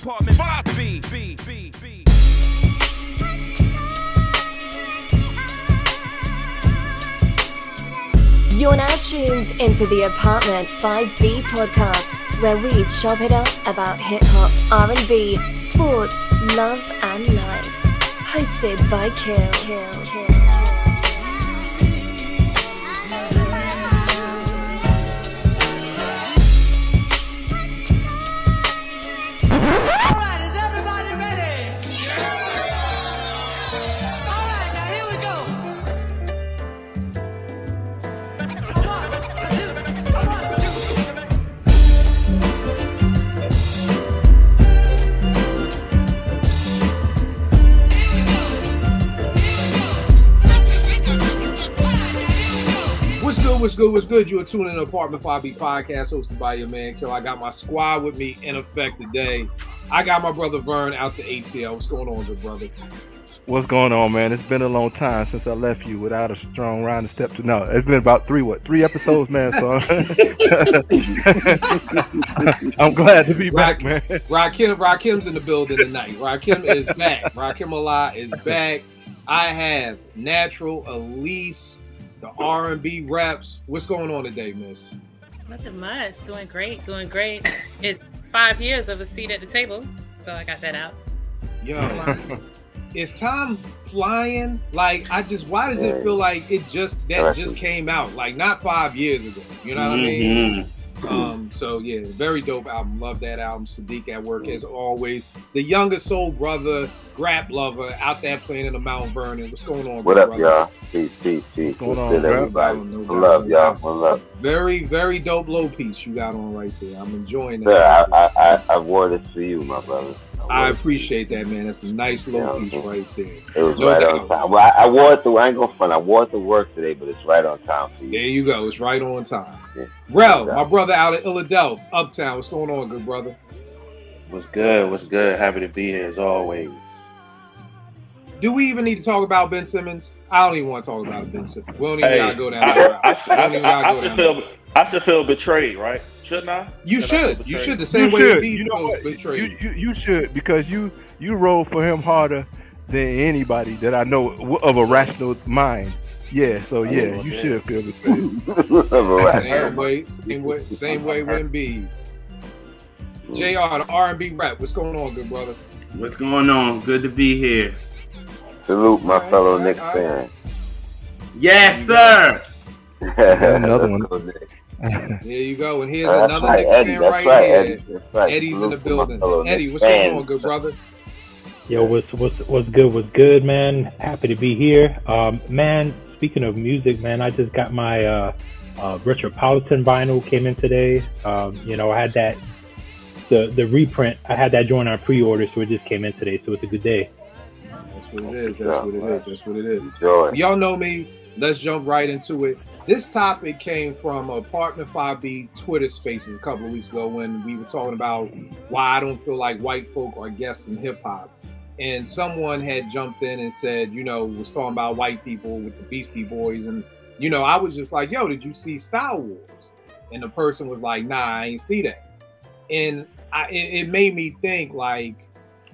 apartment 5B. You're now tuned into the Apartment 5B podcast, where we chop it up about hip-hop, R&B, sports, love and life. Hosted by Kill. What's good? You are tuning in to Apartment 5B podcast hosted by your man Kill. I got my squad with me in effect today. I got my brother Vern out to ATL. What's going on, good brother? What's going on, man? It's been a long time since I left you without a strong round of step to no. It's been about three episodes, man. So I'm glad to be back, man. Rakim's in the building tonight. Rakim is back. Rakim Allah is back. I have Natural, Elise, the R&B reps. What's going on today, miss? Nothing much. Doing great. It's 5 years of a seat at the table, so I got that out. Yo, is time flying? Like, why does it feel like it just came out? Like, not 5 years ago. You know what I mean? So yeah, very dope album. Love that album. Sadiq at work as always. The younger soul brother, Grap lover, out there playing in the Mount Vernon. What's going on? What up, brother? y'all? Peace. What's going on, everybody? No One love, y'all. One love. Very, very dope low piece you got on right there. I'm enjoying that. Yeah, I wore this for you, my brother. I appreciate that, man. That's a nice low piece right there. It was right on time. Well, I wore it to, I ain't gonna front. I wore it to work today, but it's right on time for you. There you go. It's right on time. Yeah. Rel, my brother out of Philadelphia, Uptown. What's going on, good brother? What's good? Happy to be here as always. Do we even need to talk about Ben Simmons? I don't even want to talk about Ben Simmons. We don't even gotta go down that. I should feel betrayed, right? Shouldn't I? You should the same way Embiid feels betrayed. You should, because you roll for him harder than anybody that I know of a rational mind. Yeah, so yeah, you should feel betrayed. Same way with Embiid. JR, the R&B rap. What's going on, good brother? What's going on? Good to be here. Salute my fellow Knicks fan. Yes, sir. Another one. There you go. And here's another Knicks fan right here. Eddie's in the building. Eddie, what's going on, good brother? Yo, what's good, man? Happy to be here. Man, speaking of music, man, I just got my Metropolitan vinyl came in today. You know, I had that the reprint. I had that joint on pre-order, so it just came in today. So it's a good day. That's what it is. Y'all know me. Let's jump right into it. This topic came from Apartment 5B Twitter Spaces a couple of weeks ago when we were talking about why I don't feel like white folk are guests in hip hop. And someone had jumped in and said, you know, was talking about white people with the Beastie Boys. And, you know, I was just like, yo, did you see Star Wars? And the person was like, nah, I ain't see that. And it made me think, like,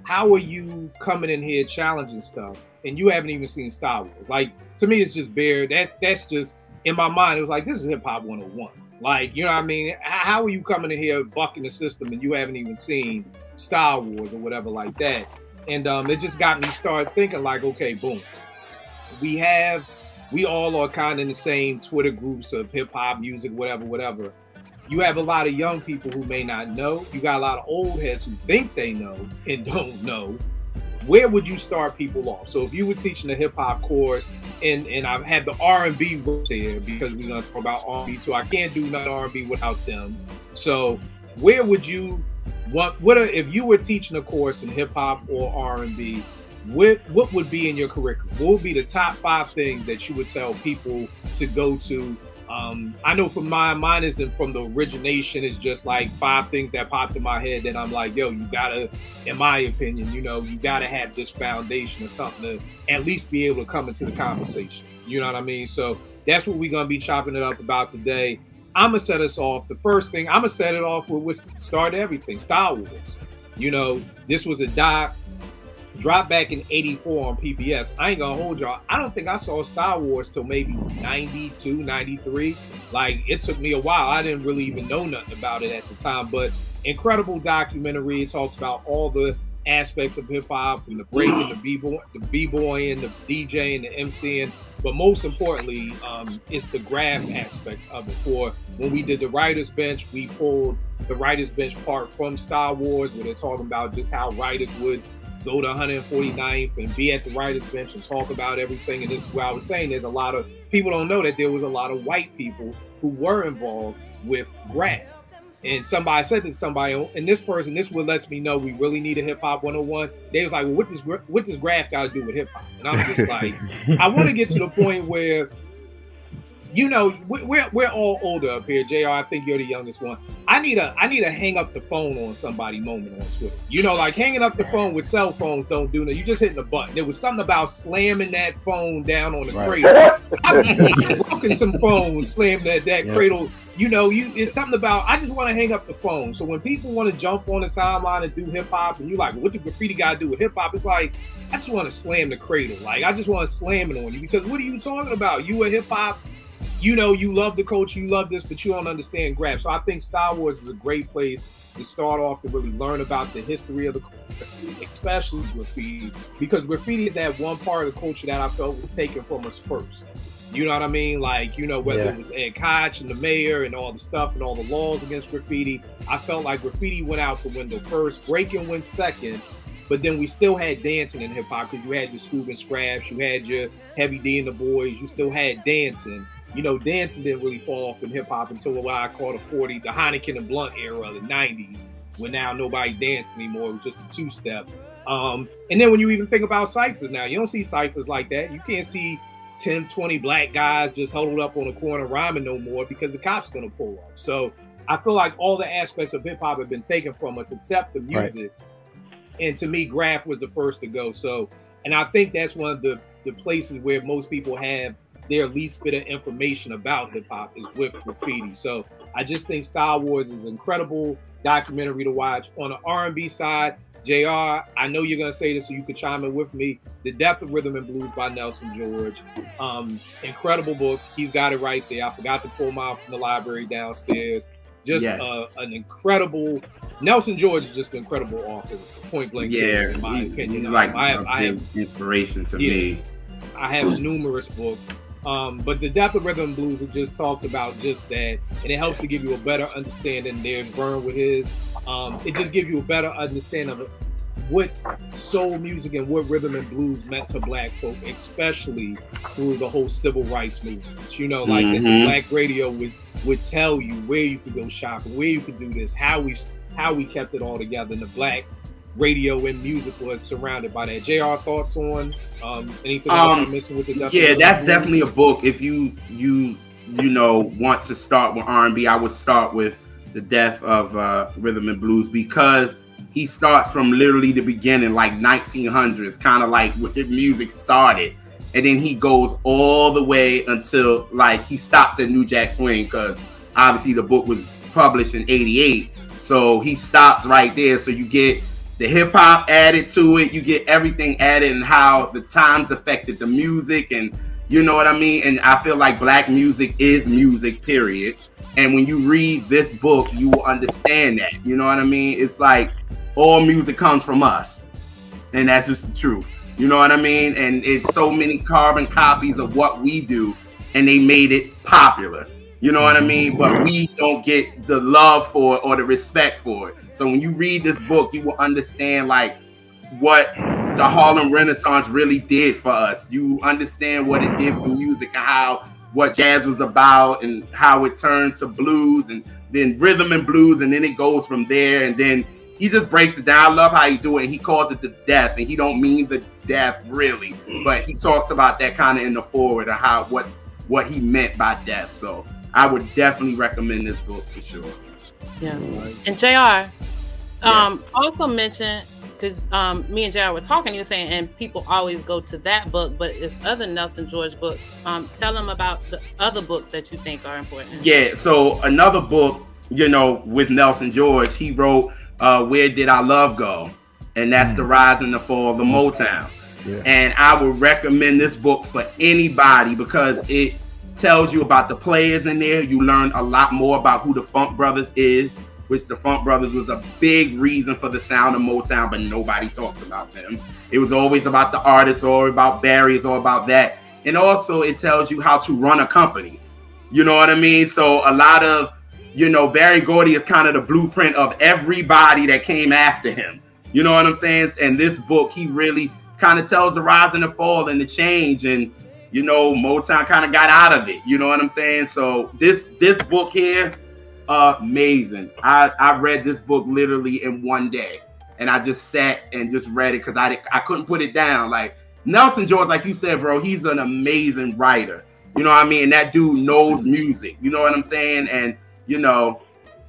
how are you coming in here challenging stuff and you haven't even seen Star Wars? Like, to me, it's just bare. That's just, in my mind, it was like, this is hip hop 101. Like, you know what I mean? How are you coming in here bucking the system and you haven't even seen Star Wars or whatever like that? And it just got me started thinking, like, okay, boom. We all are kind of in the same Twitter groups of hip hop, music, whatever. You have a lot of young people who may not know. You got a lot of old heads who think they know and don't know. Where would you start people off? So if you were teaching a hip hop course, and I've had the R&B here because we're gonna talk about R&B, so I can't do none R&B without them. So where would you if you were teaching a course in hip hop or R&B? What would be in your curriculum? What would be the top 5 things that you would tell people to go to? I know from mine isn't from the origination. It's just like 5 things that popped in my head that I'm like, yo, you gotta, in my opinion, you know, you gotta have this foundation or something to at least be able to come into the conversation. You know what I mean? So that's what we're gonna be chopping it up about today. I'm gonna set us off. The first thing I'm gonna set it off with what started everything, Star Wars. You know, this was a doc dropped back in '84 on PBS. I ain't gonna hold y'all. I don't think I saw Star Wars till maybe 92, 93. Like, it took me a while. I didn't really even know nothing about it at the time, but incredible documentary. It talks about all the aspects of hip hop, from the breaking, the b-boying, the DJing, the MCing, but most importantly, it's the graph aspect of it. For when we did the writer's bench, we pulled the writer's bench part from Star Wars, where they're talking about just how writers would go to 149th and be at the writer's bench and talk about everything. And this is what I was saying, there's a lot of people don't know that there was a lot of white people who were involved with graph. And somebody said to somebody, and this person, this what lets me know we really need a hip hop 101. They was like, well, what does graph got to do with hip hop? And I'm just like, I want to get to the point where, you know, we're all older up here. JR, I think you're the youngest one. I need a hang up the phone on somebody moment on Twitter. You know, like hanging up the phone with cell phones don't do nothing. You just hitting the button. There was something about slamming that phone down on the cradle. I've broken some phones, slammed that cradle. You know, it's something about, I just want to hang up the phone. So when people want to jump on the timeline and do hip hop, and you're like, what did graffiti got to do with hip hop? It's like, I just want to slam the cradle. Like, I just want to slam it on you, because what are you talking about? You a hip hop, you know, you love the culture, you love this, but you don't understand graph. So I think Star Wars is a great place to start off to really learn about the history of the culture, especially graffiti, because graffiti is that one part of the culture that I felt was taken from us first. You know what I mean? Like, you know, whether it was Ed Koch and the mayor and all the stuff and all the laws against graffiti, I felt like graffiti went out the window first, breaking went second, but then we still had dancing in hip hop, because you had your Scoob and Scraps, you had your Heavy D and the Boys, you still had dancing. You know, dancing didn't really fall off in hip hop until what I call the Heineken and Blunt era of the 90s, when now nobody danced anymore. It was just a two-step. And then when you even think about ciphers now, you don't see ciphers like that. You can't see 10, 20 black guys just huddled up on a corner rhyming no more, because the cops going to pull up. So I feel like all the aspects of hip hop have been taken from us except the music. Right. And to me, graph was the first to go. So, and I think that's one of the places where most people have their least bit of information about hip hop is with graffiti. So I just think Star Wars is an incredible documentary to watch. On the R&B side, JR, I know you're going to say this so you can chime in with me. The Depth of Rhythm and Blues by Nelson George. Incredible book. He's got it right there. I forgot to pull mine from the library downstairs. Just an incredible, Nelson George is just an incredible author, point blank. Yeah, in my opinion. Like, I have inspiration to me. I have numerous books. But the Depth of Rhythm and Blues, it just talks about just that, and it helps to give you a better understanding. There's Vern with his. It just gives you a better understanding of what soul music and what rhythm and blues meant to black folk, especially through the whole civil rights movement. You know, like that the black radio would tell you where you could go shopping, where you could do this, how we kept it all together, and the black radio and music was surrounded by that. JR, thoughts on anything else I'm missing with the Depth? Yeah, that's definitely a book. If you know want to start with R&B, I would start with The Death of Rhythm and Blues, because he starts from literally the beginning, like 1900s, kind of like when the music started, and then he goes all the way until like he stops at New Jack Swing, because obviously the book was published in '88, so he stops right there. So you get the hip hop added to it, you get everything added, and how the times affected the music, and you know what I mean? And I feel like black music is music, period. And when you read this book, you will understand that. You know what I mean? It's like all music comes from us, and that's just the truth. You know what I mean? And it's so many carbon copies of what we do, and they made it popular. You know what I mean? But we don't get the love for it or the respect for it. So when you read this book, you will understand like what the Harlem Renaissance really did for us. You understand what it did for music, and what jazz was about, and how it turned to blues, and then rhythm and blues, and then it goes from there. And then he just breaks it down. I love how he do it. He calls it the death, and he don't mean the death really, but he talks about that kind of in the forward of how what he meant by death. So I would definitely recommend this book for sure. Yeah. And JR, also mentioned, because me and JR were talking, you were saying, and people always go to that book, but it's other Nelson George books. Tell them about the other books that you think are important. Yeah, so another book, you know, with Nelson George, he wrote Where Did Our Love Go? And that's the rise and the fall of the Motown. Yeah. And I would recommend this book for anybody because it tells you about the players in there. You learn a lot more about who the Funk Brothers is, which the Funk Brothers was a big reason for the sound of Motown, but nobody talks about them. It was always about the artists or about Barry, or about that. And also it tells you how to run a company. You know what I mean? So a lot of, you know, Barry Gordy is kind of the blueprint of everybody that came after him. You know what I'm saying? And this book, he really kind of tells the rise and the fall and the change. And, you know, Motown kind of got out of it. You know what I'm saying? So this book here, amazing. I read this book literally in one day. And I just sat and just read it because I couldn't put it down. Like, Nelson George, like you said, bro, he's an amazing writer. You know what I mean? That dude knows music. You know what I'm saying? And, you know,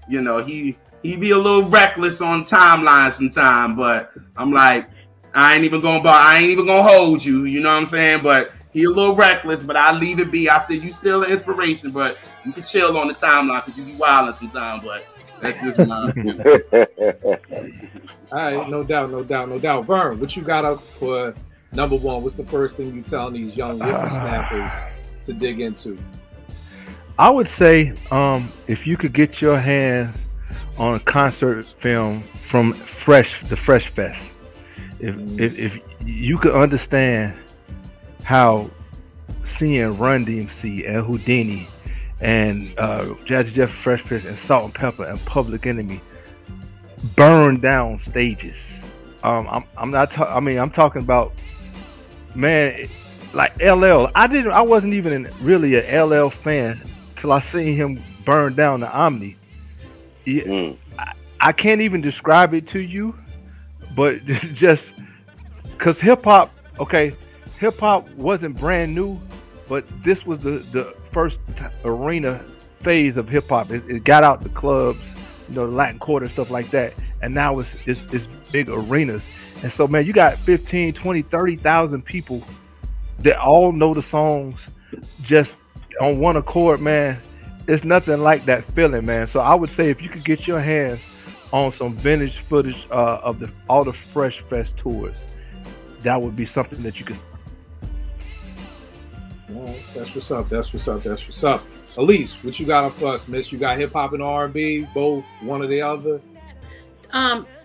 he be a little reckless on timelines sometimes, but I'm like, I ain't even gonna hold you, you know what I'm saying? But he a little reckless, but I leave it be. I said, you still an inspiration, but you can chill on the timeline because you be wilding sometimes, but that's just my opinion. All right, no doubt. Vern, what you got up for number one? What's the first thing you telling these young whippersnappers to dig into? I would say if you could get your hands on a concert film from the Fresh Fest, if you could understand how seeing Run DMC and Houdini and Jazzy Jeff Fresh Prince and Salt and Pepper and Public Enemy burn down stages. I'm talking about, man, like LL. I wasn't even really a LL fan till I seen him burn down the Omni. I can't even describe it to you, but just because hip hop wasn't brand new, but this was the first arena phase of hip hop. It got out the clubs, you know, the Latin Quarter, stuff like that, and now it's big arenas. And so, man, you got 15, 20, 30,000 people that all know the songs just on one accord, man. It's nothing like that feeling, man. So I would say if you could get your hands on some vintage footage of all the Fresh Fest tours, that would be something that you could. All right, that's what's up. Elise, what you got up for us, miss? You got hip hop and R&B, both, one or the other?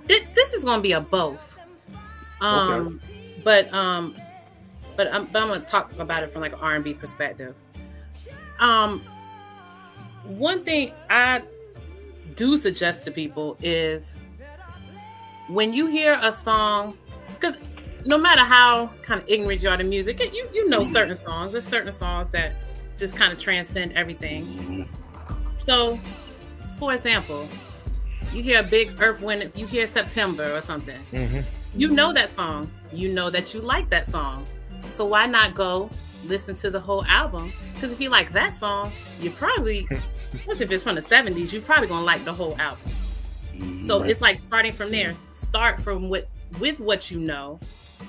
This is gonna be a both. Okay. But I'm gonna talk about it from like an R&B perspective. One thing I do suggest to people is when you hear a song, because no matter how kind of ignorant you are to music, you know certain songs. There's certain songs that just kind of transcend everything. So, for example, you hear a big Earth, Wind, if you hear September or something, you know that song. You know that you like that song. So why not go listen to the whole album? Because if you like that song, you probably, especially if it's from the 70s, you're probably gonna like the whole album. So it's like starting from there. Start from with what you know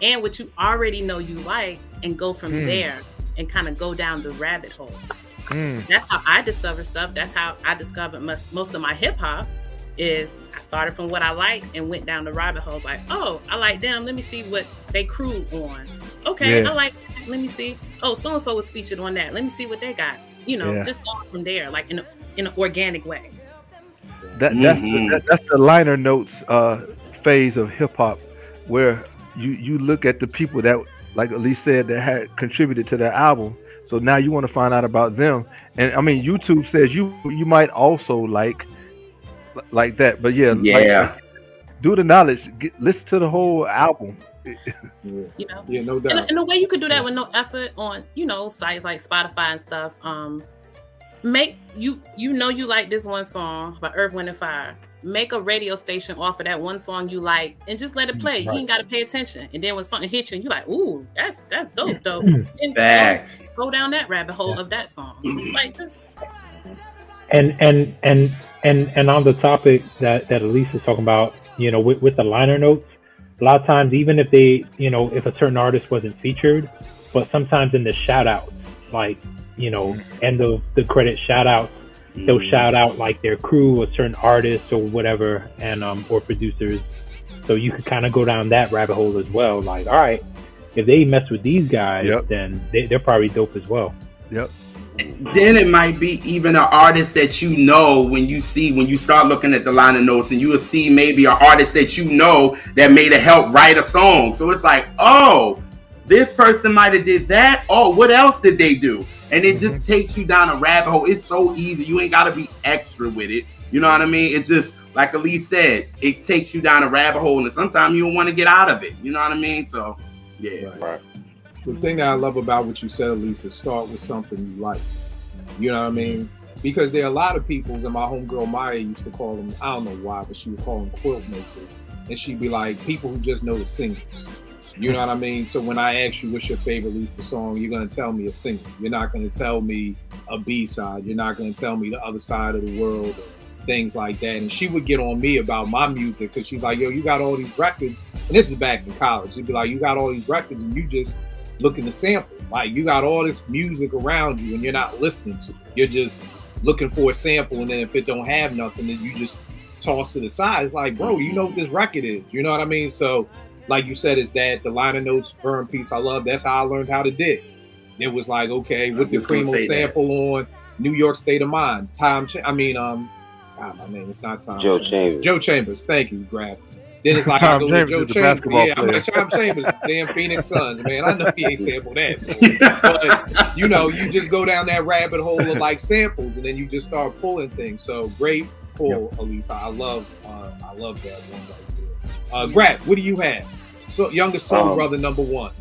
and what you already know you like, and go from there and kind of go down the rabbit hole. That's how I discover stuff. That's how I discovered most of my hip hop. Is I started from what I like and went down the rabbit hole. Like, oh, I like them. Let me see what they crew on. Okay, I like that. Let me see. Oh, so and so was featured on that. Let me see what they got. You know, just going from there, like in an organic way. That's the liner notes phase of hip hop, where you look at the people that, like Elise said, that had contributed to that album. So now you want to find out about them. And I mean, YouTube says you might also like that, but like, do the knowledge, listen to the whole album. You know, no doubt. And the way you could do that with no effort on, you know, sites like Spotify and stuff. Make you know you like this one song by Earth, Wind and Fire. Make a radio station off of that one song you like and just let it play. You ain't got to pay attention. And then when something hits you, and you're like, "Ooh, that's dope." And go down that rabbit hole of that song. Like just. And on the topic that Elise is talking about, you know, with the liner notes, a lot of times, even if they, you know, if a certain artist wasn't featured, but sometimes in the shout outs, like, you know, end of the credit shout outs, they'll shout out like their crew or certain artists or whatever, and or producers. So you could kind of go down that rabbit hole as well. Like, all right, if they mess with these guys, then they're probably dope as well. Yep. Then it might be even an artist that you know when you start looking at the liner notes, and you will see maybe an artist that you know that made a help write a song. So it's like, oh, this person might have did that. Oh, what else did they do? And it just takes you down a rabbit hole. It's so easy. You ain't got to be extra with it. You know what I mean? It just, like Elise said, it takes you down a rabbit hole, and sometimes you don't want to get out of it. You know what I mean? So, yeah. Right. The thing that I love about what you said, Elise, is start with something you like. You know what I mean? Because there are a lot of people, and my homegirl Maya used to call them, I don't know why, but she would call them quilt makers. And she'd be like, people who just know the singles. You know what I mean? So when I ask you what's your favorite Luther song, you're going to tell me a single. You're not going to tell me a B-side. You're not going to tell me the other side of the world, or things like that. And she would get on me about my music because she's like, yo, you got all these records. And this is back in college. She'd be like, you got all these records and you just looking to sample. Like, you got all this music around you and you're not listening to it. You're just looking for a sample, and then if it don't have nothing, then you just toss it aside. It's like, bro, you know what this record is. You know what I mean? So, like you said, is that the liner notes burn piece I love. That's how I learned how to dig. It was like, okay, with the Primo sample on New York State of Mind. God, my name, it's not Tom. Joe Chambers. Joe Chambers, thank you, Brad. Then it's like I go with Joe Chambers. Yeah, I'm like Tom Chambers, damn Phoenix Suns, man. I know he ain't sampled that. But you know, you just go down that rabbit hole of like samples, and then you just start pulling things. So great pull, Elise. I love that one right there. Brad, what do you have? So youngest soul brother #1.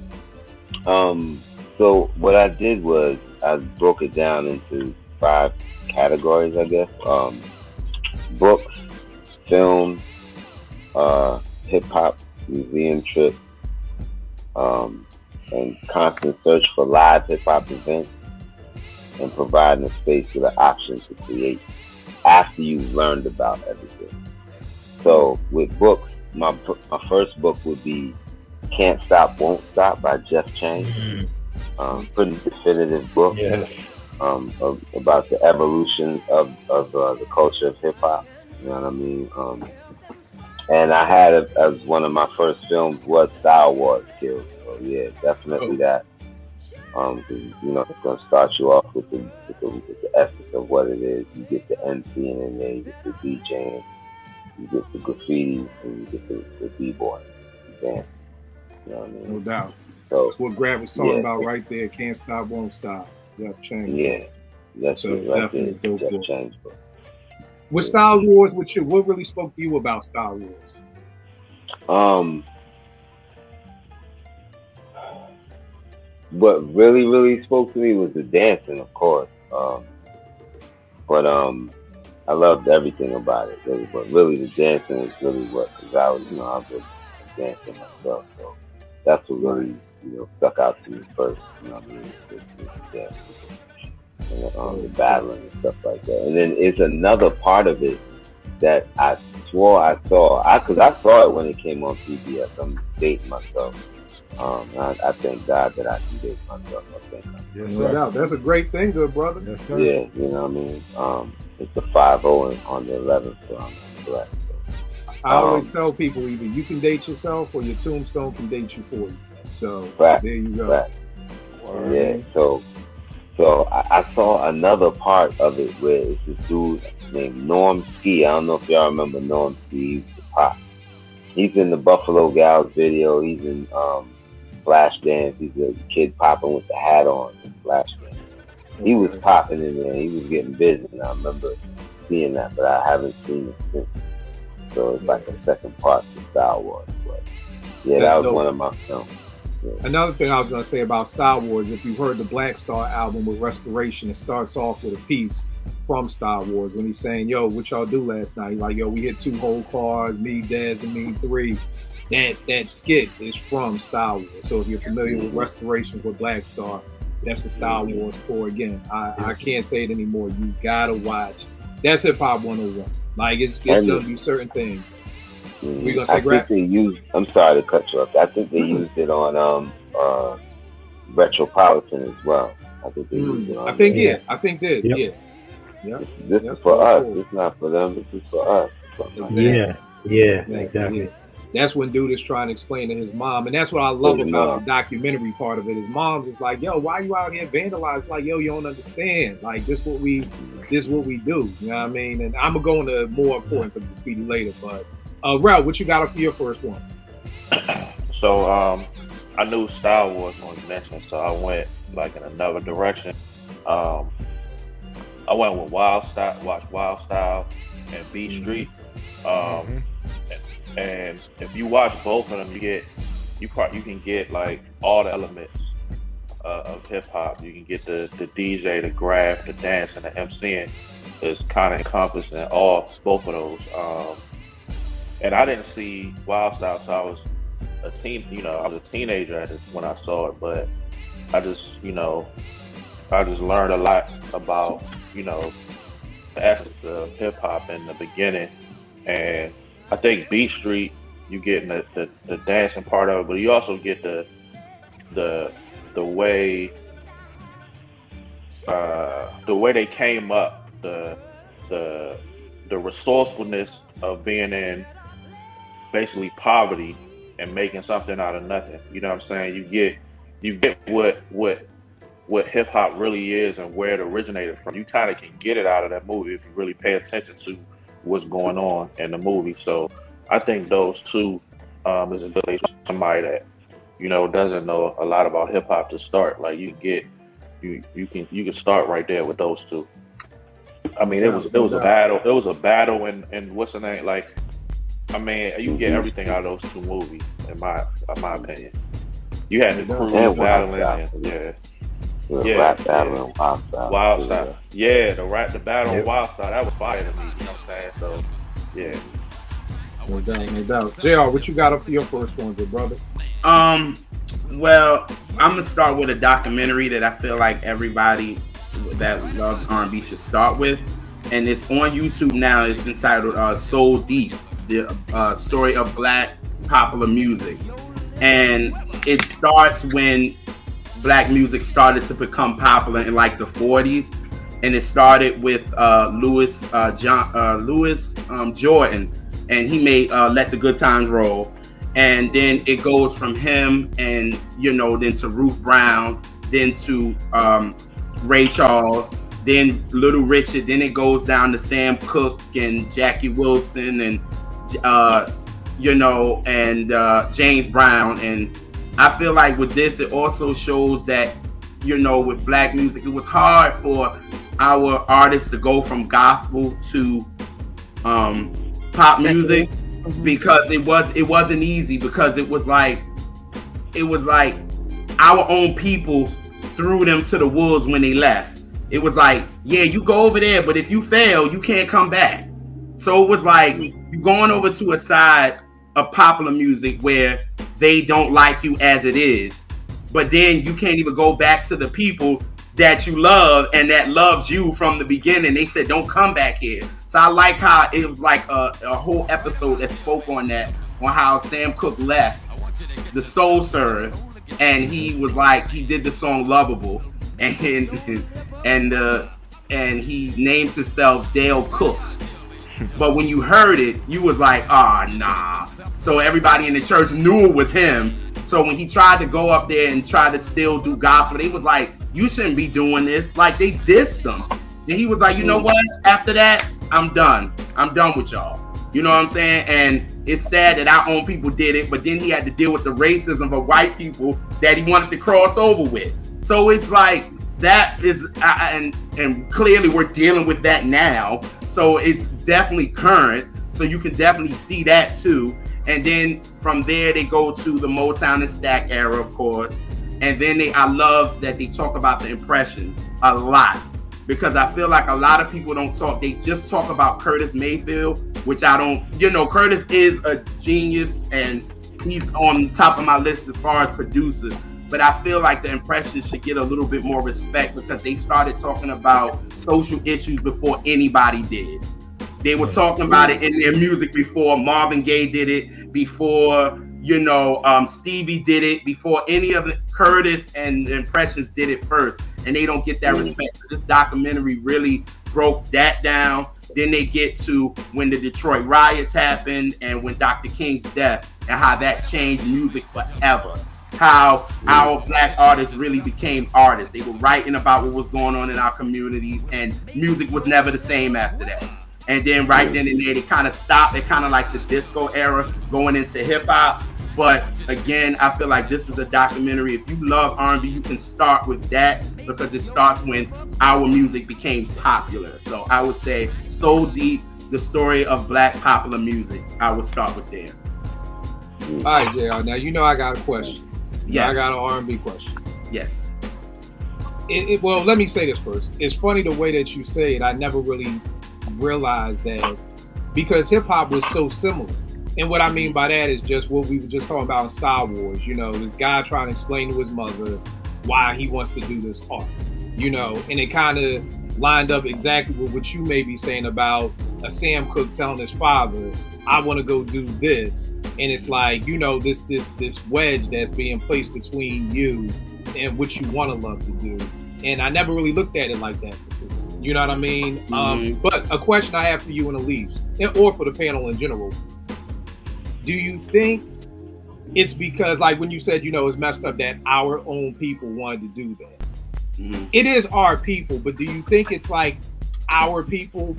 So what I did was I broke it down into 5 categories, I guess. Books, film, hip hop, museum trip, and constant search for live hip hop events, and providing a space with an option to create after you've learned about everything. So with books, my first book would be Can't Stop, Won't Stop by Jeff Chang. Pretty definitive book about the evolution of the culture of hip hop. You know what I mean? And I had as one of my first films was Star Wars Kills. So yeah, definitely that. Cause, you know, it's gonna start you off with the essence of what it is. You get the MCing in there, you get the DJing, you get the graffiti, and you get the B-boy dance. You know what I mean? No doubt. So that's what Grant was talking about right there. Can't Stop, Won't Stop. Jeff Chang. Yeah, that's so right definitely there. dope. Jeff Chang's book. With Star Wars, with you, what really spoke to you about Star Wars? What really spoke to me was the dancing, of course. But I loved everything about it. Really, but really, the dancing was really what, because I was dancing myself. So that's what really, stuck out to me first. You know what I mean? The dance. And the battling and stuff like that. And then it's another part of it that I swore I saw. Because I saw it when it came on PBS. I'm dating myself. I thank God that I can date myself. I thank God. Yes, no doubt. That's a great thing, good brother. Yes, sir. Yeah, you know what I mean? It's the 5-0 on the 11th, so I'm correct. So, I always tell people either you can date yourself or your tombstone can date you for you. So there you go. Yeah, so I saw another part of it where it's this dude named Norm Ski. I don't know if y'all remember Norm Ski. He's the pop. He's in the Buffalo Gals video. He's in Flashdance. He's a kid popping with the hat on in Flashdance. He was popping in there. He was getting busy, and I remember seeing that, but I haven't seen it since. So it's like a second part to Star Wars. But yeah, that was one of my films. Yeah. Another thing I was going to say about Star Wars, if you've heard the Black Star album with Restoration, it starts off with a piece from Star Wars when he's saying, yo, what y'all do last night? He's like, yo, we hit 2 whole cars, me, Dez, and me 3. That skit is from Star Wars. So if you're familiar with Restoration with Black Star, that's the Star Wars core again. I can't say it anymore. You got to watch. That's Hip Hop 101. Like, it's going to be certain things. We gonna say, I think they used, I'm sorry to cut you off. I think they used it on Retropolitan as well. I think they used it on I think they did. This is for us. It's not for them. This is for us. Yeah, exactly. That's when dude is trying to explain to his mom, and that's what I love about the documentary part of it. His mom's just like, "Yo, why you out here vandalizing?" Like, "Yo, you don't understand. Like, this what we do." You know what I mean? And I'm gonna go into more importance of graffiti later. But, Rel, what you got for your first one? So, I knew Style Wars was mentioned, so I went like in another direction. I went with Wild Style, watched Wild Style and Beat Street. And if you watch both of them, you can get like all the elements of hip hop. You can get the DJ, the graph, the dance, and the MCing is kind of encompassed in both of those. And I didn't see Wild Style until I was a teenager when I saw it, but I just learned a lot about the essence of hip hop in the beginning. And I think Beat Street, you get the dancing part of it, but you also get the way they came up, the resourcefulness of being in basically poverty and making something out of nothing. You know what I'm saying? You get what hip hop really is and where it originated from. You kind of can get it out of that movie if you really pay attention to what's going on in the movie. So I think those two is a good place for somebody that doesn't know a lot about hip hop to start. Like you can start right there with those two. I mean, it was a battle. It was a battle, and what's the name? Like, I mean, you can get everything out of those two movies, in my opinion. You had the crew battling, rap battle and Wild Style. Yeah, the battle and Wild Style, that was fire to me. You know what I'm saying? So, yeah. No doubt. JR, what you got up for your first one, good brother? Well, I'm gonna start with a documentary that I feel like everybody that loves R&B should start with, and it's on YouTube now. It's entitled "Soul Deep: The Story of Black Popular Music," and it starts when Black music started to become popular in like the 40s, and it started with Louis Jordan, and he made "Let the Good Times Roll," and then it goes from him, and then to Ruth Brown, then to Ray Charles, then Little Richard, then it goes down to Sam Cooke and Jackie Wilson, and James Brown. And I feel like with this, it also shows that, with Black music, it was hard for our artists to go from gospel to pop music, because it wasn't easy, because it was like our own people threw them to the wolves when they left. It was like, yeah, you go over there, but if you fail, you can't come back. So it was like you going over to a side of popular music where they don't like you as it is, but then you can't even go back to the people that you love and that loved you from the beginning. They said, don't come back here. So I like how it was like a whole episode that spoke on that, on how Sam Cooke left the Soul Stirrers, and he was like, he did the song Lovable, and he named himself Dale Cook. But when you heard it, you was like, nah. So everybody in the church knew it was him. So when he tried to go up there and try to still do gospel, they was like, you shouldn't be doing this. Like, they dissed him. And he was like, you know what? After that, I'm done. I'm done with y'all. You know what I'm saying? And it's sad that our own people did it, but then he had to deal with the racism of white people that he wanted to cross over with. So it's like, that is, and clearly we're dealing with that now. So it's definitely current. So you can definitely see that too. And then from there, they go to the Motown and Stack era, of course. And then I love that they talk about the impressions a lot, because I feel like a lot of people don't talk. They just talk about Curtis Mayfield, which I don't, Curtis is a genius and he's on top of my list as far as producer. But I feel like the impressions should get a little bit more respect, because they started talking about social issues before anybody did. They were talking about it in their music before Marvin Gaye did it, before, Stevie did it, before any of the Curtis and the Impressions did it first. And they don't get that respect. This documentary really broke that down. Then they get to when the Detroit riots happened and when Dr. King's death and how that changed music forever. How our black artists really became artists. They were writing about what was going on in our communities, and music was never the same after that. And then right then and there, they kind of stopped. It kind of like the disco era going into hip hop. But again, I feel like this is a documentary. If you love R&B, you can start with that because it starts when our music became popular. So I would say So Deep, the story of black popular music. I would start with there. All right, JR. Now, you know I got a question. Yes. I got an R&B question. Yes. Well, let me say this first. It's funny the way that you say it. I never really realized that because hip-hop was so similar. And what I mean by that is just what we were just talking about in Star Wars. You know, this guy trying to explain to his mother why he wants to do this art. You know, and it kind of lined up exactly with what you may be saying about a Sam Cooke telling his father, I want to go do this. And it's like, you know, this wedge that's being placed between you and what you want to love to do. And I never really looked at it like that before. You know what I mean? But a question I have for you and Elise, or for the panel in general, do you think it's because, like when you said, you know, it's messed up that our own people wanted to do that? It is our people, but do you think it's like our people?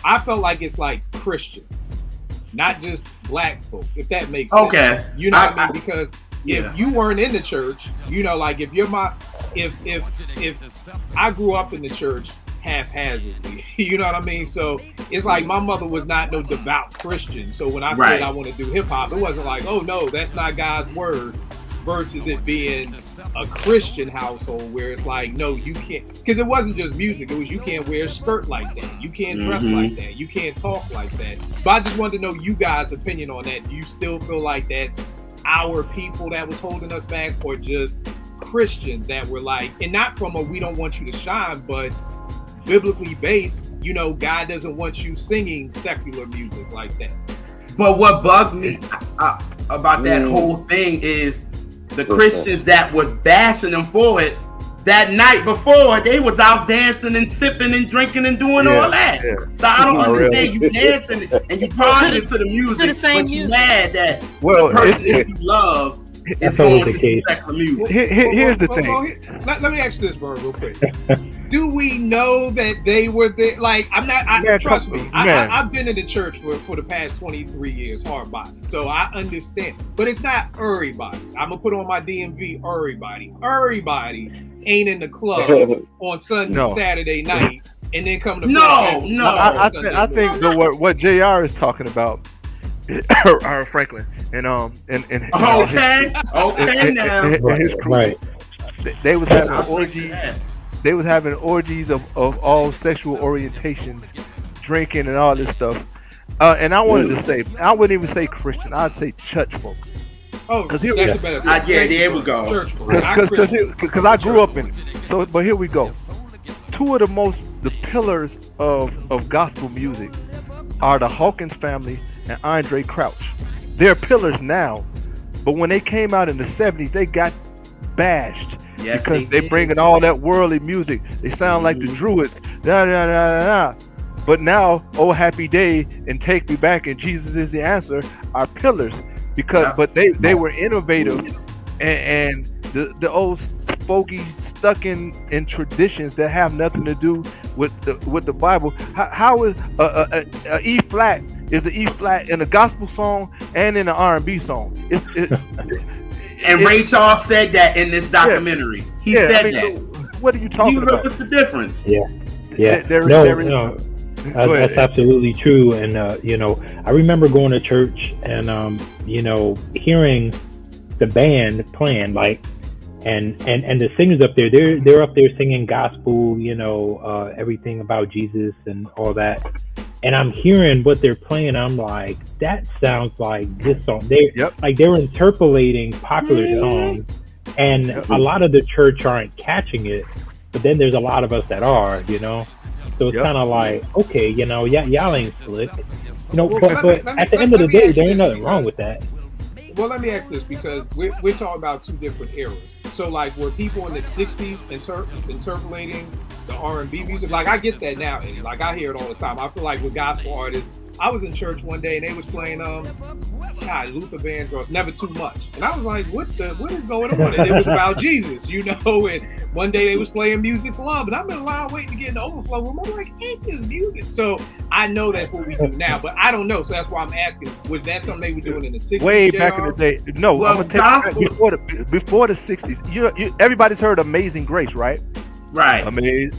I felt like it's like Christians, not just black folk, if that makes sense. Okay. You know what I mean? Because if you weren't in the church, you know, like if you're if I grew up in the church haphazardly, you know what I mean? So it's like my mother was not no devout Christian. So when I said I want to do hip hop, it wasn't like, oh no, that's not God's word, versus it being a Christian household where it's like, no, you can't, because it wasn't just music, it was you can't wear a skirt like that, you can't dress like that, you can't talk like that. But I just wanted to know you guys' opinion on that. Do you still feel like that's our people that was holding us back, or just Christians that were like, and not from a we don't want you to shine, but biblically based, you know, God doesn't want you singing secular music like that? But what bugged me about that whole thing is the Christians that were bashing them for it, that night before, they was out dancing and sipping and drinking and doing all that. So I don't understand you dancing and you partying to the music, but you mad that the person that you love is going to secular music. Here's the thing. Let me ask you this, Vern, real quick. Do we know that they were there? Like, I'm not, trust me, I've been in the church for the past 23 years, hard body. So I understand. But it's not everybody. I'm going to put on my DMV, everybody. Everybody ain't in the club on Saturday night and then come to I think what JR is talking about, Franklin, and now his crew, they was having orgies. They was having orgies of all sexual orientations, drinking and all this stuff. And I wanted to say, I wouldn't even say Christian, I'd say church folk. Oh, because there we go. Because I grew up in it. So, but here we go. Two of the pillars of gospel music are the Hawkins family and Andre Crouch. They're pillars now, but when they came out in the 70s, they got bashed. Yes, because they bringing all that worldly music. They sound like the Druids. But now, Oh Happy Day and Take Me Back and Jesus Is the Answer are pillars. But they were innovative, and the old folky stuck in traditions that have nothing to do with the Bible. How is a E flat is an E flat in a gospel song and in an R&B song? And Ray Charles said that in this documentary. He said that. What are you talking about? What's the difference? That's absolutely true. And you know, I remember going to church and you know, hearing the band playing, like, and the singers up there, they're up there singing gospel, you know, everything about Jesus and all that. And I'm hearing what they're playing. I'm like, that sounds like this song. They were interpolating popular songs, and a lot of the church aren't catching it. But then there's a lot of us that are, you know. So it's kind of like, okay, you know, y'all ain't slick, you know. But at the end of the day, there ain't nothing wrong with that. well, let me ask this, because we're talking about two different eras. So, like, were people in the 60s interpolating the R&B music? Like, I get that now, and like, I hear it all the time. I feel like with gospel artists, I was in church one day and they was playing Luther Vandross, Never Too Much, and I was like, what is going on? And it was about Jesus, you know. And one day they was playing Music's Love, and I'm in line waiting to get in the overflow room. I'm like, ain't this music? So I know that's what we do now, but I don't know. So that's why I'm asking, was that something they were doing in the 60s? Way back in the day. No, well, I'm gonna take it before the 60s. You everybody's heard Amazing Grace, right? Right. I mean,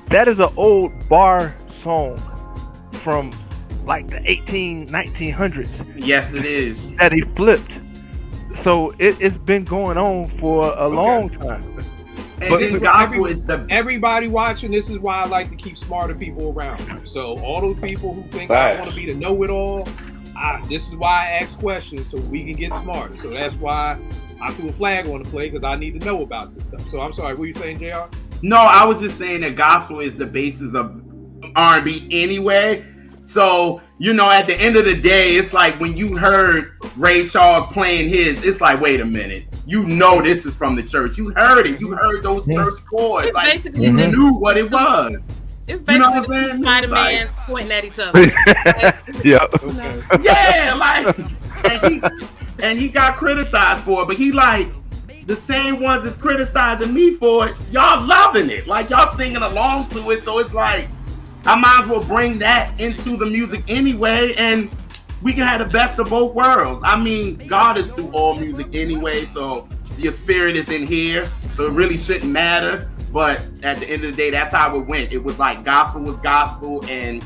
that is an old bar song from like the 1900s. Yes, it is. That he flipped. So it's been going on for a long time. And but this gospel is everybody watching. This is why I like to keep smarter people around. So all those people who think I want to be the know-it-all, this is why I ask questions so we can get smarter. So that's why I threw a flag on the play, because I need to know about this stuff. So I'm sorry, what were you saying, JR? No, I was just saying that gospel is the basis of R&B anyway. So, you know, at the end of the day, it's like when you heard Ray Charles playing his, it's like, wait a minute. You know this is from the church. You heard it. You heard those church chords. It's like, basically you knew what it was. It's basically, you know, Spider-Man pointing at each other. Yeah. Yeah, like, and he got criticized for it, but he like, the same ones that's criticizing me for it, y'all loving it. Like, y'all singing along to it, so it's like, I might as well bring that into the music anyway, and we can have the best of both worlds. I mean, God is through all music anyway, so your spirit is in here, so it really shouldn't matter. But at the end of the day, that's how it went. It was like gospel was gospel and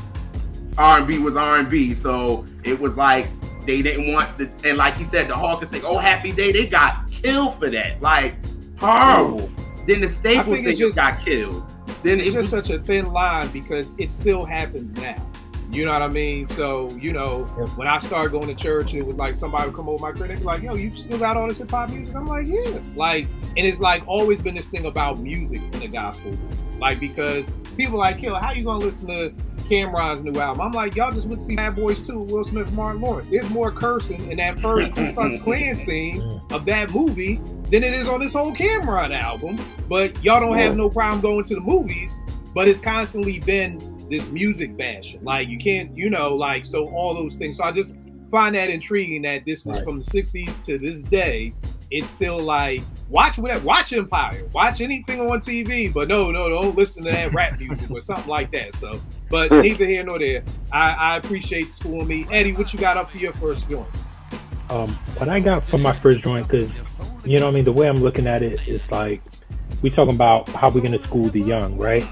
R&B was R&B. So it was like they didn't want the, and like he said, the Hawkins say, "Oh, Happy Day," they got killed for that. Like, horrible. Then the Staples singers got killed. Then it's just such a thin line, because it still happens now. You know what I mean? So, you know, when I started going to church, it was like somebody would come over my crib and be like, yo, you still got all this hip hop music? I'm like, yeah. Like, and it's like always been this thing about music in the gospel. Like, because people are like, yo, how you gonna listen to Cameron's new album? I'm like, y'all just went to see Bad Boys 2 with Will Smith and Martin Lawrence. There's more cursing in that first Ku Klux Klan scene of that movie than it is on this whole Cameron album. But y'all don't have no problem going to the movies, but it's constantly been this music bashing. Like, you can't, you know, like, so all those things. So I just find that intriguing that this is from the 60s to this day. It's still like, watch Empire, watch anything on TV, but no, don't listen to that rap music or something like that. So, but neither here nor there. I appreciate schooling me. Eddie, what you got up for your first joint? What I got for my first joint, because, you know what I mean, the way I'm looking at it is like, we talking about how we're going to school the young, right?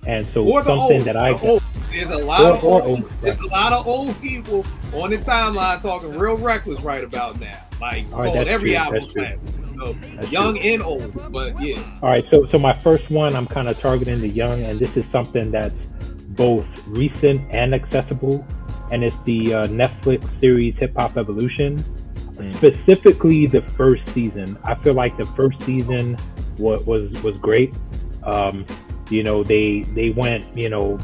And so something that I got, there's a lot of old people on the timeline talking real reckless right about now, like on every album platform. So young and old, but yeah. All right, so my first one, I'm kind of targeting the young, and this is something that's both recent and accessible, and it's the Netflix series Hip Hop Evolution. Specifically, the first season. I feel like the first season was great. You know, they went, you know,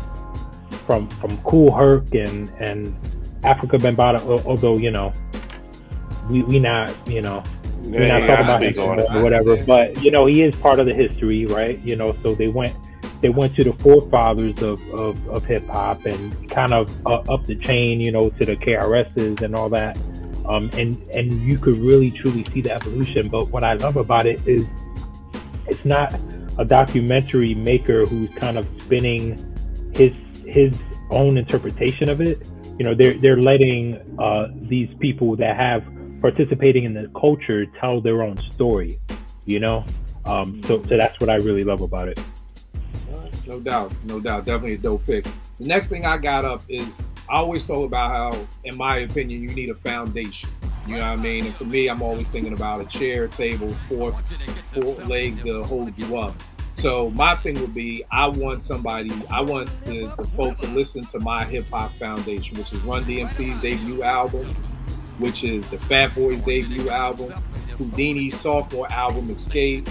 from Kool Herc and Africa Bambaataa, although, you know, we not, you know, we're not talking about him or whatever, but, you know, he is part of the history, right? You know, so they went to the forefathers of hip hop and kind of up the chain, you know, to the KRSs and all that. And you could really truly see the evolution. But what I love about it is it's not a documentary maker who's kind of spinning his own interpretation of it. You know, they're letting these people that have participating in the culture tell their own story, you know? So that's what I really love about it. No doubt. Definitely a dope pick. The next thing I got up is, I always talk about how, in my opinion, you need a foundation. You know what I mean? And for me, I'm always thinking about a chair, table, four legs to hold you up. So my thing would be, I want the folk to listen to my hip hop foundation, which is Run DMC's debut album, which is the Fat Boys debut album, Houdini's sophomore album, Escape,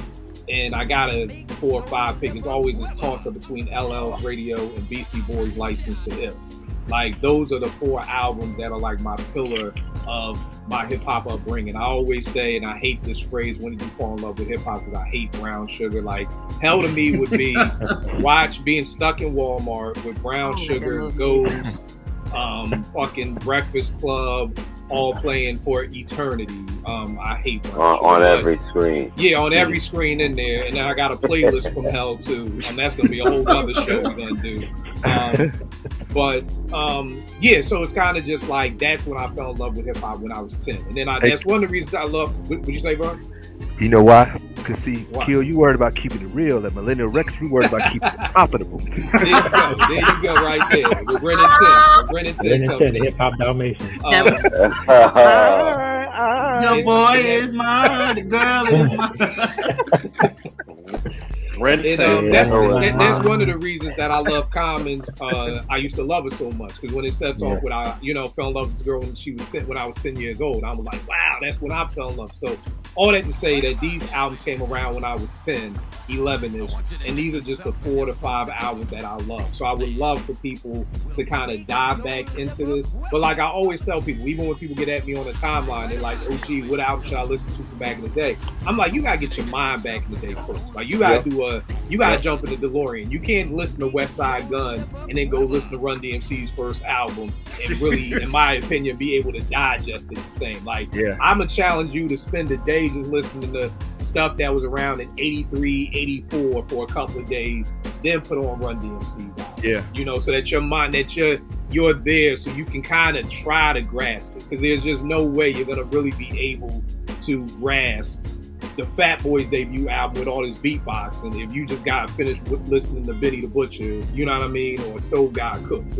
and I got a 4 or 5 pick. It's always a toss-up between LL's Radio and Beastie Boys' License to Ill. Like, those are the 4 albums that are like my pillar of my hip-hop upbringing. I always say, and I hate this phrase, when did you fall in love with hip-hop? Because I hate Brown Sugar. Like, hell to me would be being stuck in Walmart with Brown Sugar, Ghost, fucking Breakfast Club, all playing for eternity. I hate on every screen. Yeah, on every screen in there. And then I got a playlist from hell too. That's gonna be a whole other show we're gonna do. Yeah, so it's kind of just like, that's when I fell in love with hip hop, when I was 10. And then that's one of the reasons I love. What you say, bro? You know why? Because see, Kill, you worried about keeping it real. At Millennial Records, we worried about keeping it profitable. There you go, right there. With Brennan 10. Hip Hop Dalmatian. The boy is mine, the girl is mine. That's one of the reasons that I love Commons. I used to love it so much, because when it sets off with, I fell in love with this girl when I was 10 years old. I was like, wow, that's when I fell in love. So all that to say that these albums came around when I was 10, 11-ish, and these are just the 4 to 5 albums that I love. So I would love for people to kind of dive back into this. But like I always tell people, even when people get at me on the timeline, they're like, oh gee, what album should I listen to from back in the day? I'm like, you gotta get your mind back in the day first. Like, you gotta jump in the DeLorean. You can't listen to West Side Gun and then go listen to Run DMC's first album and really, in my opinion, be able to digest it the same. Like, I'm gonna challenge you to spend a day just listening to stuff that was around in 83, 84 for a couple of days, then put on Run DMC's album. So that your mind, that you're there, so you can kind of try to grasp it, because there's just no way you're gonna really be able to grasp the Fat Boys debut album with all his beatboxing if you just got finished listening to Benny the Butcher, you know what I mean, or Stove God Cooks.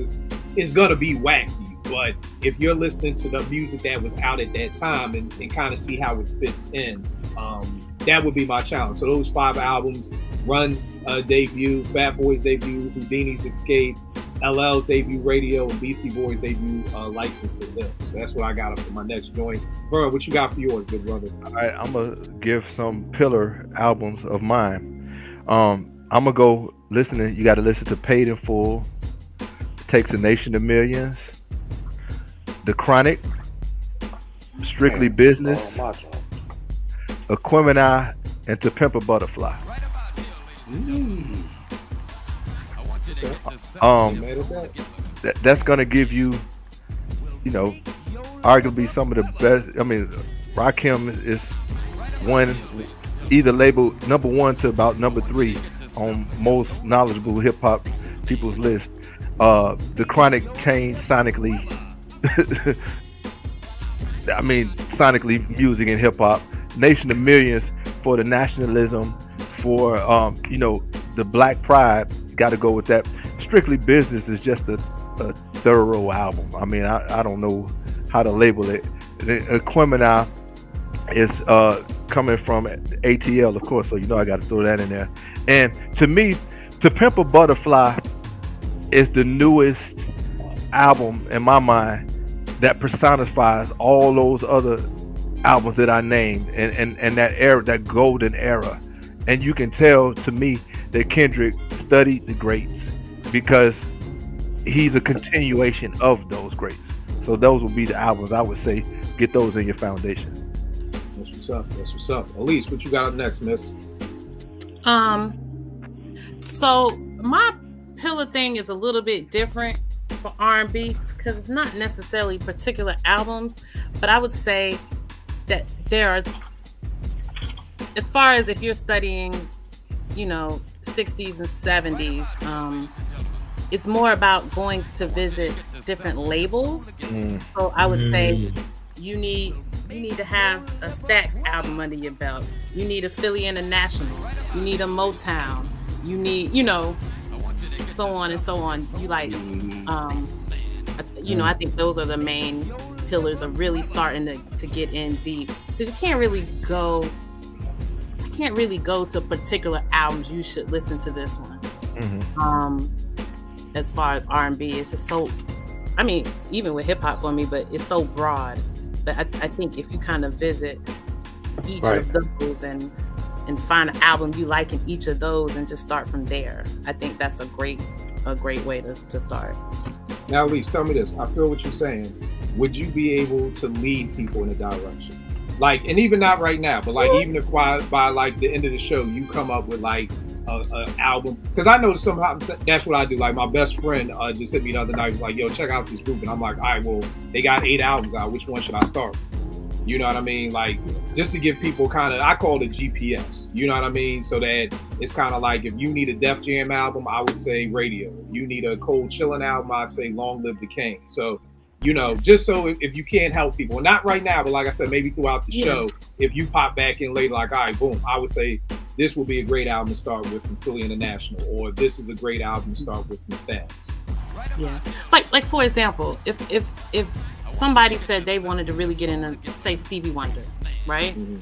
It's gonna be whack to you. But if you're listening to the music that was out at that time and kind of see how it fits in, that would be my challenge. So those 5 albums: Run's debut, Fat Boys debut, Houdini's Escape, LL's debut Radio, and Beastie Boys debut License to Ill. So that's what I got up for my next joint. Bro, what you got for yours, good brother? All right, I'm gonna give some pillar albums of mine. I'm gonna go listening. You got to listen to Paid in Full, Takes a Nation to Millions, The Chronic, Strictly Business, Aquemini, and To Pimp a Butterfly. That's gonna give you, arguably some of the best. I mean, Rakim is either labeled number 1 to about number 3 on most knowledgeable hip hop people's list. The Chronic changed sonically. I mean, sonically, music and hip hop. Nation of Millions for the nationalism, for the black pride. Got to go with that. Strictly Business is just a thorough album. I mean, I don't know how to label it. Aquemini is coming from ATL, of course, so I got to throw that in there. And to me, To Pimp a Butterfly is the newest album in my mind that personifies all those other albums that I named and that era, that golden era. And you can tell, to me, that Kendrick studied the greats, because he's a continuation of those greats. So those would be the albums I would say, get those in your foundation. That's what's up. That's what's up. Elise, what you got up next, miss? So my pillar thing is a little bit different for R&B, because it's not necessarily particular albums, but I would say that there's, as far as if you're studying, 60s and 70s, it's more about going to visit different labels. So I would say you need to have a Stax album under your belt. You need a Philly International. You need a Motown. You need, so on and so on. You like, I think those are the main pillars of really starting to get in deep, because you can't really go to particular albums. You should listen to this one. As far as R&B, it's just so, I mean, even with hip hop for me, but it's so broad. But I think if you kind of visit each of those and and find an album you like in each of those and just start from there. I think that's a great way to start. Now, Elise, tell me this. I feel what you're saying. Would you be able to lead people in a direction? Like, and even not right now, but like, even if by like the end of the show, you come up with like an album. Because I know somehow that's what I do. Like, my best friend just hit me the other night. Was like, yo, check out this group. And I'm like, all right, well, they got 8 albums out. Which one should I start? You know what I mean? Like, just to give people kind of, I call it GPS. You know what I mean? So that it's kind of like, if you need a Def Jam album, I would say Radio. If you need a Cold Chillin' album, I'd say Long Live the King. So, you know, just so if you can't help people, not right now, but like I said, maybe throughout the show, if you pop back in later, like, all right, boom, I would say this will be a great album to start with from Philly International, or this is a great album to start with from Stats. Yeah. Like for example, if somebody said they wanted to really get into, say, Stevie Wonder, right? Mm-hmm.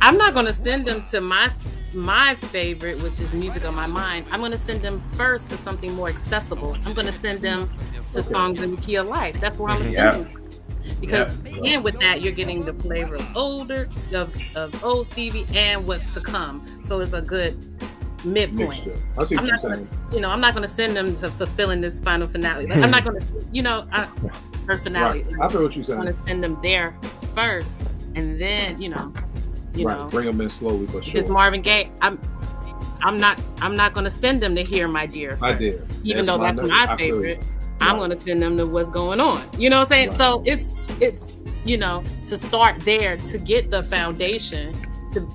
I'm not going to send them to my favorite, which is Music on My Mind. I'm going to send them first to something more accessible. I'm going to send them to Songs in the Key of Life. That's where I'm going to send them. Because again, with that, you're getting the flavor of old Stevie and what's to come. So it's a good midpoint. I'm not going to send them to fulfilling this final finale. Like, I'm not going to, first finale. Right. I feel what you're saying. I'm going to send them there first, and then bring them in slowly but sure. Because Marvin Gaye, I'm not going to send them to Hear My Dear first, My Dear. Even though that's my favorite. I'm going to send them to What's Going On. You know what I'm saying? Right. So it's to start there, to get the foundation, to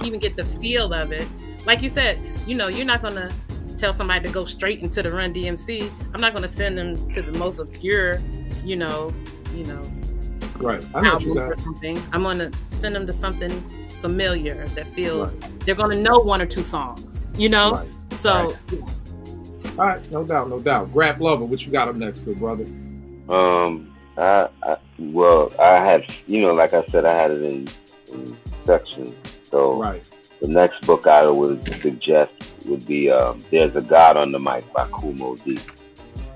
even get the feel of it. Like you said, you're not going to tell somebody to go straight into the Run DMC. I'm not going to send them to the most obscure, right. album or something. I'm going to send them to something familiar that feels they're going to know 1 or 2 songs, Right. So. Right. All right, no doubt. Grab Lover, what you got up next, good brother? I had, like I said, I had it in sections. So the next book I would suggest would be There's a God on the Mic by Kumo D,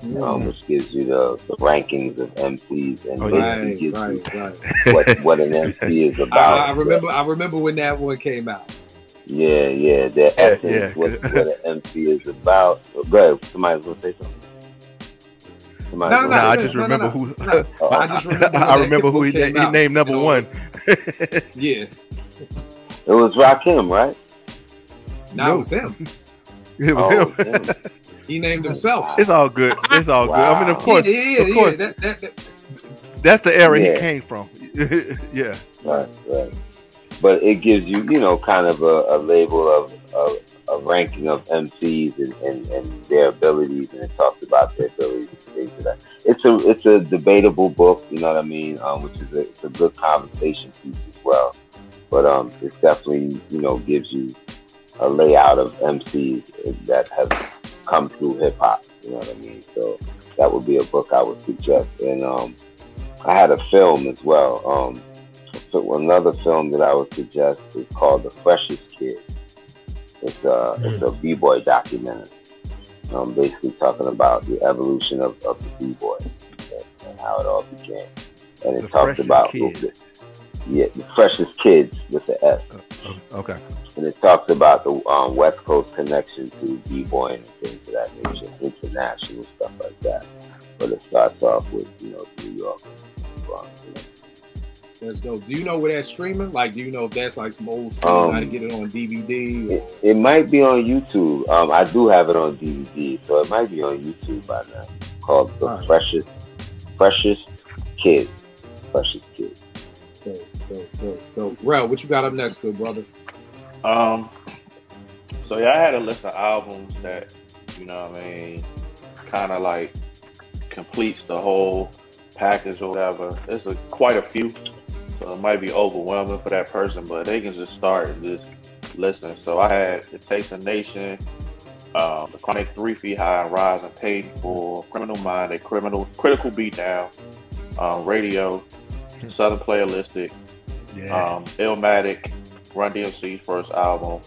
which gives you the rankings of MCs and gives you what an MC is about. I remember when that one came out. Yeah, the essence, what an MC is about. Go ahead, somebody's gonna say something. I just remember who. I remember who he named number 1. Yeah, it was Rakim, right? No, it was him. It was him. He named himself. It's all good. Wow. I mean, of course. That's the era he came from. Yeah. Right. But it gives you, kind of a label of a ranking of MCs and their abilities, and it talks about their abilities and things like that. It's a debatable book, you know what I mean, which is it's a good conversation piece as well. But it definitely, gives you a layout of MCs that have come through hip hop, you know what I mean. So that would be a book I would suggest. And I had a film as well. So another film that I would suggest is called The Freshest Kid. It's a b-boy documentary. Basically talking about the evolution of the b-boy and how it all began. And it talks about the Freshest Kids with the S. Okay. And it talks about the West Coast connection to b-boy and things of that nature, international stuff like that. But it starts off with New York and Bronx. That's dope. Do you know where that's streaming? Like, do you know if that's like some old stuff? How to get it on DVD? It might be on YouTube. I do have it on DVD, so it might be on YouTube by now. Called The Freshest Kid. Freshest Kid. Dope. Rel, what you got up next, good brother? So I had a list of albums that, kind of like completes the whole package or whatever. There's quite a few. So it might be overwhelming for that person, but they can just start and just listen. So I had It Takes a Nation, The Chronic 3 Feet High, Rise and Painful, Criminal Mind, A Critical Beatdown, Radio, Southern Playalistic, Illmatic, Run DMC's first album,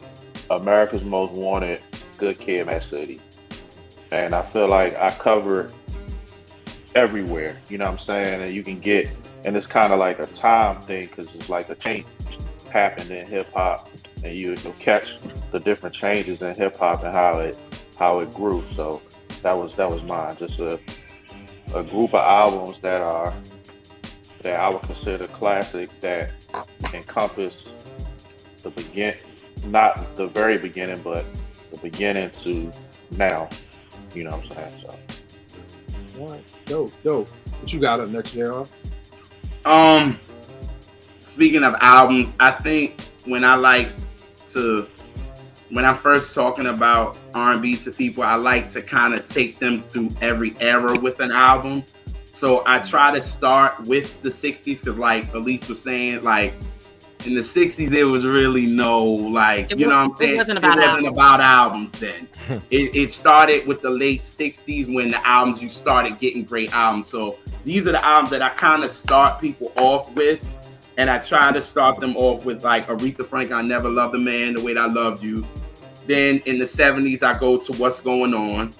America's Most Wanted, Good Kid, Mad City. And I feel like I covered everywhere, you know what I'm saying? And you can get, and it's kind of like a time thing because it's like a change happened in hip hop, and you'll catch the different changes in hip hop and how it grew. So that was mine. Just a group of albums that I would consider classics that encompass not the very beginning, but the beginning to now. You know what I'm saying? So. All right, dope. What you got up next, JR? Speaking of albums, I think when I'm first talking about R&B to people, I like to kind of take them through every era with an album. So I try to start with the 60s because, like Elise was saying, like in the 60s, it was really no, like, you know what I'm saying? It wasn't about albums then. It started with the late 60s when the albums, you started getting great albums. So these are the albums that I kind of start people off with. And I try to start them off with like Aretha Franklin, I Never Loved a Man the Way That I Loved You. Then in the 70s, I go to What's Going On.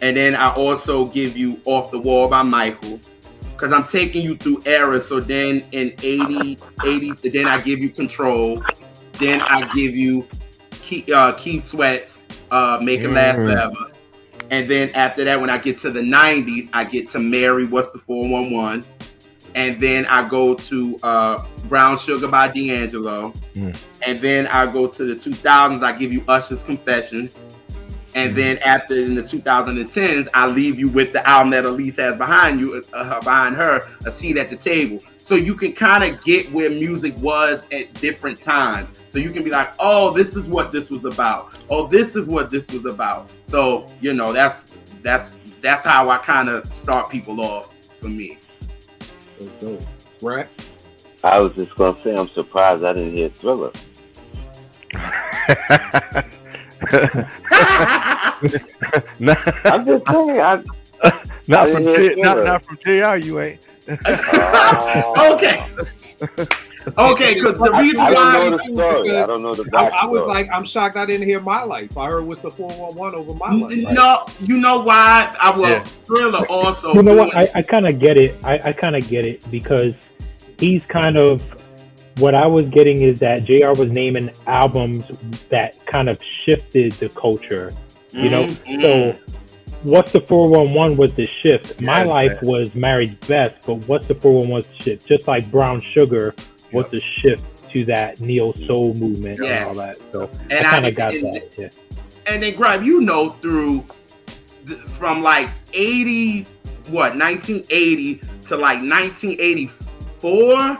And then I also give you Off the Wall by Michael, because I'm taking you through eras. So then in 80, then I give you Control. Then I give you Keith Sweat's Make It Last Forever. And then after that, when I get to the 90s, I get to Mary, What's the 411? And then I go to Brown Sugar by D'Angelo. And then I go to the 2000s, I give you Usher's Confessions. And then after in the 2010s, I leave you with the album that Elise has behind her, A Seat at the Table. So you can kind of get where music was at different times. So you can be like, oh, this is what this was about. Oh, this is what this was about. So, you know, that's how I kind of start people off for me. Right? I was just going to say, I'm surprised I didn't hear Thriller. I'm just saying, not from JR, you ain't. Okay, because the reason why I don't know the backstory. I was like, I'm shocked I didn't hear My Life. I heard What's the 411 over My Life. No, you know why? Thriller also. You know what? I kind of get it. I kind of get it because he's kind of. What I was getting is that JR was naming albums that kind of shifted the culture, you know? So What's the 411 was the shift. My Life was Mary's Best, but What's the 411 was the shift. Just like Brown Sugar was the shift to that neo soul movement and all that. So I kind of got that. Yeah. And then Grab, you know, from like 1980 to like 1984.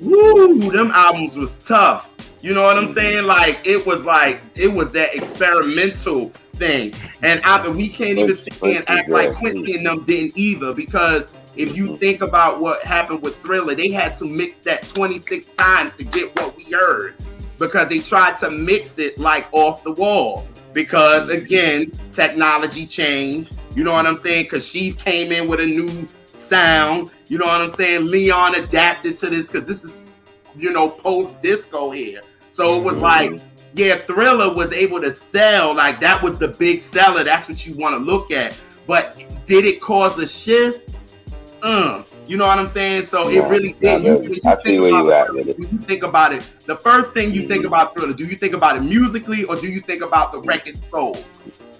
Woo, them albums was tough. You know what I'm saying? Like it was that experimental thing. And we can't even sit here and act like Quincy and them didn't either, because if you think about what happened with Thriller, they had to mix that 26 times to get what we heard, because they tried to mix it like Off the Wall. Because again, technology changed. You know what I'm saying? Because she came in with a new sound. You know what I'm saying? Leon adapted to this because this is, you know, post-disco here. So it was like, yeah, Thriller was able to sell. Like that was the big seller. That's what you want to look at. But did it cause a shift? You know what I'm saying? So it really did. When you think about it, the first thing you think about Thriller, do you think about it musically or do you think about the record sold?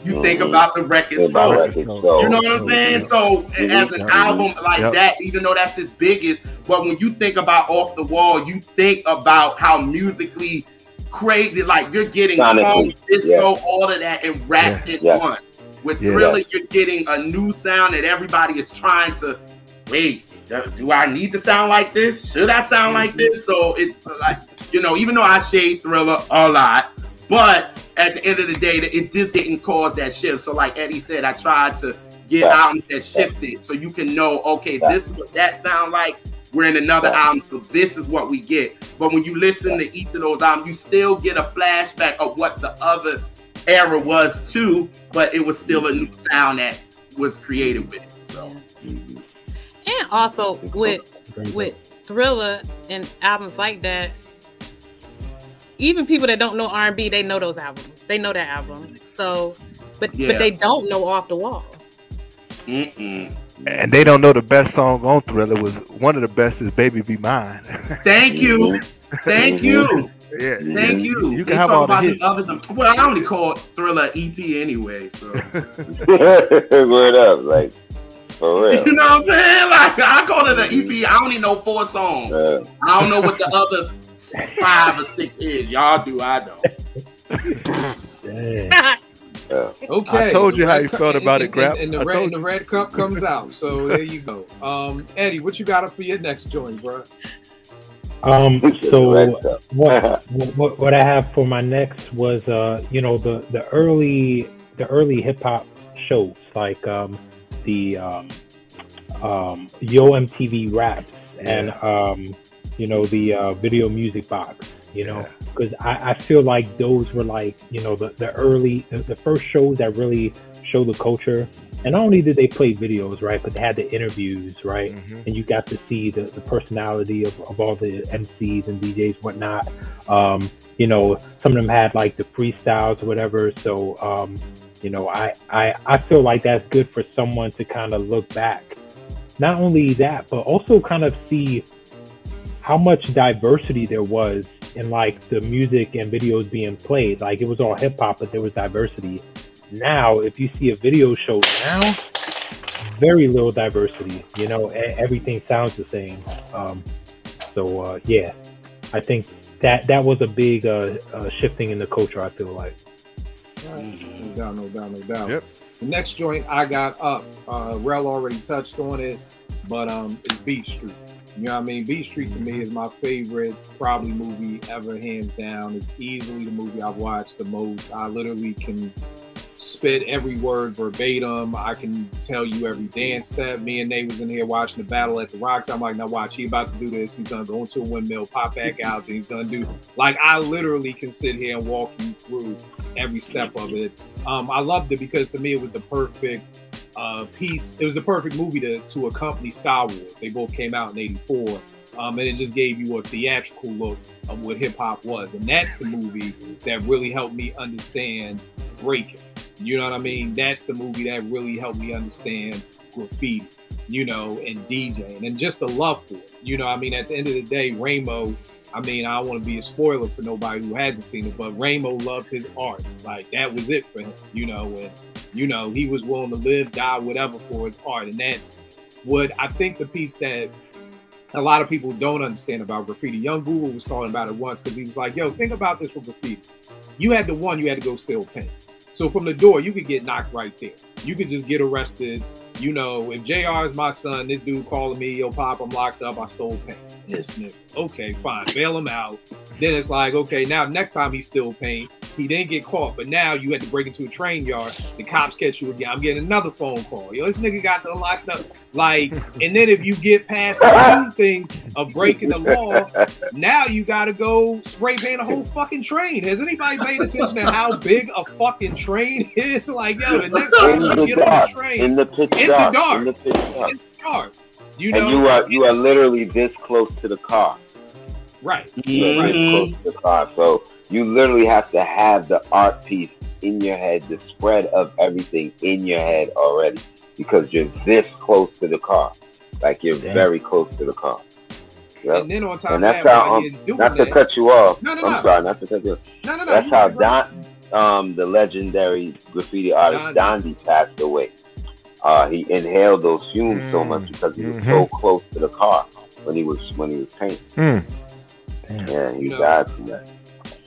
You think about the record sold. You know what I'm saying? So as an album like that, even though that's his biggest, but when you think about Off the Wall, you think about how musically crazy, like you're getting funk, disco, all of that, and wrapped in one. With Thriller, you're getting a new sound that everybody is trying to, wait, do I need to sound like this? Should I sound like this? So it's like, you know, even though I shade Thriller a lot, but at the end of the day, it just didn't cause that shift. So like Eddie said, I tried to get albums that shifted so you can know, okay, this is what that sound like. We're in another album, so this is what we get. But when you listen to each of those albums, you still get a flashback of what the other era was too, but it was still a new sound that was created with it. So, and also with Thriller and albums like that, even people that don't know R&B, they know those albums. They know that album. So, but they don't know Off the Wall. And they don't know the best song on Thriller was one of the best is "Baby Be Mine." Thank you, thank you. Yeah, thank you. You can have all the hits. Well, I only call Thriller EP anyway, so. Word up, like for real. You know what I'm saying? Like I call it an EP. I only know 4 songs. I don't know what the other 5 or 6 is. Y'all do, I don't. Okay. I told you how you felt about it, Grab. And the red cup comes out. So there you go. Eddie, what you got up for your next joint, bro? So what I have for my next was the early hip hop shows like the Yo MTV Raps and the Video Music Box, because I feel like those were like the first shows that really show the culture. And not only did they play videos, right, but they had the interviews, right? Mm-hmm. And you got to see the personality of all the MCs and DJs, whatnot. Some of them had like the freestyles or whatever. So, I feel like that's good for someone to kind of look back. Not only that, but also kind of see how much diversity there was in like the music and videos being played. Like it was all hip hop, but there was diversity. Now, if you see a video show now, very little diversity, everything sounds the same. I think that was a big shifting in the culture, I feel like. No doubt. Yep. The next joint I got up, Rel already touched on it, but it's Beat Street. You know what I mean? Beat Street to me is my favorite probably movie ever, hands down. It's easily the movie I've watched the most. I literally can spit every word verbatim. I can tell you every dance step. Me and Nate was in here watching the battle at the Rocks. I'm like, now watch, he about to do this. He's gonna go into a windmill, pop back out, then he's gonna do. Like, I literally can sit here and walk you through every step of it. I loved it because to me it was the perfect piece. It was the perfect movie to accompany Star Wars. They both came out in '84. And it just gave you a theatrical look of what hip hop was. And that's the movie that really helped me understand breaking. You know what I mean? That's the movie that really helped me understand graffiti, and DJing and just the love for it. You know what I mean? At the end of the day, Ramo, I don't want to be a spoiler for nobody who hasn't seen it, but Ramo loved his art. Like, that was it for him, and, he was willing to live, die, whatever for his art. And that's what I think the piece that a lot of people don't understand about graffiti. Young Google was talking about it once because he was like, yo, think about this with graffiti. You had to go steal paint. So from the door, you could get knocked right there. You could just get arrested. If JR is my son, this dude calling me, yo, Pop, I'm locked up, I stole paint. This nigga. Okay, fine, bail him out. Then it's like, okay, now next time he steal paint, he didn't get caught, but now you had to break into a train yard. The cops catch you again. I'm getting another phone call. Yo, this nigga got them locked up. Like, and then if you get past the 2 things of breaking the law, now you got to go spray paint a whole fucking train. Has anybody paid attention to how big a fucking train is? Like, yo, the next time you get on the train, in the dark. And you are literally this close to the car. Right. Right close to the car. So you literally have to have the art piece in your head, the spread of everything in your head already, because you're this close to the car. Like, you're very close to the car. Yep. And then on top and of that's that, how, not to cut you off. No. I'm sorry, not to cut you off. No. That's how the legendary graffiti artist Dondi passed away. He inhaled those fumes so much because he was so close to the car when he was painting. Yeah, he died from that.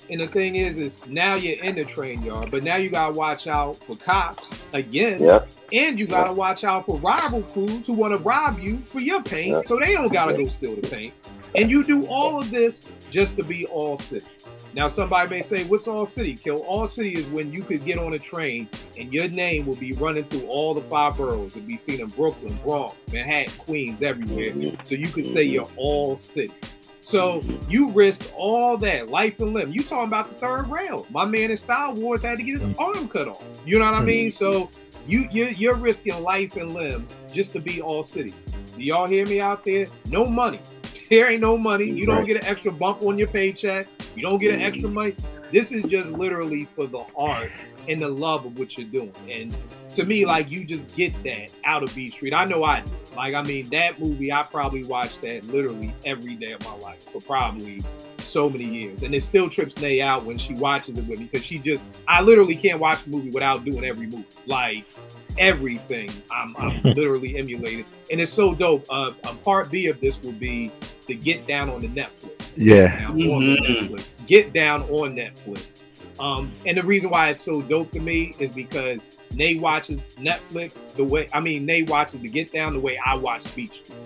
And the thing is now you're in the train yard, but now you gotta watch out for cops again. Yep. And you gotta watch out for rival crews who want to rob you for your paint, so they don't gotta go steal the paint. And you do all of this just to be All City. Now somebody may say, what's All City, Kill? All City is when you could get on a train and your name will be running through all the 5 boroughs. It'll be seen in Brooklyn, Bronx, Manhattan, Queens, everywhere. So you could say you're All City. So you risked all that, life and limb. You talking about the 3rd rail. My man in Star Wars had to get his arm cut off. You know what I mean? So you're risking life and limb just to be All City. Do y'all hear me out there? No money. There ain't no money. You don't get an extra bump on your paycheck. You don't get an extra money. This is just literally for the art and the love of what you're doing. And to me, like, you just get that out of Beat Street. I know I did. Like, I mean, that movie, I probably watched that literally every day of my life for probably so many years. And it still trips Nay out when she watches it with me, because I literally can't watch a movie without doing every movie. Like, everything I'm literally emulating. And it's so dope. A part B of this will be the Get Down on the Netflix. Yeah. On the Netflix. Get Down on Netflix. And the reason why it's so dope to me is because Nay watches Netflix Nay watches the Get Down the way I watch Beat Street.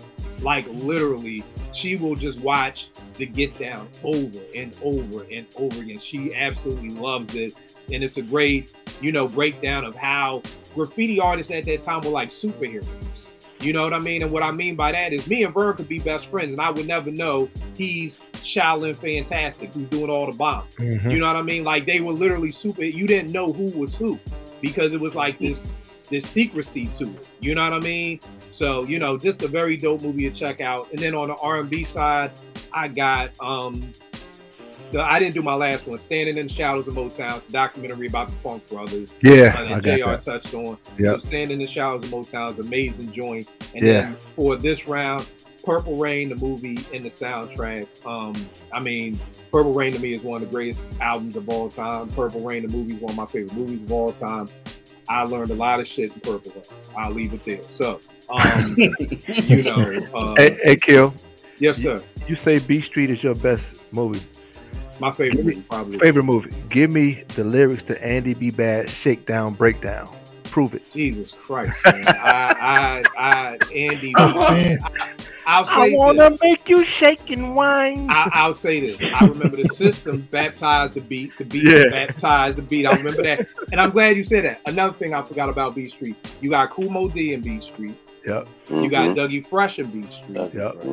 Like, literally, she will just watch the Get Down over and over and over again. She absolutely loves it. And it's a great, breakdown of how graffiti artists at that time were like superheroes. You know what I mean? And what I mean by that is me and Vern could be best friends, and I would never know he's Shaolin Fantastic, who's doing all the bombs. Mm-hmm. You know what I mean? Like, they were literally super. You didn't know who was who because it was like this secrecy to it. You know what I mean? So, just a very dope movie to check out. And then on the R&B side, I got I didn't do my last one, Standing in the Shadows of Motown. It's a documentary about the Funk Brothers. Yeah, that JR touched on. Yep. So Standing in the Shadows of Motown is an amazing joint. And then for this round, Purple Rain, the movie and the soundtrack. Purple Rain to me is one of the greatest albums of all time. Purple Rain, the movie, is one of my favorite movies of all time. I learned a lot of shit in Purple Rain. I'll leave it there. So, hey, Kill. Yes, sir. You say Beat Street is your best movie. My favorite movie, probably. Favorite movie. Give me the lyrics to Andy B. Bad, Shakedown, Breakdown. Prove it. Jesus Christ, man. Andy. I'll say I wanna make you shake and whine. I'll say this. I remember the system baptized the beat. The beat baptized the beat. I remember that. And I'm glad you said that. Another thing I forgot about Beat Street. You got Kool Moe Dee in Beat Street. Yep. You got Dougie Fresh in Beat Street. Yep.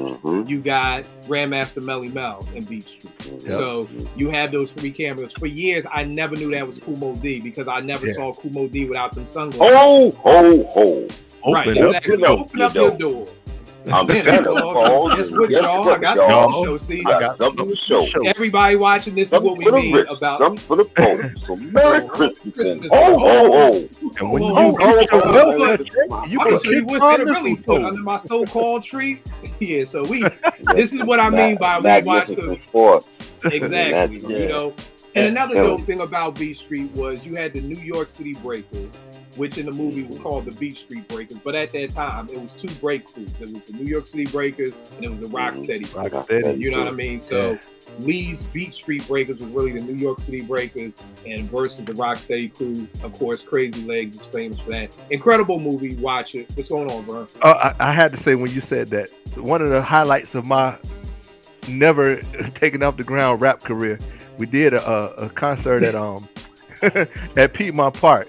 You got Grandmaster Melly Mel in Beat Street. Yep. So you have those three cameos. For years, I never knew that was Kool Moe Dee because I never saw Kool Moe Dee without them sunglasses. Right, exactly. Open up your door. I'm Guess what, y'all? I got something to show. See, something to show. Everybody watching, this is what we mean about. Something for the folks. So Merry Christmas. And when you really put under my so-called tree. Yeah, so this is what I mean by we watch the exactly. And another dope thing about Beat Street was you had the New York City Breakers, which in the movie was called the Beat Street Breakers. But at that time, it was two break crews. There was the New York City Breakers and it was the Rocksteady. You know what I mean? So Lee's Beat Street Breakers was really the New York City Breakers and versus the Rocksteady crew. Of course, Crazy Legs is famous for that. Incredible movie. Watch it. What's going on, bro? I had to say, when you said that, one of the highlights of my never taken off the ground rap career, we did a concert at at Piedmont Park,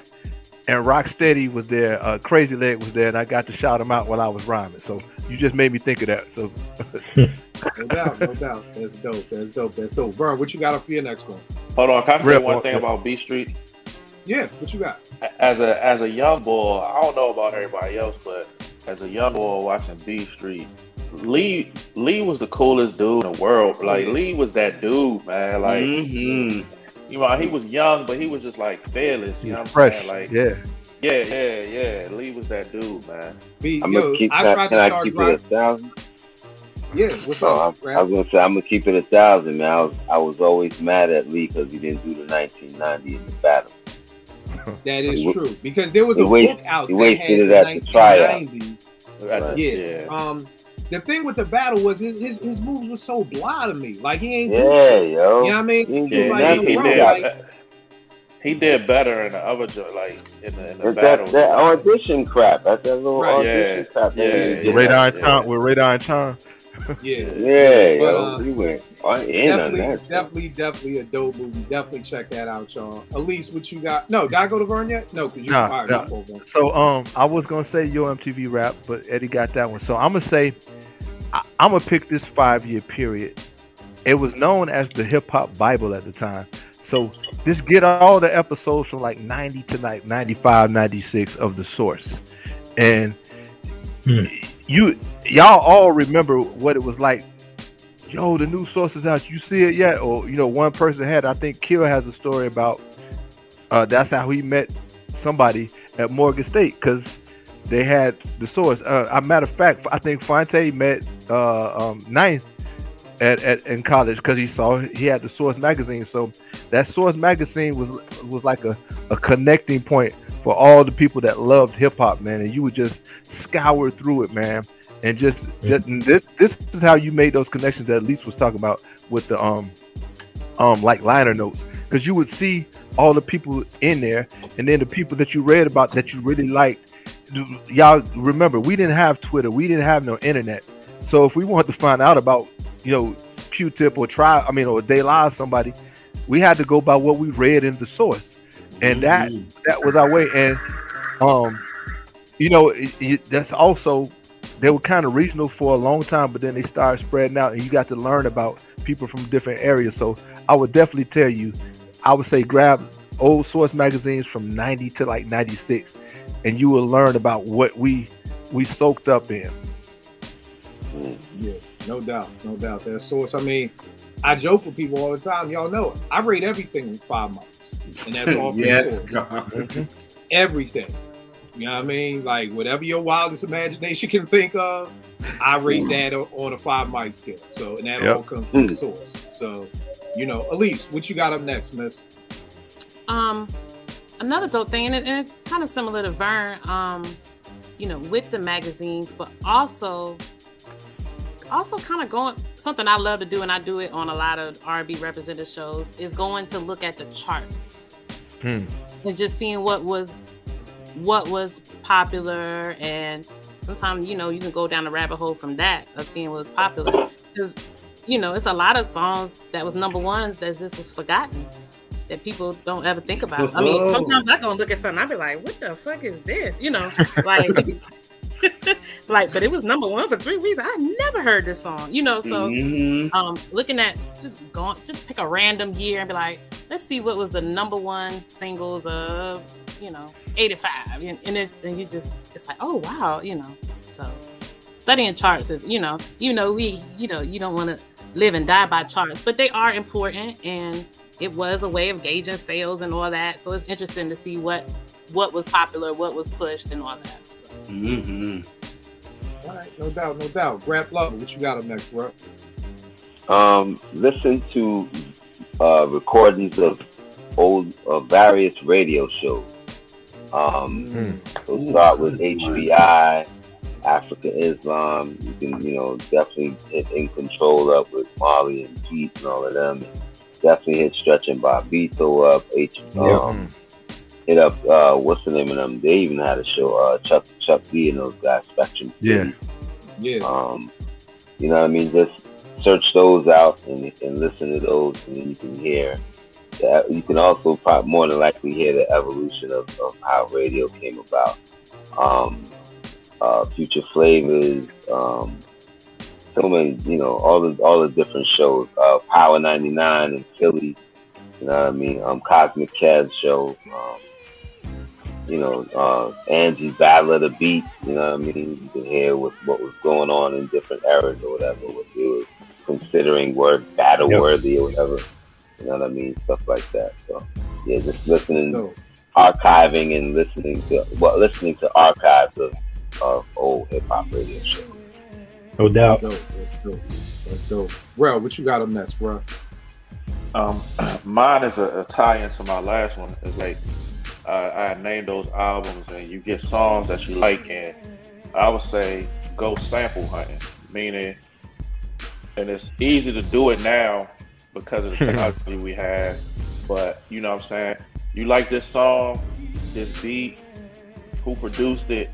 and Rocksteady was there, Crazy Leg was there, and I got to shout him out while I was rhyming. So you just made me think of that. So no doubt. That's dope. Vern, what you got up for your next one? Hold on, can I say one thing about Beat Street? Yeah, what you got? As a young boy, I don't know about everybody else, but as a young boy watching Beat Street, Lee was the coolest dude in the world. Like, Lee was that dude, man. Like, he was young, but he was just like fearless. You know what I'm saying? Like, yeah. Lee was that dude, man. Can I keep it 1,000? Yeah, what's up? I was gonna say I'm gonna keep it 1,000, man. I was always mad at Lee because he didn't do the 1990 in the battle. That is true, because there was a book out. He wasted it at the tryout. Yeah. The thing with the battle was his moves were so blah to me. Like, he ain't yo. You know what I mean? He did better in the other like in the battle. That audition crap. That's that little audition crap. Radar and Charm. We went in on that. Definitely a dope movie. Definitely check that out, y'all. Elise, what you got? No, did I go to Vern yet? No, because you fired before Vern. So I was gonna say Yo MTV Rap, but Eddie got that one. So I'm gonna say I'm gonna pick this 5-year period. It was known as the Hip Hop Bible at the time. So just get all the episodes from like 90 to like 95, 96 of the source, and y'all all remember what it was like. Yo, the new source is out. You see it yet? Or one person had. I think Kill has a story about That's how he met somebody at Morgan State, because they had the source. A matter of fact, I think Fonte met Ninth in college because he had the Source magazine. So that Source magazine was like a connecting point for all the people that loved hip hop, man. And you would just scour through it, man. And just this is how you made those connections that Elise was talking about with the like liner notes, because you would see all the people in there, and then the people that you read about that you really liked. Y'all remember, we didn't have Twitter, we didn't have no internet, so if we wanted to find out about, you know, Q-Tip or or De La, somebody, we had to go by what we read in the source, and that was our way. And you know, that's also, they were kind of regional for a long time, but then they started spreading out, and you got to learn about people from different areas. So I would definitely tell you, I would say grab old Source magazines from 90 to like 96, and you will learn about what we soaked up in. Yeah, no doubt. That Source, I mean, I joke with people all the time. Y'all know it. I rate everything with 5 marks, and that's all from Source. Everything. You know what I mean? Like, whatever your wildest imagination can think of, I rate that on a 5 mark scale. So, and that all comes from the Source. So, you know, Elise, what you got up next, miss? Another dope thing, and it's kind of similar to Vern, you know, with the magazines, but also kind of going, something I love to do, and I do it on a lot of R&B represented shows, is going to look at the charts and just seeing what was popular. And sometimes, you know, you can go down the rabbit hole from that, of seeing what was popular, because, you know, it's a lot of songs that was #1s that just was forgotten, that people don't ever think about. I mean, sometimes I go and look at something, I be like, what the fuck is this? You know, like, like, but it was #1 for 3 weeks. I never heard this song, you know. So looking at, just pick a random year and be like, let's see what was the #1 singles of, you know, 85, and it's like, oh wow, you know. So studying charts is, you know, you don't want to live and die by charts, but they are important, and it was a way of gauging sales and all that. So it's interesting to see what was popular, what was pushed, and all that. So. All right, no doubt. Grab Lover, what you got up next, bro? Listen to recordings of old various radio shows. We'll start with HBI, Africa Islam. You can, you know, definitely hit In Control up with Marley and Pete and all of them. Definitely hit Stretch and Bobbito up. Hit up what's the name of them? They even had a show. Chuck D and those guys, Spectrum. Yeah. You know what I mean? Just search those out and listen to those, and then you can hear. You can also probably more than likely hear the evolution of how radio came about. Future Flavors, so many, you know, all the different shows. Power 99 in Philly, you know what I mean? Cosmic Kev show. You know, Angie's Battle of the Beat, you know what I mean? You can hear what was going on in different eras or whatever, what they were considering battle worthy or whatever. You know what I mean? Stuff like that. So yeah, just listening, archiving, and listening to archives of old hip hop radio shows. No doubt. That's dope. Well, what you got up next, bro? Mine is a tie-in to my last one. It's like I named those albums, and you get songs that you like, and I would say go sample hunting. Meaning, and it's easy to do it now because of the technology we have. But you know what I'm saying? You like this song, this beat, who produced it?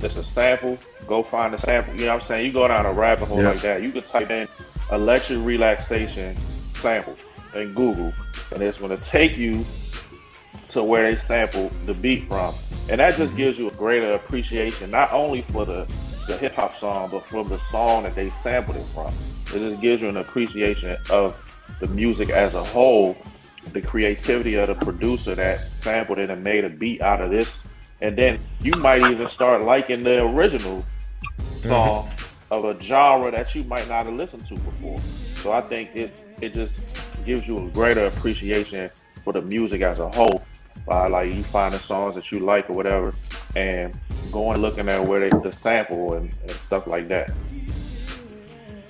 It's a sample. Go find a sample. You know what I'm saying? You go down a rabbit hole like that. You can type in electric relaxation sample in Google, and it's going to take you to where they sample the beat from. And that just gives you a greater appreciation, not only for the hip hop song, but for the song that they sampled it from. It just gives you an appreciation of the music as a whole, the creativity of the producer that sampled it and made a beat out of this. And then you might even start liking the original song of a genre that you might not have listened to before. So I think it just gives you a greater appreciation for the music as a whole. by like you finding songs that you like or whatever, and going looking at where they the sample and stuff like that.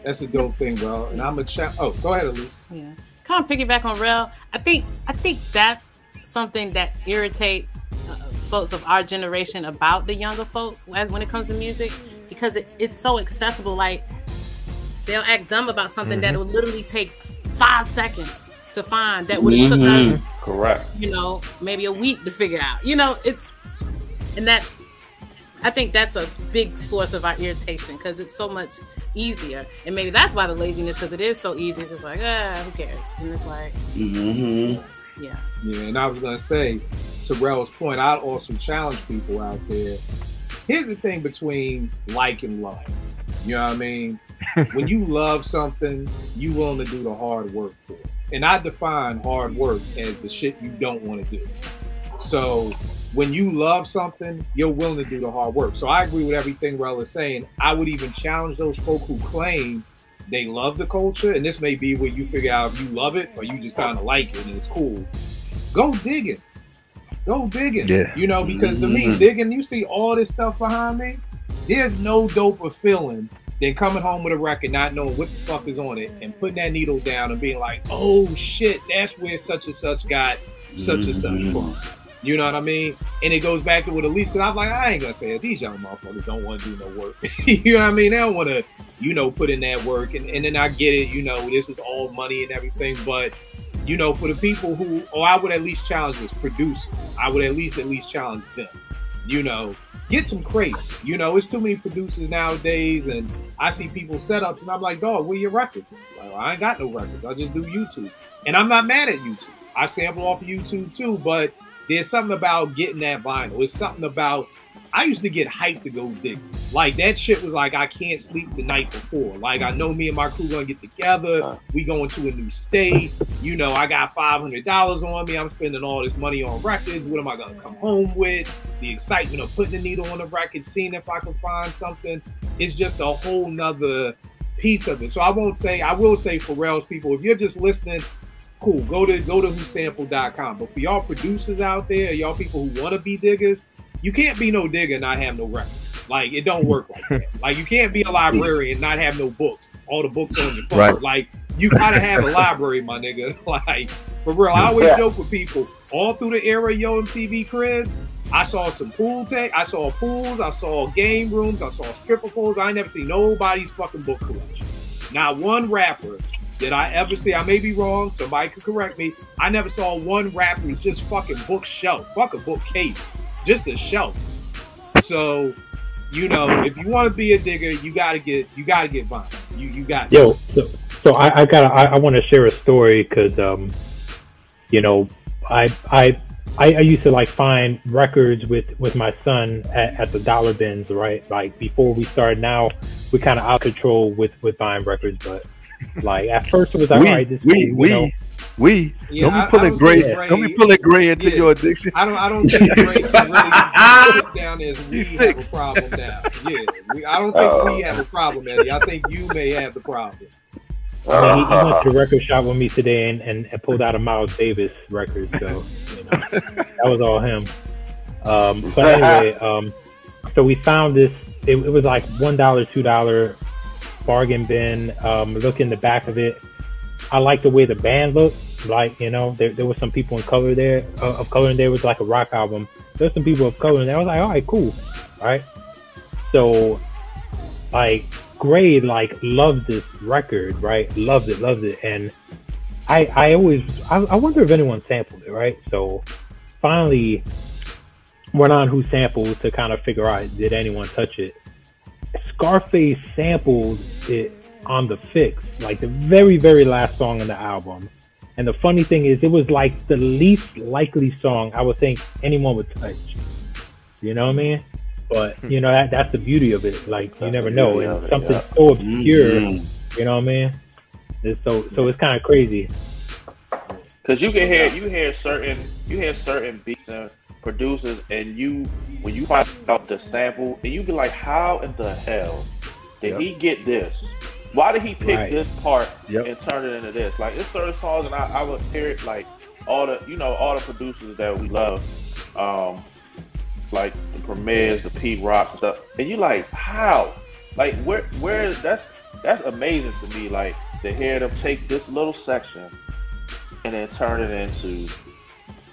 That's a dope thing, bro. And I'm a oh, go ahead, Elise. Yeah, kind of piggyback on Rel. I think that's something that irritates folks of our generation about the younger folks when it comes to music, because it's so accessible. Like, they'll act dumb about something that will literally take 5 seconds to find, that would have took us, correct, you know, maybe a week to figure out. You know, I think that's a big source of our irritation, because it's so much easier. And maybe that's why the laziness, because it is so easy. It's just like, who cares? And it's like, yeah. And I was going to say, to Rel's point, I'd also challenge people out there. Here's the thing between like and love. You know what I mean? When you love something, you willing to do the hard work for it. And I define hard work as the shit you don't want to do. So when you love something, you're willing to do the hard work. So I agree with everything Rel is saying. I would even challenge those folk who claim they love the culture, and this may be where you figure out if you love it or you just kind of like it and it's cool. Go digging. Go digging. Yeah. You know, because to me, digging, you see all this stuff behind me, there's no doper feeling than coming home with a record, not knowing what the fuck is on it, and putting that needle down and being like, oh shit, that's where such and such got such and such from. You know what I mean? And it goes back to what Elise, because I was like, I ain't gonna say it. These young motherfuckers don't want to do no work. You know what I mean? They don't want to, you know, put in that work. And then I get it, you know, this is all money and everything. But, you know, for the people who, I would at least challenge this producers. I would at least challenge them. You know, get some crates. You know, it's too many producers nowadays, and I see people setups, and I'm like, dog, where your records? Like, well, I ain't got no records. I just do YouTube. And I'm not mad at YouTube. I sample off of YouTube too, but there's something about getting that vinyl. It's something about, I used to get hyped to go dig. Like, that shit was like, I can't sleep the night before. Like, I know me and my crew gonna get together. We going to a new state. You know, I got $500 on me. I'm spending all this money on records. What am I gonna come home with? The excitement of putting the needle on the record, seeing if I can find something. It's just a whole nother piece of it. So I will say for Rel's people, if you're just listening, cool, go to whosample.com. But for y'all producers out there, y'all people who want to be diggers, you can't be no digger and not have no records. Like, it don't work like that. Like, you can't be a librarian and not have no books. All the books on your phone. Right. Like, you gotta have a library, my nigga. Like, for real, I always joke with people, all through the era of Yo MTV Cribs, I saw some pool tech, I saw pools, I saw game rooms, I saw stripper poles. I ain't never seen nobody's fucking book collection. Not one rapper did I ever see, I may be wrong, somebody could correct me, I never saw one rapper's just fucking bookshelf, fuck a bookcase, just a shelf. So, you know, if you want to be a digger, you gotta get vinyl. You got yo. So I want to share a story, because you know, I used to like find records with my son at the dollar bins, right? Like, before we started. Now we kind of out of control with buying records, but like at first it was like, all right, don't be pulling gray into your addiction. I don't think Gray can really put down as we have a problem now. Yeah, I don't think we have a problem, Eddie. I think you may have the problem. He went to the record shop with me today and pulled out a Miles Davis record, so you know, that was all him. But anyway, so we found this. It was like $1, $2 bargain bin. Look in the back of it. I like the way the band looked. Like, you know, there were some people in color there. Of color in there. It was like a rock album. There's some people of color in there. I was like, all right, cool. All right. So, like, Gray, like, loved this record, right? Loved it. And I wonder if anyone sampled it, right? So, finally went on Who Sampled to kind of figure out, did anyone touch it? Scarface sampled it on The Fix, like the very, very last song on the album. And the funny thing is, it was like the least likely song I would think anyone would touch. You know what I mean? But, you know, that's the beauty of it. Like, you never know. And something so obscure, you know what I mean? So it's kind of crazy. Because you hear certain beats and producers, and when you find out the sample, and you be like, how in the hell did he get this? Why did he pick this part and turn it into this? Like, it's certain songs, and I would hear it like all the producers that we love, like the Premiers, the Pete Rocks and stuff, and you like how, like where is that's amazing to me. Like to hear them take this little section and then turn it into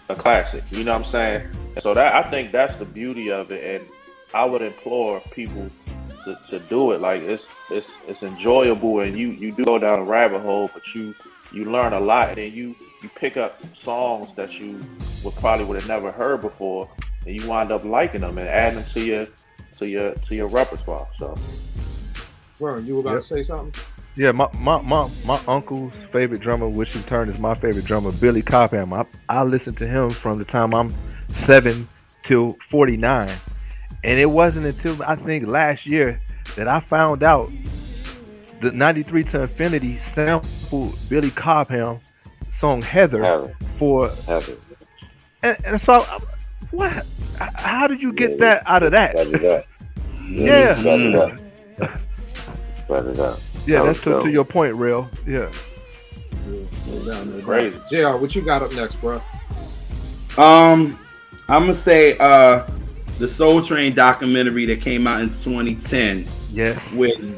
a classic. You know what I'm saying? And so that I think that's the beauty of it, and I would implore people to do it. Like it's enjoyable, and you do go down a rabbit hole, but you learn a lot, and then you pick up songs that you would have never heard before, and you wind up liking them and adding them to your repertoire. So, Ron, you were about to say something? Yeah, my uncle's favorite drummer, which in turn is my favorite drummer, Billy Cobham. I listened to him from the time I'm 7 till 49, and it wasn't until I think last year that I found out the 93 to Infinity sampled Billy Cobham song Heather for Heather. And so what? How did you get that out of that? Yeah. Yeah, that's to your point, Real. Yeah. Crazy. JR, what you got up next, bro? I'm gonna say the Soul Train documentary that came out in 2010. Yes. With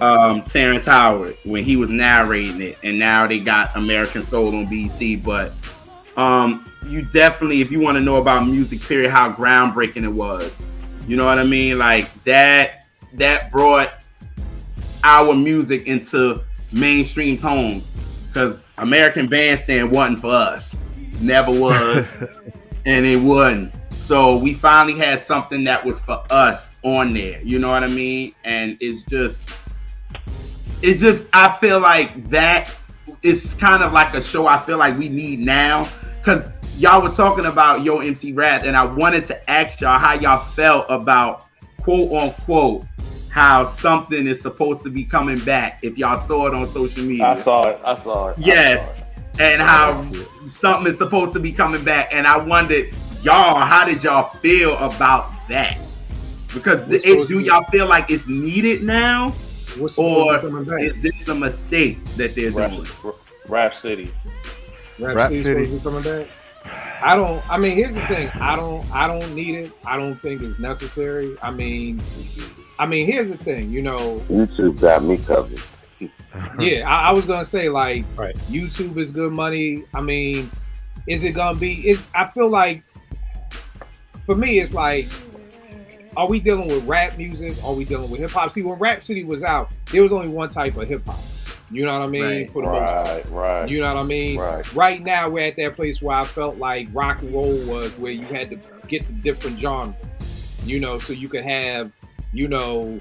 Terrence Howard when he was narrating it, and now they got American Soul on BET. But you definitely, if you want to know about music, period, how groundbreaking it was, you know what I mean? Like that brought our music into mainstream homes, because American Bandstand wasn't for us, never was, and it wasn't. So we finally had something that was for us on there, you know what I mean? And it's just I feel like that is kind of like a show I feel like we need now, because y'all were talking about Yo MC Rap, and I wanted to ask y'all how y'all felt about, quote unquote, how something is supposed to be coming back. If y'all saw it on social media. I saw it. Yes. And how something is supposed to be coming back. And I wondered, y'all, how did y'all feel about that? Because do y'all feel like it's needed now? Or is this a mistake that they're doing? Rap City. Rap City supposed to be coming back? I mean, here's the thing. I don't need it. I don't think it's necessary. I mean, here's the thing, you know. YouTube got me covered. Yeah, I was gonna say, like, right. YouTube is good money. I mean, is it gonna be? I feel like, for me, it's like, are we dealing with rap music? Are we dealing with hip hop? See, when Rap City was out, there was only one type of hip hop. You know what I mean? Right. For the most part. Right. You know what I mean? Right now, we're at that place where I felt like rock and roll was, where you had to get the different genres. You know, so you could have, you know,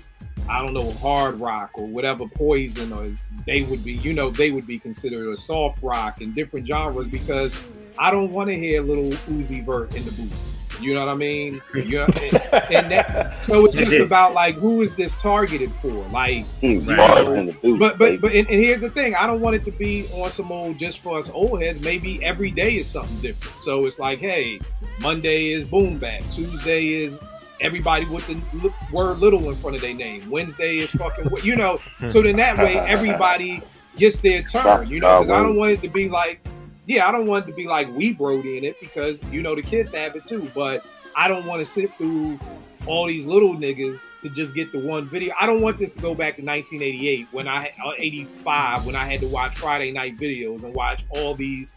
I don't know, hard rock or whatever, Poison, or they would be considered a soft rock and different genres, because I don't want to hear little Uzi Vert in the booth. You know what I mean? You know, and that, so it's just about, like, who is this targeted for? Like, you know, but here's the thing: I don't want it to be on some old just for us old heads. Maybe every day is something different. So it's like, hey, Monday is Boom Bap, Tuesday is everybody with the word little in front of their name, Wednesday is fucking, you know. So then that way everybody gets their turn, you know. Because I don't want it to be like. Yeah, I don't want it to be like we Brody in it, because, you know, the kids have it too. But I don't want to sit through all these little niggas to just get the one video. I don't want this to go back to 1988 85 when I had to watch Friday night videos and watch all these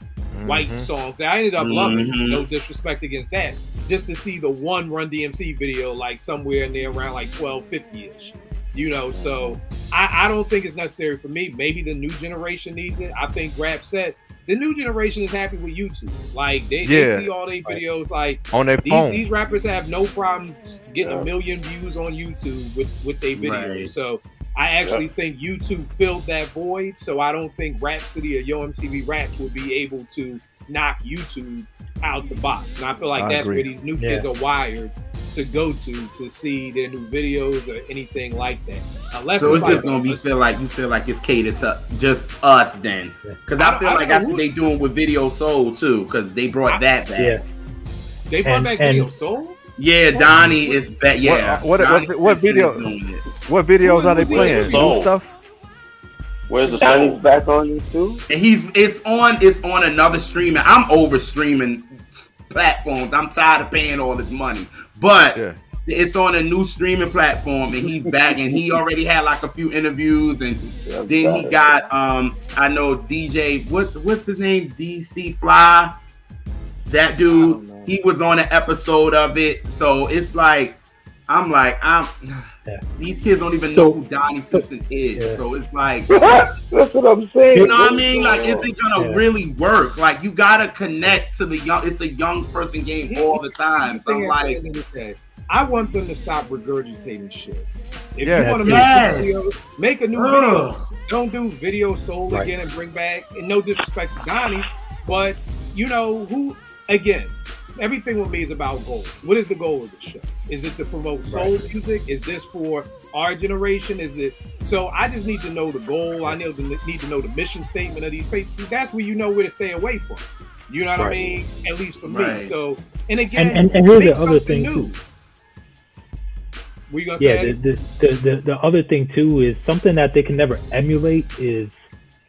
white songs that I ended up loving. No disrespect against that. Just to see the one Run DMC video, like somewhere in there around like 1250-ish. You know, so I don't think it's necessary for me. Maybe the new generation needs it. I think Rap said the new generation is happy with YouTube. Like, they see all their videos, like, on their phone. These rappers have no problem getting 1 million views on YouTube with their videos. Right. So I actually think YouTube filled that void. So I don't think Rap City or Yo MTV Raps will be able to knock YouTube out the box. And I feel like that's where these new kids are wired to go to see their new videos or anything like that. Unless so it's just gonna be feel like it's catered to just us then, because I feel like that's what they doing with Video Soul too, because they brought that back. Yeah. They brought back Video Soul. Yeah, Donnie is back. Yeah, what video? What videos are they playing? Soul stuff. Where's the Donnie's back on YouTube? And it's on another streaming. I'm over streaming platforms. I'm tired of paying all this money. But it's on a new streaming platform, and he's back, and he already had like a few interviews, and then he got I know DJ, what's his name? DC Fly. That dude, he was on an episode of it. So it's like these kids don't even know who Donnie Simpson is. Yeah. So it's like that's what I'm saying. You know what I mean? Like, is it gonna really work? Like, you gotta connect to the young. It's a young person game all the time. So I'm like, I want them to stop regurgitating shit. If you want to make a new video, don't do video soul again and bring back. And no disrespect to Donnie, but you know who? Again, everything with me is about goal. What is the goal of the show? Is it to promote soul music? Is this for our generation? Is it? So I just need to know the goal. I need to know the mission statement of these places. That's where you know where to stay away from. You know what I mean? At least for me. So, and again, and here's the other thing too. What you gonna say? The other thing too is something that they can never emulate is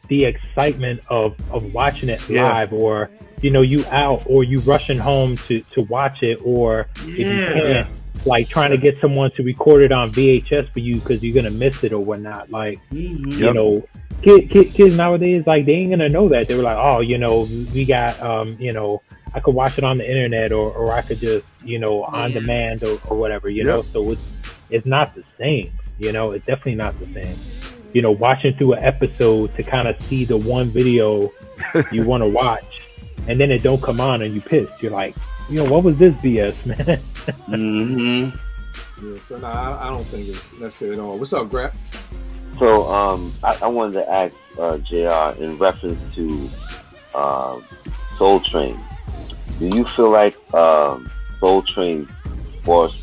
the excitement of watching it live, or you know, you out or you rushing home to watch it, or if you can't, like trying to get someone to record it on VHS for you because you're gonna miss it or whatnot. Like you know, kids nowadays, like they ain't gonna know that. They were like, oh, you know, we got you know, I could watch it on the internet, or I could just, you know, on demand or whatever, you know. So it's not the same, you know. It's definitely not the same. You know, watching through an episode to kind of see the one video you want to watch, and then it don't come on and you pissed. You're like, you know, what was this BS, man? Yeah, so no, I don't think it's necessary at all. What's up, Grab? So I wanted to ask JR in reference to Soul Train. Do you feel like Soul Train forced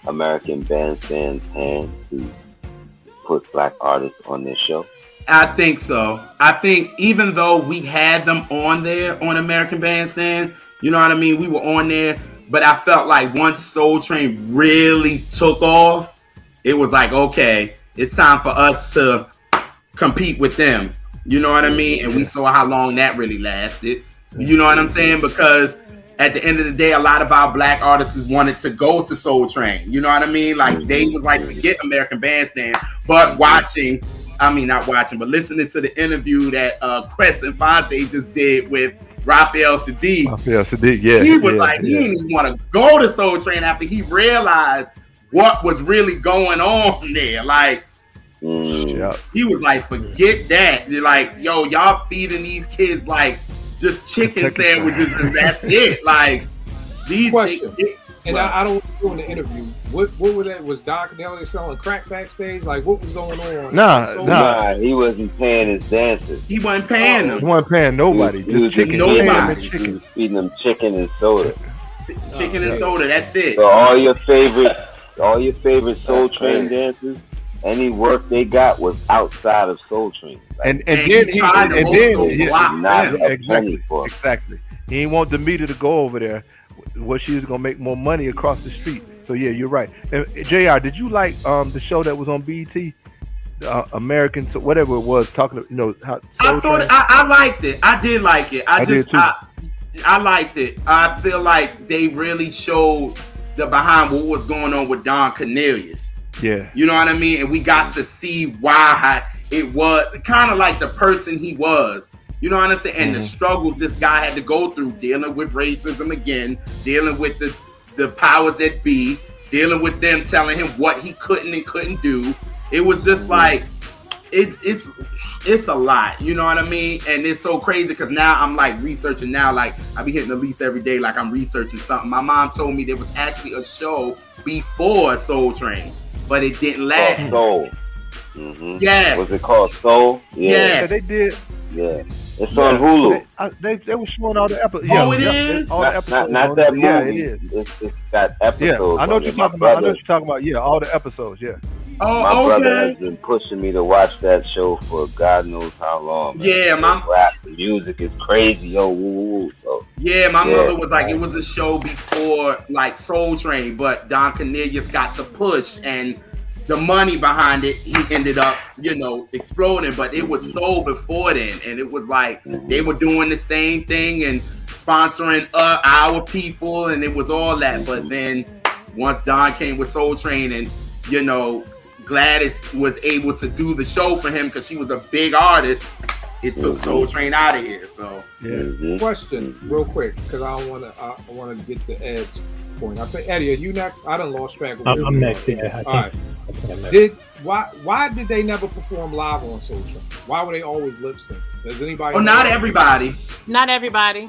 American bandstands' hand to put black artists on their show? I think so. I think even though we had them on there on American Bandstand, you know what I mean? We were on there, but I felt like once Soul Train really took off, it was like, okay, it's time for us to compete with them. You know what I mean? And we saw how long that really lasted. You know what I'm saying? Because at the end of the day, a lot of our black artists wanted to go to Soul Train. You know what I mean? Like, they was like, forget American Bandstand. But not watching, but listening to the interview that Crest and Fonte just did with Raphael Sadiq. He was like, he didn't even want to go to Soul Train after he realized what was really going on there. Like, he was like, forget that. They're like, yo, y'all feeding these kids like just chicken sandwiches and that's it. Like, these question. And I don't know in the interview. What was that? Was Don Cornelius selling crack backstage? Like, what was going on? Nah, he wasn't paying his dancers. He wasn't paying them. He wasn't paying nobody. He was chicken. He was feeding them chicken and soda. Chicken and soda. That's it. So all your favorite Soul Train dancers, any work they got was outside of Soul Train. Like, exactly. He didn't want Demeter to go over there. What she was gonna make more money across the street. So yeah, you're right. And JR, did you like the show that was on BET, American, so whatever it was, talking, you know, how I liked it. I did like it. I liked it. I feel like they really showed the behind what was going on with Don Cornelius. Yeah, you know what I mean. And we got to see why it was kind of like the person he was. You know what I'm saying? And the struggles this guy had to go through, dealing with racism again, dealing with the powers that be, dealing with them telling him what he couldn't and couldn't do. It was just like, it's a lot. You know what I mean? And it's so crazy because now I'm like researching now. Like, I be hitting the lease every day like I'm researching something. My mom told me there was actually a show before Soul Train, but it didn't last. Soul. Yes. Was it called Soul? Yes. They did. Yeah. It's on Hulu. They were showing all the episodes. Oh, it is? All the episodes not that movie. Yeah, it is. It's got episodes. Yeah, I know what you're talking about. I know what you're talking about. Yeah, all the episodes. Yeah. My brother has been pushing me to watch that show for God knows how long. Man. Yeah, the music is crazy, yo. Woo. So, my mother was like, it was a show before like Soul Train, but Don Cornelius got the push, and the money behind it, he ended up, exploding. But it was sold before then, and it was like they were doing the same thing and sponsoring our people, and it was all that. But then once Don came with Soul Train, and Gladys was able to do the show for him because she was a big artist, it took Soul Train out of here. So question real quick, because I want to get the Ed's point. I think Eddie, are you next? I done lost track of I'm next. Yeah, all right. Why did they never perform live on Soul Train? Why were they always lip sync? Does anybody? Oh, not everybody. Not everybody.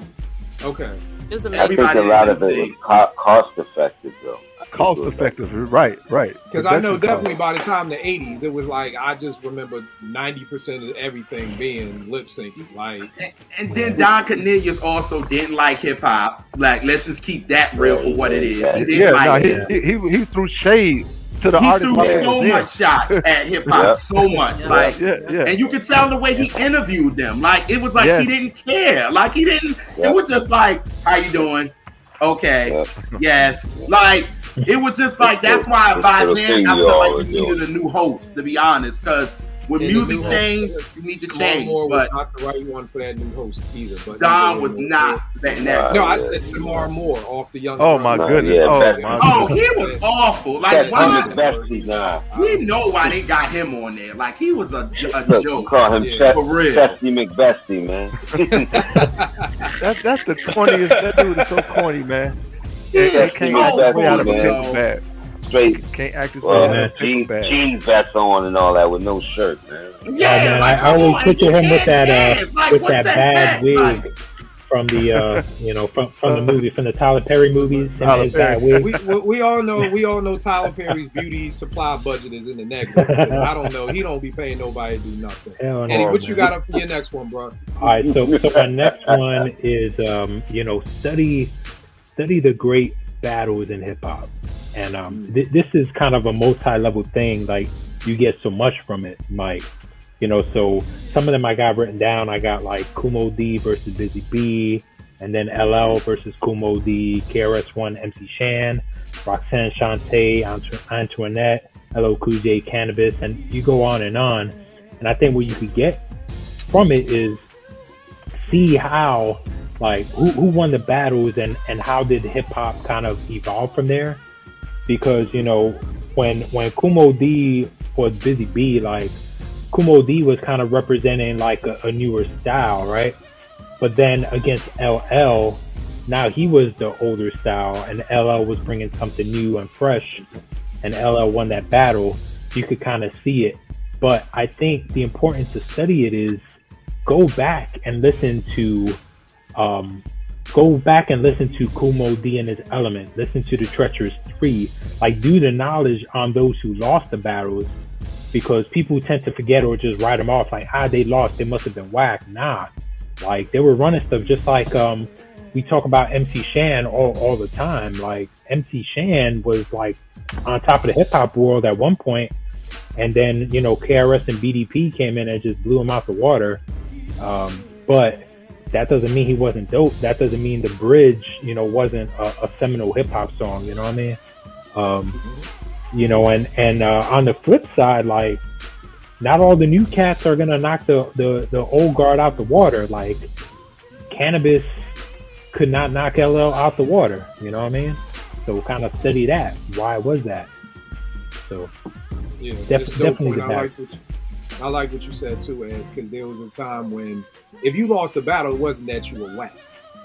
Okay. It was I think a lot of it was cost effective, though. Cost effective, right. Because I know definitely by the time the 80s, it was like, I just remember 90% of everything being lip syncing. Like, and then Don Cornelius also didn't like hip hop. Like, let's just keep that real for what it is. He didn't he threw shade to the artist. He threw so much shots at hip hop, so much. And you could tell the way he interviewed them. Like, it was like he didn't care. Like, he didn't. It was just like, how you doing? Okay. Yes. Like, it was just like, that's why by then I felt like you needed a new host, to be honest, because when music changed, you need to change. But not the right one for that new host either. But Don was not letting that. No, I said Tamar Moore off the Young. Oh my goodness! He was awful. Like, why? We know why they got him on there. Like, he was a joke. Call him for real. Chesty McBestie, man. That's the corniest. That dude is so corny, man. Straight can't act jeans vest on and all that with no shirt, man. Man, I always picture him with that bad wig from the from the movie, from the Tyler Perry movies. We all know Tyler Perry's beauty supply budget is in the negative. I don't know. He don't be paying nobody to do nothing. Eddie, what you got up for your next one, bro? All right, so my next one is study the great battles in hip hop, and this is kind of a multi-level thing. Like, you get so much from it, Mike. So some of them I got written down. I got like Kumo D versus Busy B, and then LL versus Kumo D, KRS-One, MC Shan, Roxanne Shante, Antoinette, LL Cool J, Cannabis, and you go on. And I think what you could get from it is see how, like, who won the battles and how did hip hop kind of evolve from there? Because, when Kumo D was Busy B, like, Kumo D was kind of representing like a newer style, right? But then against LL, now he was the older style, and LL was bringing something new and fresh, and LL won that battle. You could kind of see it. But I think the importance to study it is go back and listen to Kumo D and his Element. Listen to the Treacherous 3. Like, do the knowledge on those who lost the battles, because people tend to forget or just write them off like, they lost, they must have been whack. Nah, like, they were running stuff just like we talk about MC Shan all the time. Like, MC Shan was like on top of the hip hop world at one point, and then KRS and BDP came in and just blew him out the water. But that doesn't mean he wasn't dope. That doesn't mean the bridge, wasn't a seminal hip hop song. You know what I mean? And on the flip side, like, not all the new cats are gonna knock the old guard out the water. Like, Cannabis could not knock LL out the water. You know what I mean? So kind of study that. Why was that? So yeah, definitely the I like what you said too, Ed, because there was a time when if you lost a battle, it wasn't that you were whack.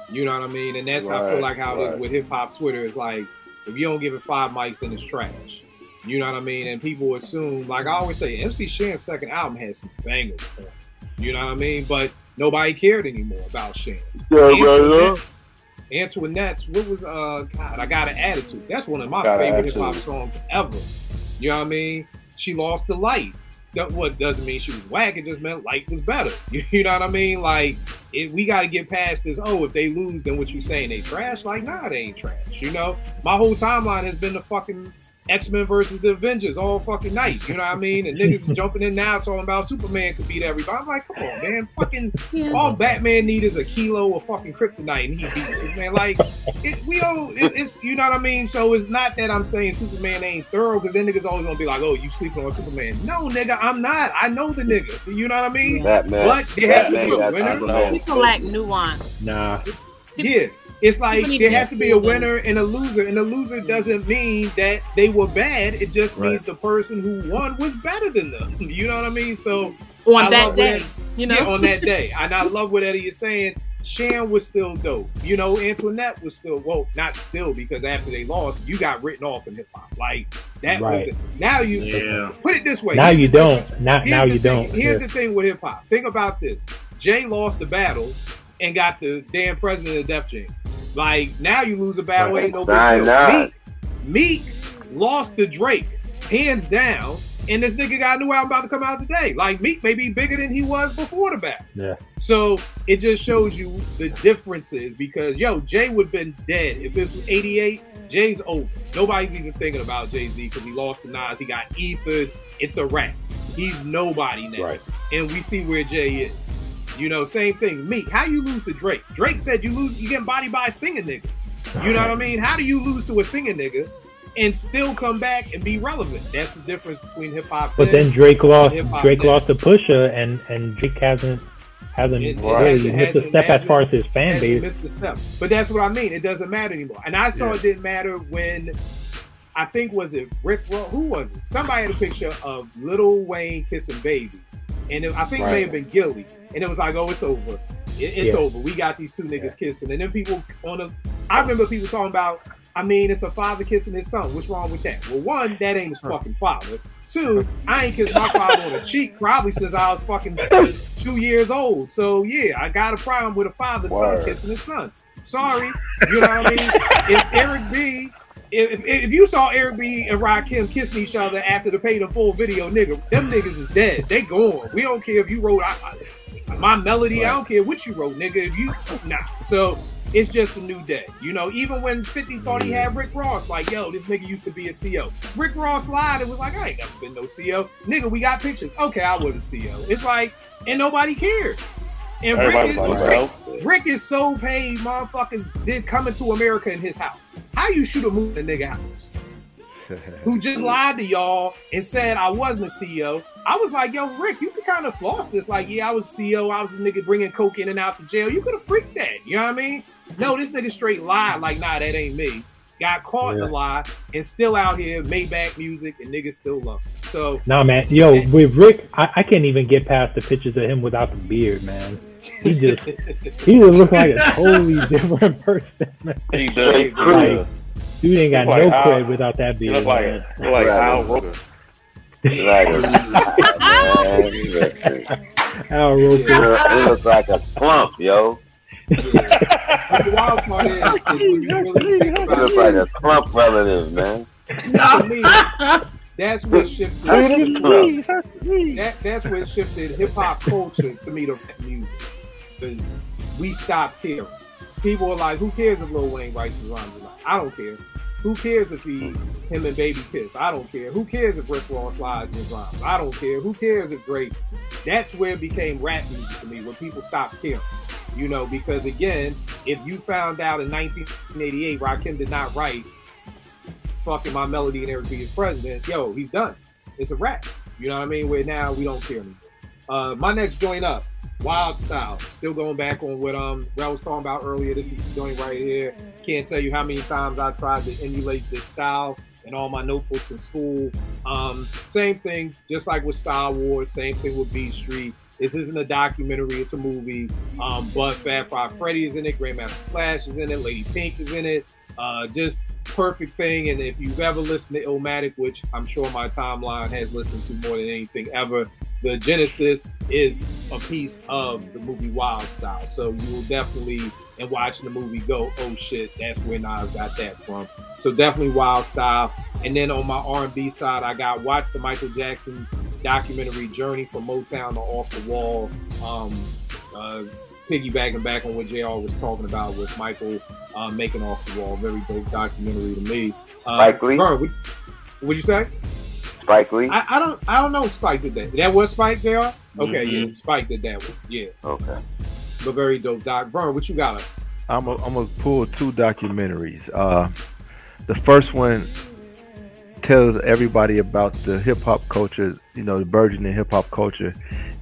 You know what I mean? And that's I feel like how it is with hip hop Twitter. Is like, if you don't give it 5 mics, then it's trash. You know what I mean? And people assume, like I always say, MC Shan's second album had some bangers on it. You know what I mean? But nobody cared anymore about Shan. Antoinette's, what was, God, I Got an Attitude. That's one of my favorite hip hop songs ever. You know what I mean? She lost the light. What doesn't mean she was whack, it just meant light was better. You know what I mean? Like, we got to get past this, if they lose, then what you saying, they trash? Like, nah, they ain't trash. My whole timeline has been the fucking X-Men versus the Avengers all fucking night. You know what I mean? And niggas is jumping in now talking about Superman could beat everybody. I'm like, come on, man. Fucking all Batman need is a kilo of fucking kryptonite and he beats Superman. Like, it's you know what I mean? So it's not that I'm saying Superman ain't thorough, because then niggas always gonna be like, oh, you sleeping on Superman. No, nigga, I'm not. I know the nigga. You know what I mean? Batman, but there has to be a winner. People lack nuance. Nah. Yeah. It's like there has to be a winner and a loser, and the loser doesn't mean that they were bad. It just means the person who won was better than them. You know what I mean? So on that day, you know, on that day, and I love what Eddie is saying. Shan was still dope. You know, Antoinette was still not still, because after they lost, you got written off in hip hop. Like that. Was now you put it this way. Now you don't. Now you don't. Here's the thing with hip hop. Think about this. Jay lost the battle and got the damn president of Def Jam. Like, now you lose a battle, ain't no big deal. Meek lost to Drake, hands down, and this nigga got a new album about to come out today. Like, Meek may be bigger than he was before the battle. Yeah. So it just shows you the differences, because, Jay would have been dead. If it was 88, Jay's over. Nobody's even thinking about Jay-Z because he lost to Nas. He got ethered. It's a wrap. He's nobody now. Right. And we see where Jay is. You know, same thing. Meek, how you lose to Drake? Drake said you get bodied by a singing nigga. You know what I mean? How do you lose to a singing nigga and still come back and be relevant? That's the difference between hip hop. But then Drake lost to Pusha, and Drake hasn't really missed a step as far as his fan base. Missed a step. But that's what I mean. It doesn't matter anymore. And I saw it didn't matter when, I think, was it Rick Ross? Who was it? Somebody had a picture of Lil Wayne kissing Baby. And I think it may have been Gilly. And it was like, oh, it's over. It's over. We got these two niggas kissing. And then people I remember people talking about, I mean, it's a father kissing his son. What's wrong with that? Well, one, that ain't his fucking father. Two, I ain't kissed my father on the cheek probably since I was fucking 2 years old. So, yeah, I got a problem with a father kissing his son. Sorry. You know what I mean? If Eric B... If you saw Eric B and Rakim kissing each other after the Paid in Full video, nigga, them niggas is dead. They gone. We don't care if you wrote my melody. I don't care what you wrote, nigga. If you So it's just a new day. You know, even when 50 thought he had Rick Ross, like, yo, this nigga used to be a CO. Rick Ross lied and was like, I ain't never been no CO. Nigga, we got pictures. Okay, I was a CO. It's like, and nobody cared. And Rick is so paid, motherfuckers did Coming to America in his house. How you shoot a movie in a nigga house? Who just lied to y'all and said I wasn't a CEO. I was like, yo, Rick, you could kind of floss this. Like, yeah, I was CEO. I was a nigga bringing coke in and out to jail. You could have freaked that. You know what I mean? No, this nigga straight lied. Like, nah, that ain't me. Got caught in the lie and still out here, Maybach music, and niggas still love him. So, nah, man. Yo, with Rick, I can't even get past the pictures of him without the beard, man. He just looks like a totally different person, man. He does. Like, dude ain't got no cred without that beard. He look like Al Roker. Al Roker. He looks like a clump, yo. The wild part is when you really think about it, looks like a clump relative, man. That's what shifted. That's what shifted hip hop culture to me to rap music. Because we stopped caring. People were like, who cares if Lil Wayne writes his rhymes? I don't care. Who cares if him and Baby kiss? I don't care. Who cares if Rick Ross lies in his rhymes? I don't care. Who cares if Drake? That's where it became rap music to me, where people stopped caring. You know, because again, if you found out in 1988 Rakim did not write fucking My Melody and Eric B is president, yo, he's done. It's a wrap. You know what I mean? Where now we don't care anymore. My next joint up, Wild Style. Still going back on what Rel was talking about earlier. This is the joint right here. Can't tell you how many times I tried to emulate this style in all my notebooks in school. Same thing, just like with Star Wars, same thing with B Street. This isn't a documentary, it's a movie. But Fab Five Freddy is in it, Grandmaster Flash is in it, Lady Pink is in it. Just perfect thing. And if you've ever listened to Illmatic, which I'm sure my timeline has listened to more than anything ever, the Genesis is a piece of the movie Wild Style. So you will definitely, in watching the movie, go, oh shit, that's where Nas got that from. So definitely Wild Style. And then on my R&B side, I got watch the Michael Jackson documentary Journey from Motown to Off the Wall. Piggybacking back on what JR was talking about with Michael making Off the Wall. Very dope documentary to me. Mike Lee? What'd you say? Spike Lee? I don't know if Spike did that. That was Spike, JR? Okay, yeah. Spike did that one. Yeah. Okay. But very dope, Doc. Vern, what you got? I'm gonna pull 2 documentaries. The first one tells everybody about the hip hop culture, you know, the burgeoning hip hop culture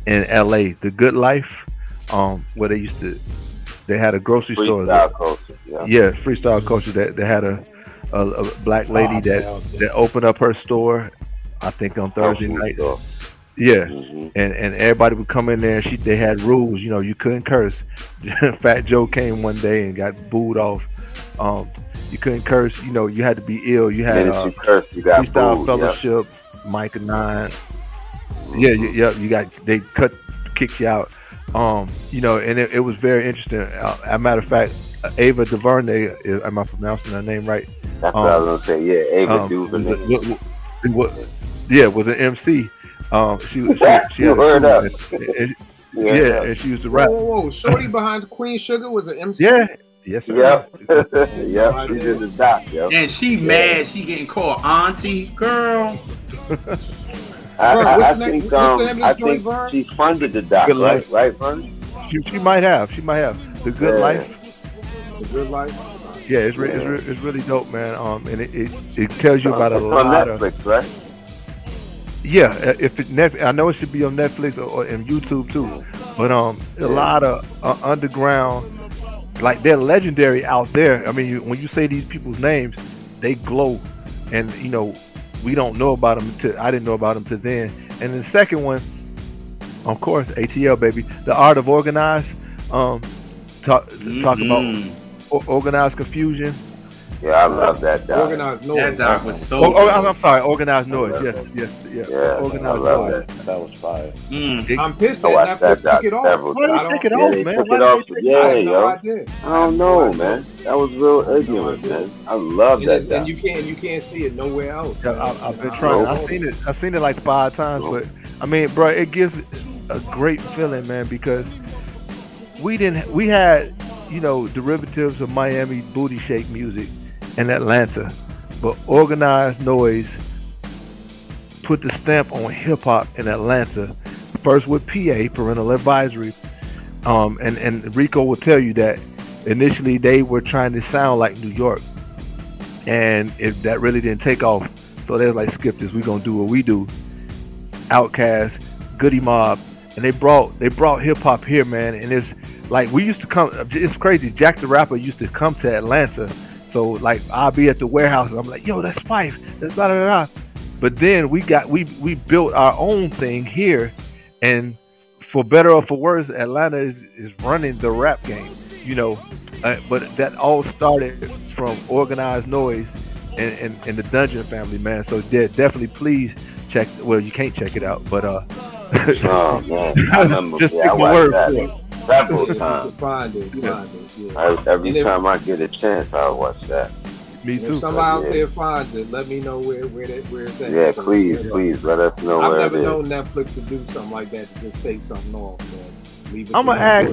in LA, The Good Life, where they had a grocery store. Culture, yeah, freestyle culture. They had a black lady that opened up her store, I think on Thursday nights. Yeah, and everybody would come in there. They had rules, you know, you couldn't curse. Fat Joe came one day and got booed off. You couldn't curse, you know, you had to be ill. You had you curse, you got freestyle booed, fellowship, Micah 9. They kicked you out. You know, and it was very interesting. As a matter of fact, Ava DuVernay, am I pronouncing her name right? That's what I was gonna say. Yeah, Ava DuVernay. Was an MC. She heard up. And she used to rap. Whoa, Shorty behind Queen Sugar was an MC. Yeah. Yes, sir. Yep. She did the doc. Yep. And she mad. She getting called auntie, girl. I think she funded the doc, right, Vern? She might have. The Good Life. The Good Life. Yeah, it's really dope, man. And it tells you about a lot on Netflix, right? Yeah, I know it should be on Netflix or in YouTube too, but a lot of underground, like they're legendary out there. I mean, when you say these people's names, they glow, and you know we don't know about them. I didn't know about them till then. And the second one, of course, ATL baby, The Art of Organized. Talk about organized confusion. Yeah, I love that doc. Organized Noise. That doc was so. I'm sorry, Organized Noise. Yes. Organized Noise. That was fire. I'm pissed that Netflix took it off. Why did they take it off, man? I don't know, man. That was real ignorant, man. I love that doc. And you can't see it nowhere else. I've been trying. I've seen it like 5 times, but I mean, bro, it gives a great feeling, man, because we had, you know, derivatives of Miami booty shake music in Atlanta, but Organized Noise put the stamp on hip hop in Atlanta, first with PA, Parental Advisory, and Rico will tell you that initially they were trying to sound like New York, and if that really didn't take off, so they was like, skip this, we're gonna do what we do. Outkast, Goody Mob, and they brought hip hop here, man, and it's like we used to come. It's crazy. Jack the Rapper used to come to Atlanta. So like I'll be at the warehouse and I'm like, yo, that's Fife. That's blah, blah, blah. But then we built our own thing here, and for better or for worse, Atlanta is running the rap game, you know. But that all started from Organized Noise and the Dungeon family, man. So definitely please check. Well, you can't check it out, but oh man, I remember. Just I take my word for it. Several times. Find it. Yeah. Every time I get a chance, I'll watch that. Me too. If somebody out there finds it, let me know where it's at. Yeah, please let us know where it is. I've never known Netflix to do something like that, to just take something off, man. Leave it. I'm gonna ask.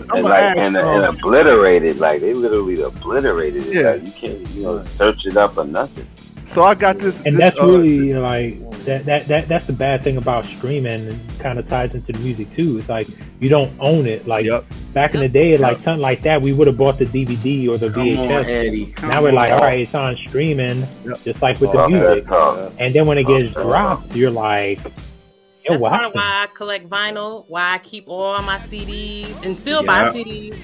And obliterate it. Like they literally obliterated it. Yeah. Like, you can't, search it up or nothing. So I got this, and that's really like that's the bad thing about streaming, and kind of ties into the music too. It's like you don't own it. Like back in the day, like something like that, we would have bought the DVD or the VHS. Now we're like, all right, it's on streaming, just like with the music. And then when it gets dropped, you're like, yo, that's part of why I collect vinyl, why I keep all my CDs and still buy CDs.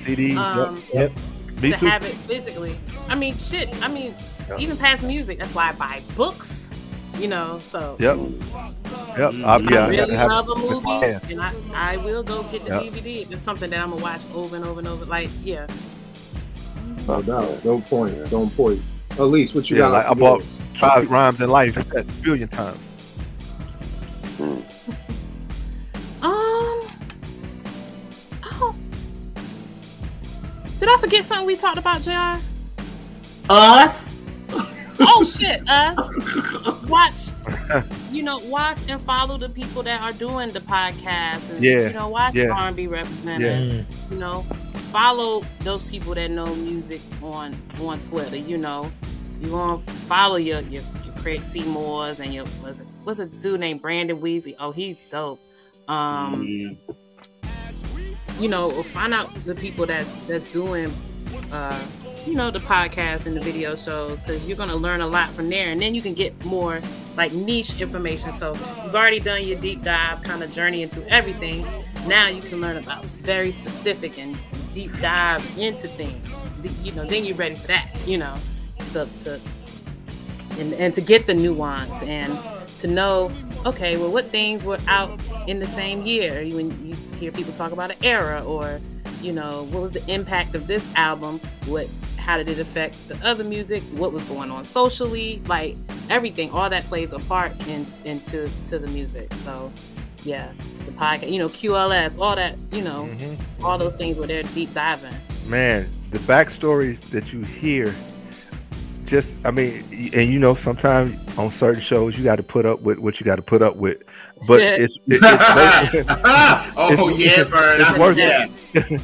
To have it physically. I mean, even past music, that's why I buy books, so. I really love a movie, and I will go get the DVD if it's something that I'm going to watch over and over and over. Like, yeah. No doubt. Don't point. Elise, what you got? Like I bought 5 Rhymes in Life a billion times. Did I forget something we talked about, JR? Us? Oh shit, us. Watch and follow the people that are doing the podcast, and watch R&B representatives. Follow those people that know music on Twitter. You want to follow your Craig Seymour's and your what's a dude named Brandon Weezy. Oh, he's dope. You know, find out the people that's doing you know, the podcast and the video shows, because you're going to learn a lot from there, and then you can get more like niche information. So you've already done your deep dive kind of journeying through everything. Now you can learn about very specific and deep dive into things. You know, then you're ready for that, you know, and to get the nuance and to know, okay, well, what things were out in the same year? When you hear people talk about an era, or, you know, what was the impact of this album? How did it affect the other music? What was going on socially? Like everything, all that plays a part into the music. So yeah, the podcast, you know, QLS, all that, you know, all those things where they're deep diving. Man, the backstories that you hear, just, I mean, and you know, sometimes on certain shows you got to put up with what you got to put up with, but it's worth it. It's worth it.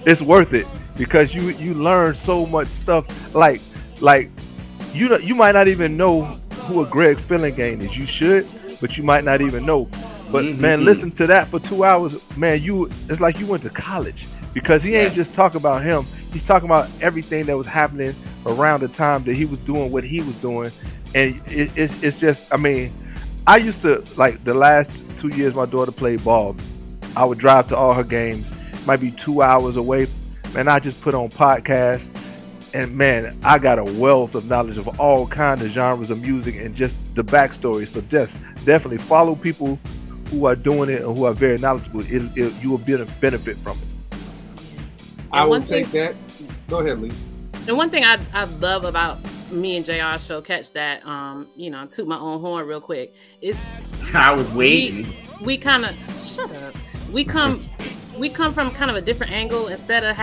It's worth it, because you learn so much stuff. Like you might not even know who a Greg Fillinghane is. You should, but you might not even know. But man, listen to that for 2 hours, man. It's like you went to college, because he ain't just talking about him. He's talking about everything that was happening around the time that he was doing what he was doing, and it's just, I mean, I used to, like, the last 2 years my daughter played ball, I would drive to all her games. Might be 2 hours away, man. I just put on podcasts, and man, I got a wealth of knowledge of all kinds of genres of music and just the backstory. So just definitely follow people who are doing it and who are very knowledgeable. You will benefit from it. I will take that. Go ahead, Lisa. And one thing I love about me and JR show, catch that, you know, toot my own horn real quick, is I was waiting. We kind of, shut up. We come from kind of a different angle. Instead of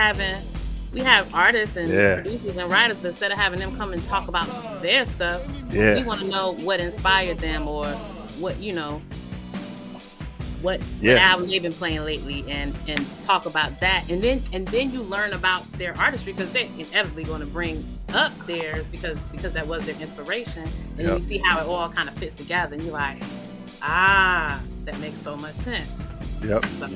we have artists and producers and writers, but instead of having them come and talk about their stuff, we want to know what inspired them, or what, you know, what album they've been playing lately, and talk about that, and then you learn about their artistry, because they're inevitably going to bring up theirs because that was their inspiration, and you see how it all kind of fits together, and you're like, that makes so much sense. So,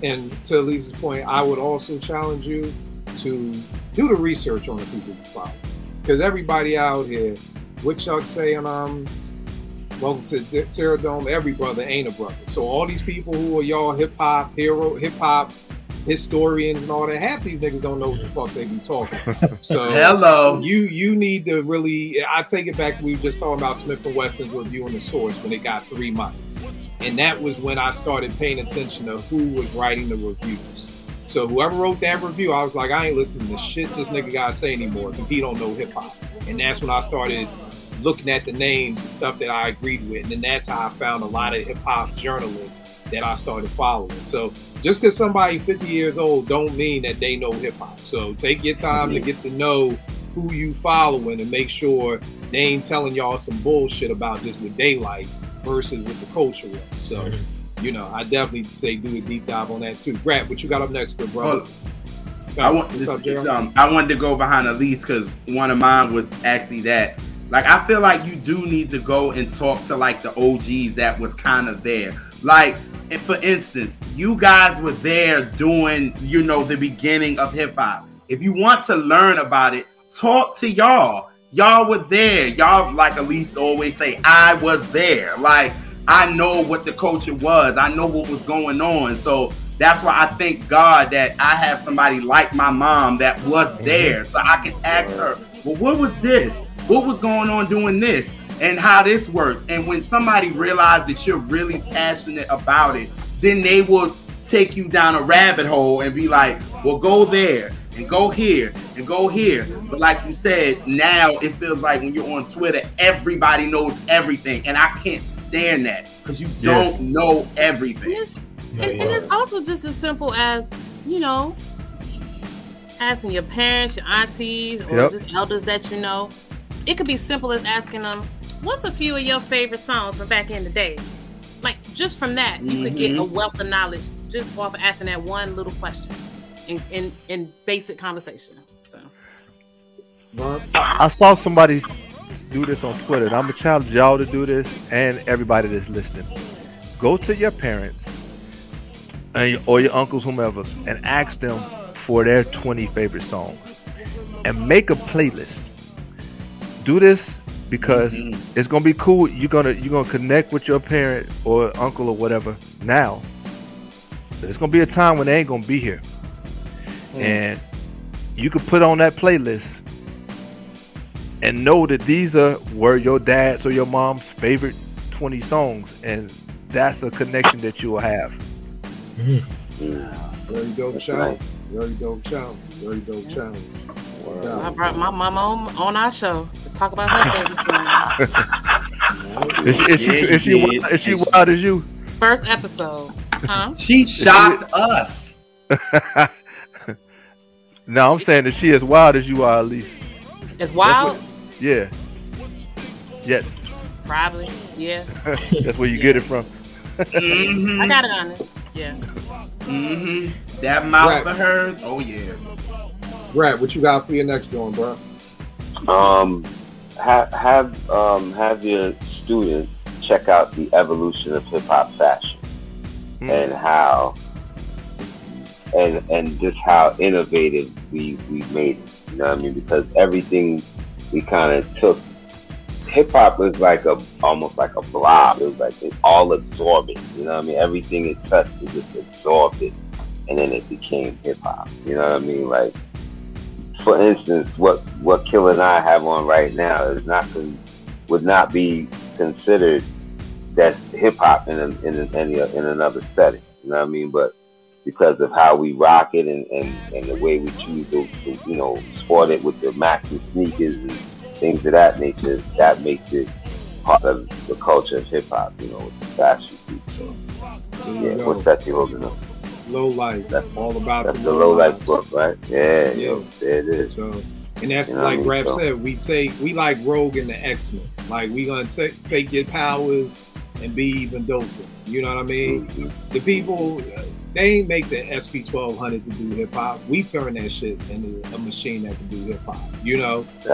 and to Lisa's point, I would also challenge you to do the research on the people you follow, because everybody out here, what Chuck say on Welcome to Terror Dome, every brother ain't a brother. So all these people who are y'all hip hop historians and all that, half these niggas don't know what the fuck they be talking. So hello, you need to really. I take it back. We were just talking about Smith and Wesson's reviewing the source when they got 3 mics, and that was when I started paying attention to who was writing the reviews. So whoever wrote that review, I was like, I ain't listening to shit this nigga gotta say anymore, because he don't know hip hop. And that's when I started looking at the names and stuff that I agreed with, and then that's how I found a lot of hip hop journalists that I started following. So just because somebody 50 years old don't mean that they know hip hop. So take your time to get to know who you following, and make sure they ain't telling y'all some bullshit about just what they like versus what the culture was. So you know, I definitely say do a deep dive on that too. Brad, what you got up next, good brother? I wanted to go behind Elise, because one of mine was actually that. Like, I feel like you do need to go and talk to, like, the OGs that was kind of there. Like, for instance, you guys were there doing, you know, the beginning of hip-hop. If you want to learn about it, talk to y'all. Y'all were there. Y'all, like Elise always say, I was there. Like, I know what the culture was. I know what was going on. So that's why I thank God that I have somebody like my mom that was there. So I can ask her, well, what was this? What was going on doing this, and how this works? And when somebody realizes that you're really passionate about it, then they will take you down a rabbit hole and be like, well, go there and go here and go here. But like you said, now it feels like when you're on Twitter, everybody knows everything. And I can't stand that, because you don't know everything. And it's also just as simple as, you know, asking your parents, your aunties, or just elders that you know. It could be simple as asking them, what's a few of your favorite songs from back in the day? Like, just from that, you could get a wealth of knowledge just off of asking that one little question in basic conversation. So I saw somebody do this on Twitter. And I'm gonna challenge y'all to do this, and everybody that's listening. Go to your parents or your uncles, whomever, and ask them for their 20 favorite songs, and make a playlist. Do this because it's gonna be cool. You're gonna connect with your parent or uncle or whatever now. There's gonna be a time when they ain't gonna be here, and you can put on that playlist and know that were your dad's or your mom's favorite 20 songs, and that's a connection that you will have. Very dope challenge. Very dope challenge. Very dope challenge. Wow. I brought my mama on our show to talk about her favorite song. Is she wild as you? First episode. Huh? She shocked us. No, I'm saying that she as wild as you are, at least. As wild? Yeah. Yes. Probably. Yeah. That's where you get it from. I got it honest. Yeah. That mouth of hers. Oh yeah. Brad, what you got for your next one, bro? Have your students check out the evolution of hip hop fashion and how and just how innovative we made it. You know what I mean? Because everything we kind of took. Hip hop was almost like a blob. It was like it's all absorbing. You know what I mean? Everything it touched, it just absorbed it, and then it became hip hop. You know what I mean? Like, for instance, what Killer and I have on right now would not be considered that's hip hop in another setting. You know what I mean? But because of how we rock it and the way we choose to sport it with the maxi sneakers and things of that nature, that makes it part of the culture of hip hop, with the fashion piece. So, what's that you holding up? Low Life. That's all about the Low Life book, right? Yeah. There it is. So, and that's like Rap said, we like Rogue and the X-Men. Like, we gonna take your powers and be even doper. You know what I mean? The people, they ain't make the SP1200 to do hip hop. We turn that shit into a machine that can do hip hop.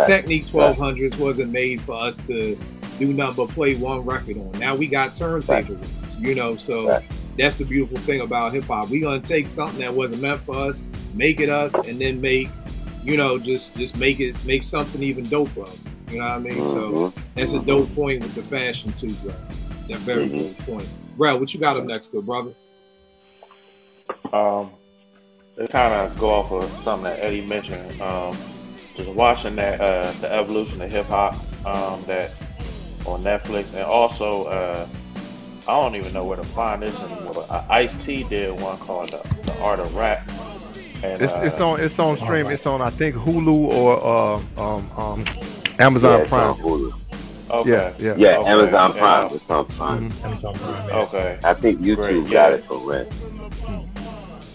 Technique 1200s wasn't made for us to do nothing but play one record on. Now we got turntablists, so that's the beautiful thing about hip hop. We gonna take something that wasn't meant for us, make it us, and then make, just make something even doper. You know what I mean? So that's a dope point with the fashion too, bro. That very dope point. Bro, what you got up next, good brother? They kind of go off of something that Eddie mentioned. Just watching that the evolution of hip hop that on Netflix, and also I don't even know where to find this anymore. Ice-T did one called the Art of Rap. And, it's on stream. It's on, I think, Hulu or Amazon Prime. Hulu. Okay. Yeah. Okay. Amazon Prime. It's on Prime. Amazon Prime. Yeah. Okay. I think YouTube got it for rent.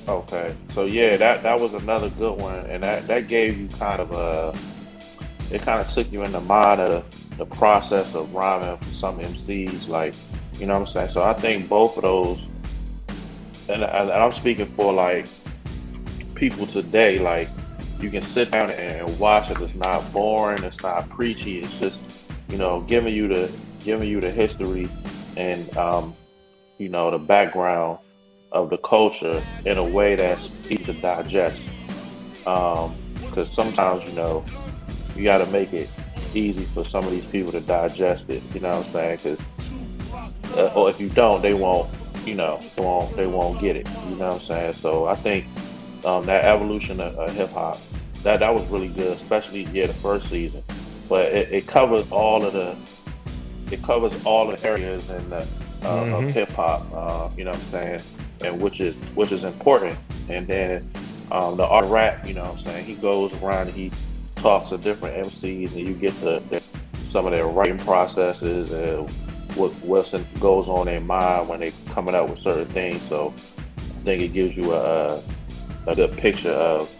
Okay. So that was another good one, and that gave you kind of it kind of took you in the mind of the process of rhyming for some MCs, like, you know what I'm saying? So I think both of those, and I'm speaking for like people today, like, you can sit down and watch it. It's not boring. It's not preachy. It's just, giving you the history and the background of the culture in a way that's easy to digest. Because sometimes you got to make it easy for some of these people to digest it. You know what I'm saying? Because or if you don't, they won't. They won't get it. You know what I'm saying? So I think that evolution of hip hop, that was really good, especially the first season. But it covers all of the areas in the of hip hop. You know what I'm saying? And which is important. And then the Art of Rap, you know what I'm saying? He goes around and he talks to different MCs, and you get some of their writing processes and what goes on in their mind when they're coming up with certain things. So I think it gives you a good picture of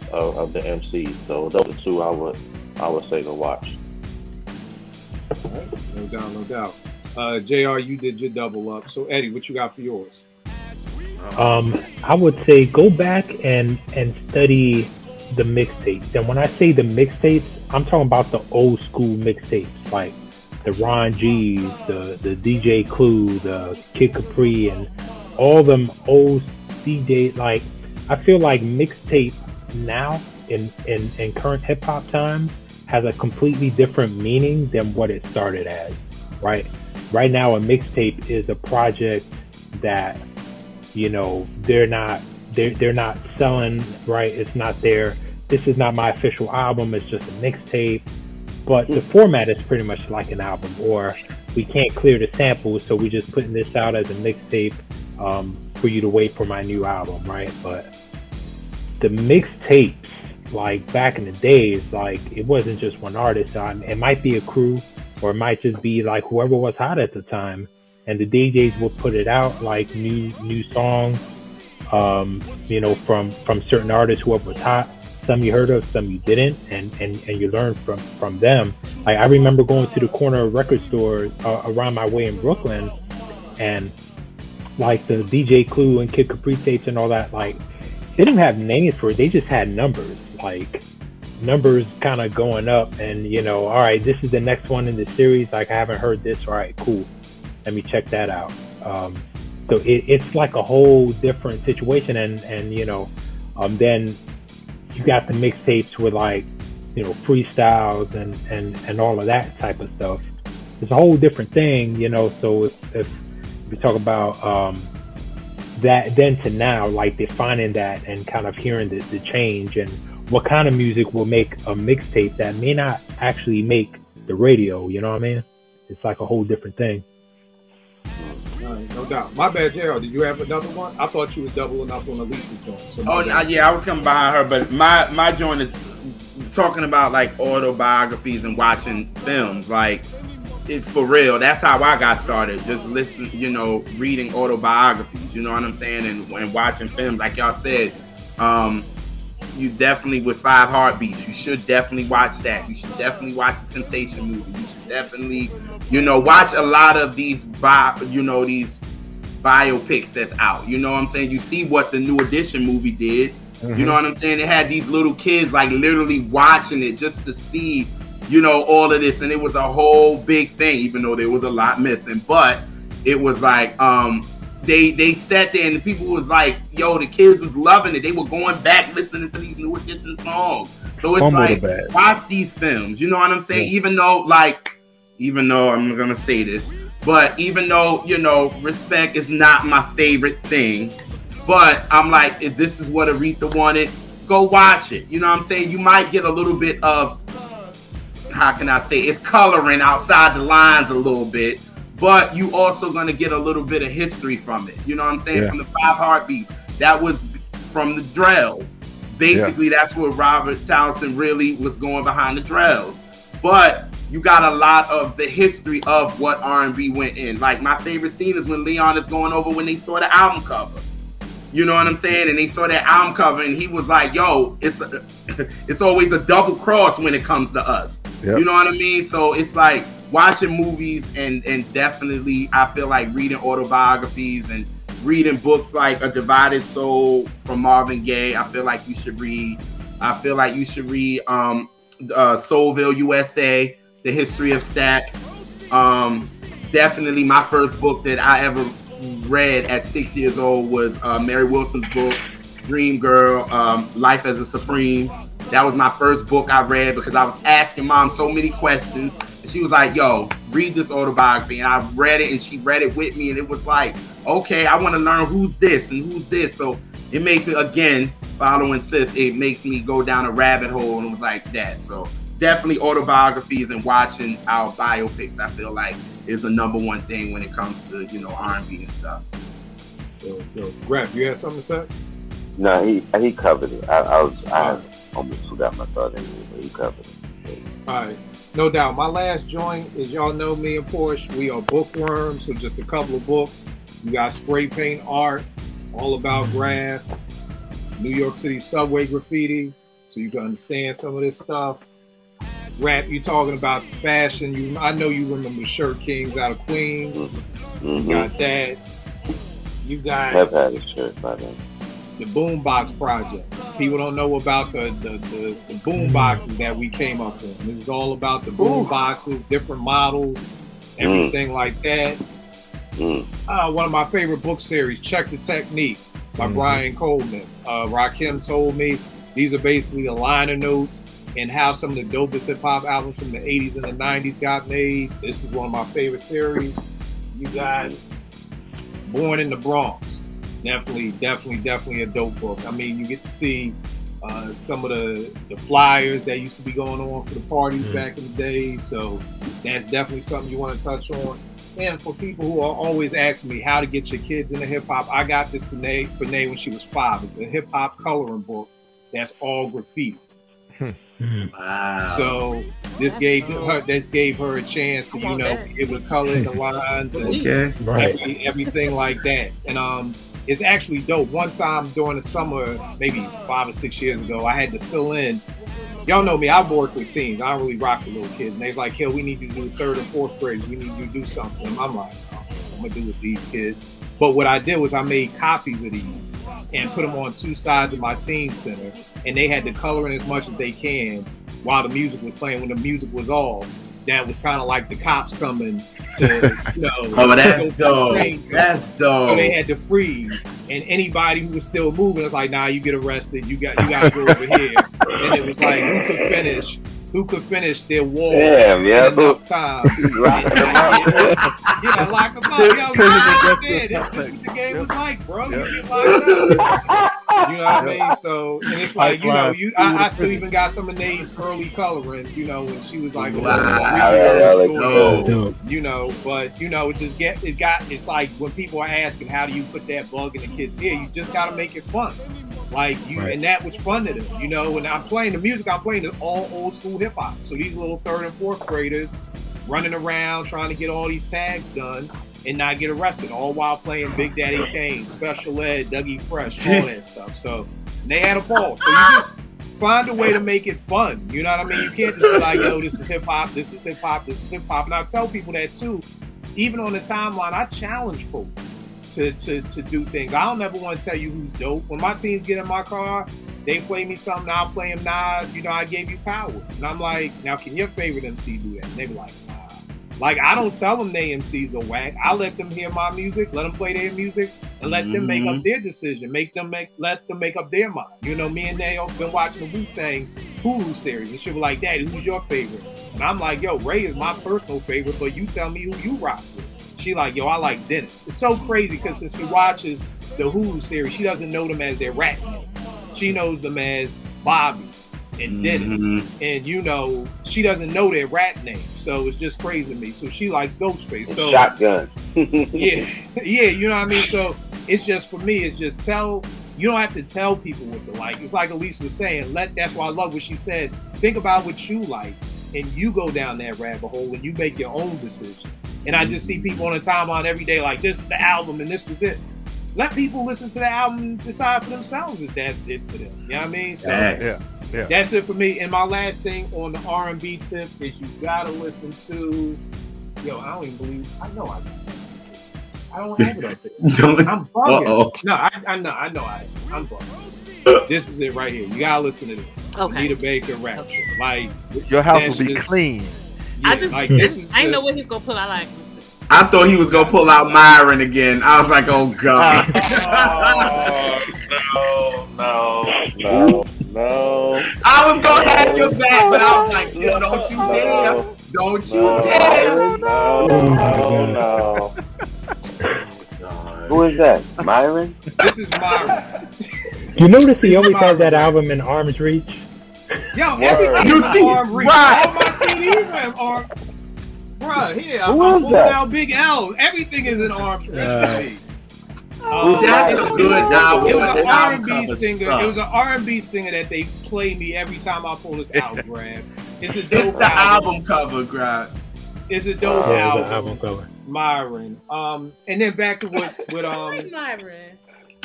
the MCs. So those are two I would say to watch. No doubt. JR, you did your double up. So Eddie, what you got for yours? I would say go back and study the mixtapes. And when I say the mixtapes, I'm talking about the old school mixtapes, like Ron G's, the DJ Clue, the Kid Capri, and all them old DJ. Like, I feel like mixtape now in current hip hop times has a completely different meaning than what it started as. Right now, a mixtape is a project that, you know, they're not selling. Right, it's not their. This is not my official album. It's just a mixtape. But the format is pretty much like an album, or we can't clear the samples, so we're just putting this out as a mixtape for you to wait for my new album, right? But the mixtapes, like back in the days, like it wasn't just one artist. It might be a crew, or it might just be like whoever was hot at the time, and the DJs will put it out like new songs, you know, from certain artists, whoever was hot. Some you heard of, some you didn't, and you learn from them. Like, I remember going to the corner record store around my way in Brooklyn, and like the DJ Clue and Kid Capri tapes and all that, like they didn't have names for it. They just had numbers, like numbers kind of going up, and you know, all right, this is the next one in the series. Like, I haven't heard this. All right, cool. Let me check that out. So it's like a whole different situation, and you know, then you got the mixtapes with, like, you know, freestyles and all of that type of stuff. It's a whole different thing, you know. So if we talk about that then to now, like defining that and kind of hearing the change and what kind of music will make a mixtape that may not actually make the radio, you know what I mean? It's like a whole different thing. No doubt. My bad, Gerald. Did you have another one? I thought you was doubling up on Elisa's joint. So yeah, I was coming behind her, but my joint is talking about like autobiographies and watching films. Like, it's for real. That's how I got started. Just listening, you know, reading autobiographies. You know what I'm saying, and watching films. Like y'all said, you definitely, with 5 Heartbeats, you should definitely watch that. You should definitely watch the Temptation movie. You should definitely, you know, watch a lot of these these biopics that's out. You know what I'm saying? You see what the New Edition movie did. You know what I'm saying? It had these little kids like literally watching it just to see, you know, all of this, and it was a whole big thing, even though there was a lot missing. But it was like they sat there and the people was like, yo, the kids was loving it. They were going back listening to these New Edition songs. So it's like, watch these films. You know what I'm saying? Even though I'm gonna say this, but even though, you know, Respect is not my favorite thing, but I'm like, if this is what Aretha wanted, go watch it. You know what I'm saying? You might get a little bit of, how can I say, it's coloring outside the lines a little bit, but you also gonna get a little bit of history from it. You know what I'm saying? From the 5 Heartbeats, that was from the Drells. Basically, that's where Robert Townsend really was going behind the Drells. But you got a lot of the history of what R&B went in. Like, my favorite scene is when Leon is going over when they saw the album cover. You know what I'm saying? And they saw that album cover, and he was like, yo, it's always a double cross when it comes to us. You know what I mean? So it's like watching movies and definitely I feel like reading autobiographies and reading books like A Divided Soul from Marvin Gaye. I feel like you should read. Soulville, USA, The History of Stax. Definitely my first book that I ever read at 6 years old was Mary Wilson's book, Dream Girl, Life as a Supreme. That was my first book I read because I was asking Mom so many questions. And she was like, yo, read this autobiography. And I read it and she read it with me. And it was like, okay, I want to learn who's this and who's this. So it makes me, again, following sis, it makes me go down a rabbit hole, and it was like that. So definitely autobiographies and watching our biopics, I feel like, is the #1 thing when it comes to, you know, R&B and stuff. Yo, Grant, you had something to say? No, he covered it. I almost forgot my thought anyway, but he covered it. All right. No doubt. My last joint is, y'all know me and Porsche. We are bookworms, so just a couple of books. You got Spray Paint Art, all about graph, New York City subway graffiti, so you can understand some of this stuff. Rap, you talking about fashion. I know you remember Shirt Kings out of Queens. You got that. You got have had a shirt by then. The Boombox Project. People don't know about the boom boxes that we came up with. This is all about the boom boxes, different models, everything like that. One of my favorite book series, Check the Technique by Brian Coleman. Rakim told me these are basically the liner notes and how some of the dopest hip hop albums from the 80s and the 90s got made. This is one of my favorite series. You got Born in the Bronx. Definitely a dope book. I mean, you get to see some of the flyers that used to be going on for the parties back in the day. So that's definitely something you want to touch on. And for people who are always asking me how to get your kids into hip hop, I got this for Nay when she was 5. It's a hip hop coloring book that's all graffiti. Wow. So this gave her a chance to, you know, be able to color the lines and everything like that. And it's actually dope. One time during the summer, maybe 5 or 6 years ago, I had to fill in. Y'all know me, I've worked with teens. I don't really rock with little kids. And they're like, "Yo, we need you to do 3rd and 4th grade. We need you to do something." And I'm like, "Oh, I'm gonna do with these kids." But what I did was I made copies of these and put them on 2 sides of my teen center, and they had to color in as much as they can while the music was playing. When the music was off, that was kind of like the cops coming to, you know. Oh, that's dope. That's dope. So they had to freeze, and anybody who was still moving was like, "Nah, you get arrested. You got to go over here." And it was like, who could finish their wall in enough time? Lock them up. Yo, you understand? This is what the game was like, bro. You get locked up. You know what I mean? So, and it's like, you know, I still even got some of Nate's early coloring, you know, when she was like, you know, but, you know, it's like when people are asking, how do you put that bug in the kid's ear? You just got to make it fun. Like and that was fun to them, you know. When I'm playing the music, I'm playing all old school hip hop. So these little 3rd and 4th graders running around trying to get all these tags done and not get arrested, all while playing Big Daddy Kane, Special Ed, Dougie Fresh, all that stuff. So they had a ball. So you just find a way to make it fun. You know what I mean? You can't just be like, "Yo, this is hip hop, this is hip hop, this is hip hop." And I tell people that too. Even on the timeline, I challenge folks to do things. I don't ever want to tell you who's dope. When my teens get in my car, they play me something, I'll play them Nas, you know, I gave you power. And I'm like, now can your favorite MC do that? And they be like, nah. Like, I don't tell them they MCs are whack. I let them hear my music, let them play their music, and let them make up their decision. Let them make up their mind. You know, me and they have been watching the Wu-Tang Hulu series, and she'll be like, "Daddy, who's your favorite?" And I'm like, "Yo, Ray is my personal favorite, but you tell me who you rock with." She like, "Yo, I like Dennis." It's so crazy because since she watches the Hulu series, she doesn't know them as their rap name. She knows them as Bobby and Dennis. And, you know, she doesn't know their rap name. So it's just crazy to me. So she likes Ghostface. So Shotgun. yeah, you know what I mean? So it's just, for me, it's just you don't have to tell people what to like. It's like Elise was saying, that's why I love what she said. Think about what you like, and you go down that rabbit hole and you make your own decision. And I just see people on the timeline every day like, this is the album and this was it. Let people listen to the album and decide for themselves if that's it for them. You know what I mean? So that's it for me. And my last thing on the R&B tip is you gotta listen to, I don't even believe, I know I don't have it up there. I'm bugging. No, I know I'm bugging. This is it right here. You gotta listen to this. Okay. Anita Baker Rapture. Like, your house will be clean. Yeah, I didn't know what he's gonna pull out. Like, I thought he was gonna pull out Myron again. I was like, oh god. No. I was gonna have your back, but I was like, yo, don't you dare. Don't you dare. No. Who is that? Myron? This is Myron. You notice he always has that album in arm's reach? Yo, everything is in arm's reach. Right. All my CDs are in arm's reach. Bruh, here, I'm pulling out Big L. Everything is in arm's reach for me. That's a good album. It was an R&B singer. It was an R&B singer that they play me every time I pull this out, Grab. It's a dope It's the album cover, Grab. It's a dope album. The album cover. Myron. And then back to what Myron.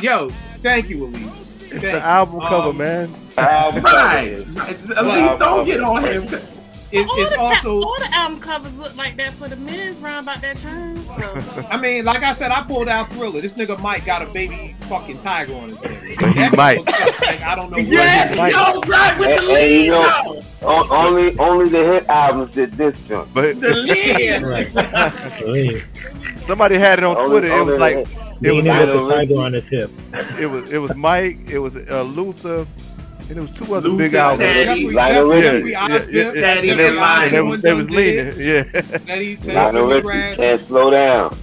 Yo, thank you, Elise. It's the album cover, man. Right. Elise, don't get on him. It's also all the album covers look like that for the men's round about that time. So I mean, like I said, I pulled out Thriller. This nigga Mike got a baby fucking tiger on his head. But he might. Like, I don't know. Yeah, yo, right with the lead. You know, only the hit albums did this joint. But The lead. Right. somebody had it on Twitter. It was like It was the tiger on his hip. It was Mike. It was Luther. And there was two other Luther, big albums. Teddy, Lionel Richie. Teddy, And they was leaning. Yeah. Lionel Richie, Can't Slow Down.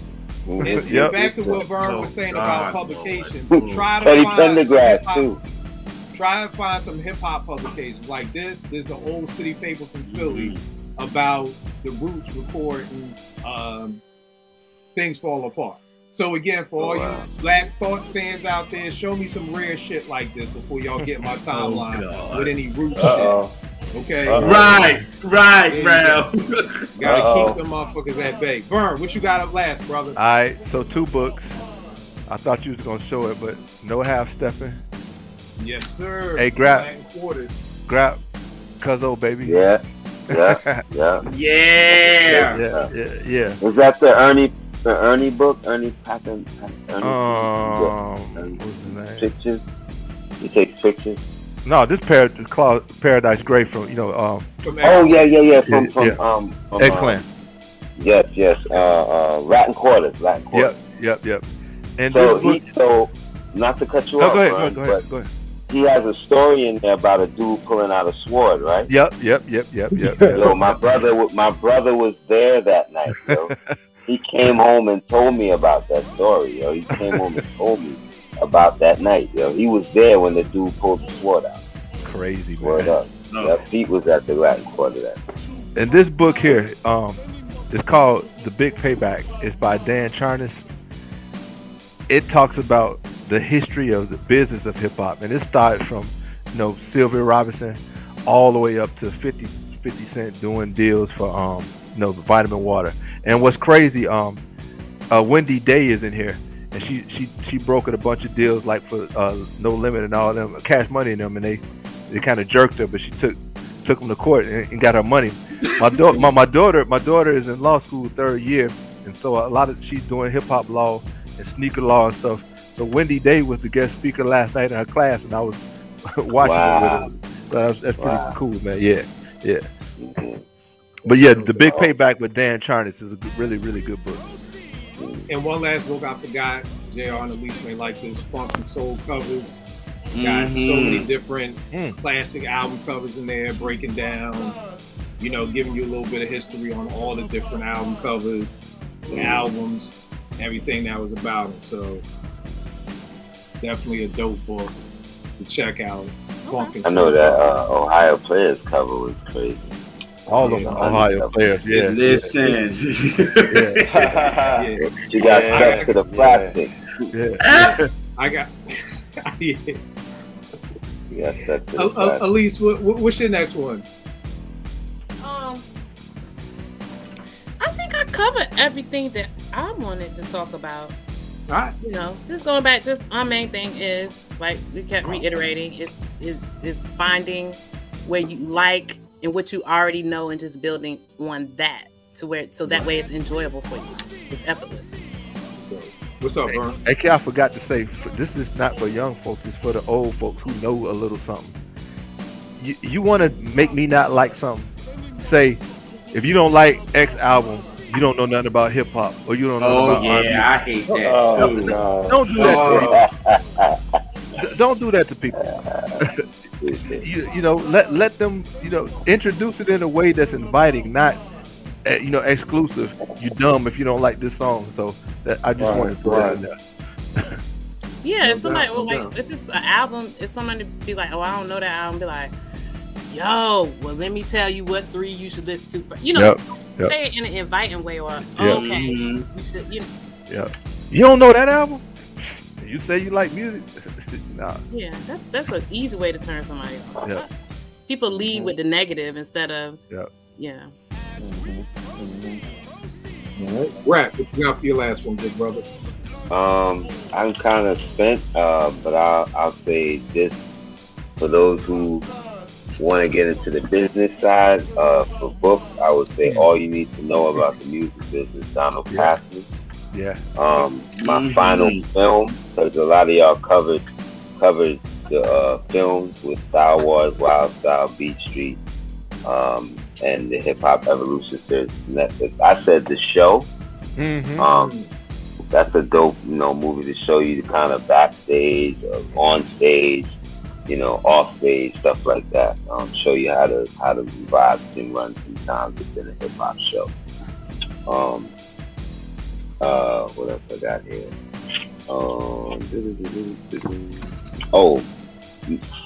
Yep. Back to what Vern was saying about publications. Try to Teddy find Pendergrass too. Try to find some hip hop publications like this. There's an old city paper from Philly about the Roots recording Things Fall Apart. So again, for all you Black Thought stands out there, show me some rare shit like this before y'all get my timeline with any Roots shit. Okay? Right, bro. Gotta keep them motherfuckers at bay. Vern, what you got up last, brother? All right, so 2 books. I thought you was gonna show it, but no half stepping. Yes, sir. Hey, grab Cuzzo, baby. Yeah. Was that the Ernie book? Ernie Patton? What's his name? Pictures? He takes pictures? No, this Paradise Gray from from X-Clan. Yes. Latin Quarters. Yep. And so not to cut you off, go ahead. He has a story in there about a dude pulling out a sword, right? Yep. So my brother was there that night, yo. He came home and told me about that story, yo. He came home and told me about that night, yo. He was there when the dude pulled the sword out. Crazy, man. Word up. Pete was at the Latin Quarter that night. And this book here, it's called The Big Payback. It's by Dan Charnas. It talks about the history of the business of hip hop, and it started from Sylvia Robinson all the way up to 50 Cent doing deals for the vitamin water. And what's crazy, Wendy Day is in here, and she brokered a bunch of deals like for No Limit and all them, Cash Money and them, and they kind of jerked her, but she took them to court and got her money. My daughter is in law school 3rd year, and so she's doing hip hop law and sneaker law and stuff. So Wendy Day was the guest speaker last night in her class, and I was watching it with her. So that's pretty cool, man. Yeah. But yeah, The Big Payback with Dan Charnas is a really, really good book. And one last book I forgot, JR and Elise may like this, Funk and Soul covers. Got so many different classic album covers in there, breaking down, giving you a little bit of history on all the different album covers, the albums, everything that was about them. So definitely a dope book to check out. Funk and Soul. I know that Ohio Players cover was crazy. All of them Ohio Players, yeah. Listen. You got stuck to the plastic. I got. Yeah, that's it. Elise, what's your next one? I think I covered everything that I wanted to talk about. All right. Just going back, just our main thing is, like we kept reiterating, is finding where you like and what you already know and just building on that so that way it's enjoyable for you. It's effortless. What's up, Vern? I forgot to say, this is not for young folks, it's for the old folks who know a little something. You want to make me not like something? Say, if you don't like X album, you don't know nothing about hip hop, or you don't know about R&B. I hate that. Don't do that to people. Don't do that to people. Let them, introduce it in a way that's inviting, not, exclusive. You dumb if you don't like this song. So I just wanted to put that in there. Yeah, if somebody, if it's an album, if somebody be like, oh, I don't know that album, be like, yo, well, let me tell you what 3 you should listen to first. Say it in an inviting way, or okay, you should, Yeah. You don't know that album? You say you like music? Nah. Yeah, that's an easy way to turn somebody off. Yeah. People lead with the negative instead of yeah. All right. Rap, what you got for your last one, big brother? I'm kind of spent, but I'll say this for those who want to get into the business side. For books, I would say All You Need to Know About the Music Business, Donald Passman. Yeah. My final film, because a lot of y'all covered the films with Star Wars, Wild Style, Beat Street, and the Hip Hop Evolution series Netflix. I said the show. That's a dope, movie to show you the kind of backstage, on stage, off stage, stuff like that. Show you how to vibe and run sometimes within a hip hop show. What else I got here?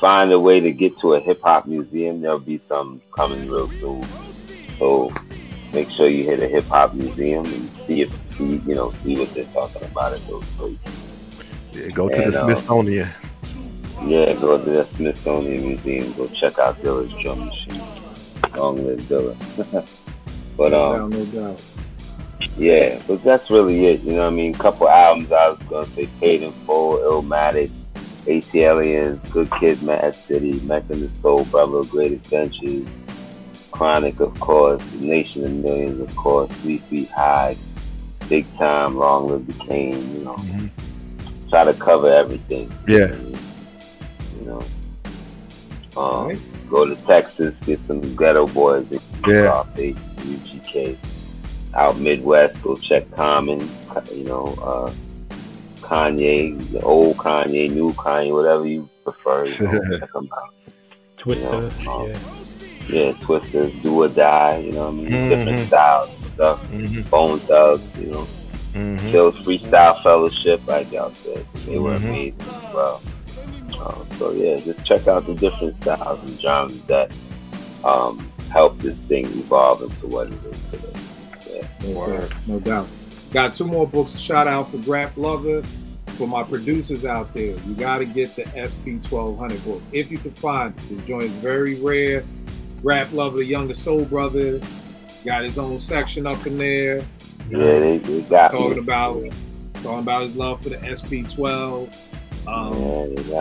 Find a way to get to a hip hop museum. There'll be some coming real soon. So make sure you hit a hip hop museum and see what they're talking about at those places. Yeah, go to the Smithsonian. Yeah, go to the Smithsonian Museum. Go check out Dilla's drum machine. Long live Dilla. But no doubt. Yeah, but that's really it. You know what I mean? Couple albums I was gonna say: Paid in Full, Illmatic, ATLiens, Good Kid, Mad City, Mecca and the Soul Brother, Great Adventures, Chronic, of course, Nation of Millions, of course, 3 Feet High, Big Time, Long Live the King. Try to cover everything. Yeah. Go to Texas, get some Ghetto Boys, UGK. Out Midwest, go check Common, Kanye, the old Kanye, new Kanye, whatever you prefer. Check them out. Twisters, Twisters, Do or Die, different styles and stuff. Bone Thugs, Kills Freestyle Fellowship, like y'all said, they were amazing as well. Just check out the different styles and genres that help this thing evolve into what it is today. No doubt. Got 2 more books to shout out for Rap Lover. For my producers out there, you got to get the SP1200 book if you can find it. The joint is very rare. Rap Lover, the younger soul brother, got his own section up in there. Yeah, they got talking about his love for the SP12.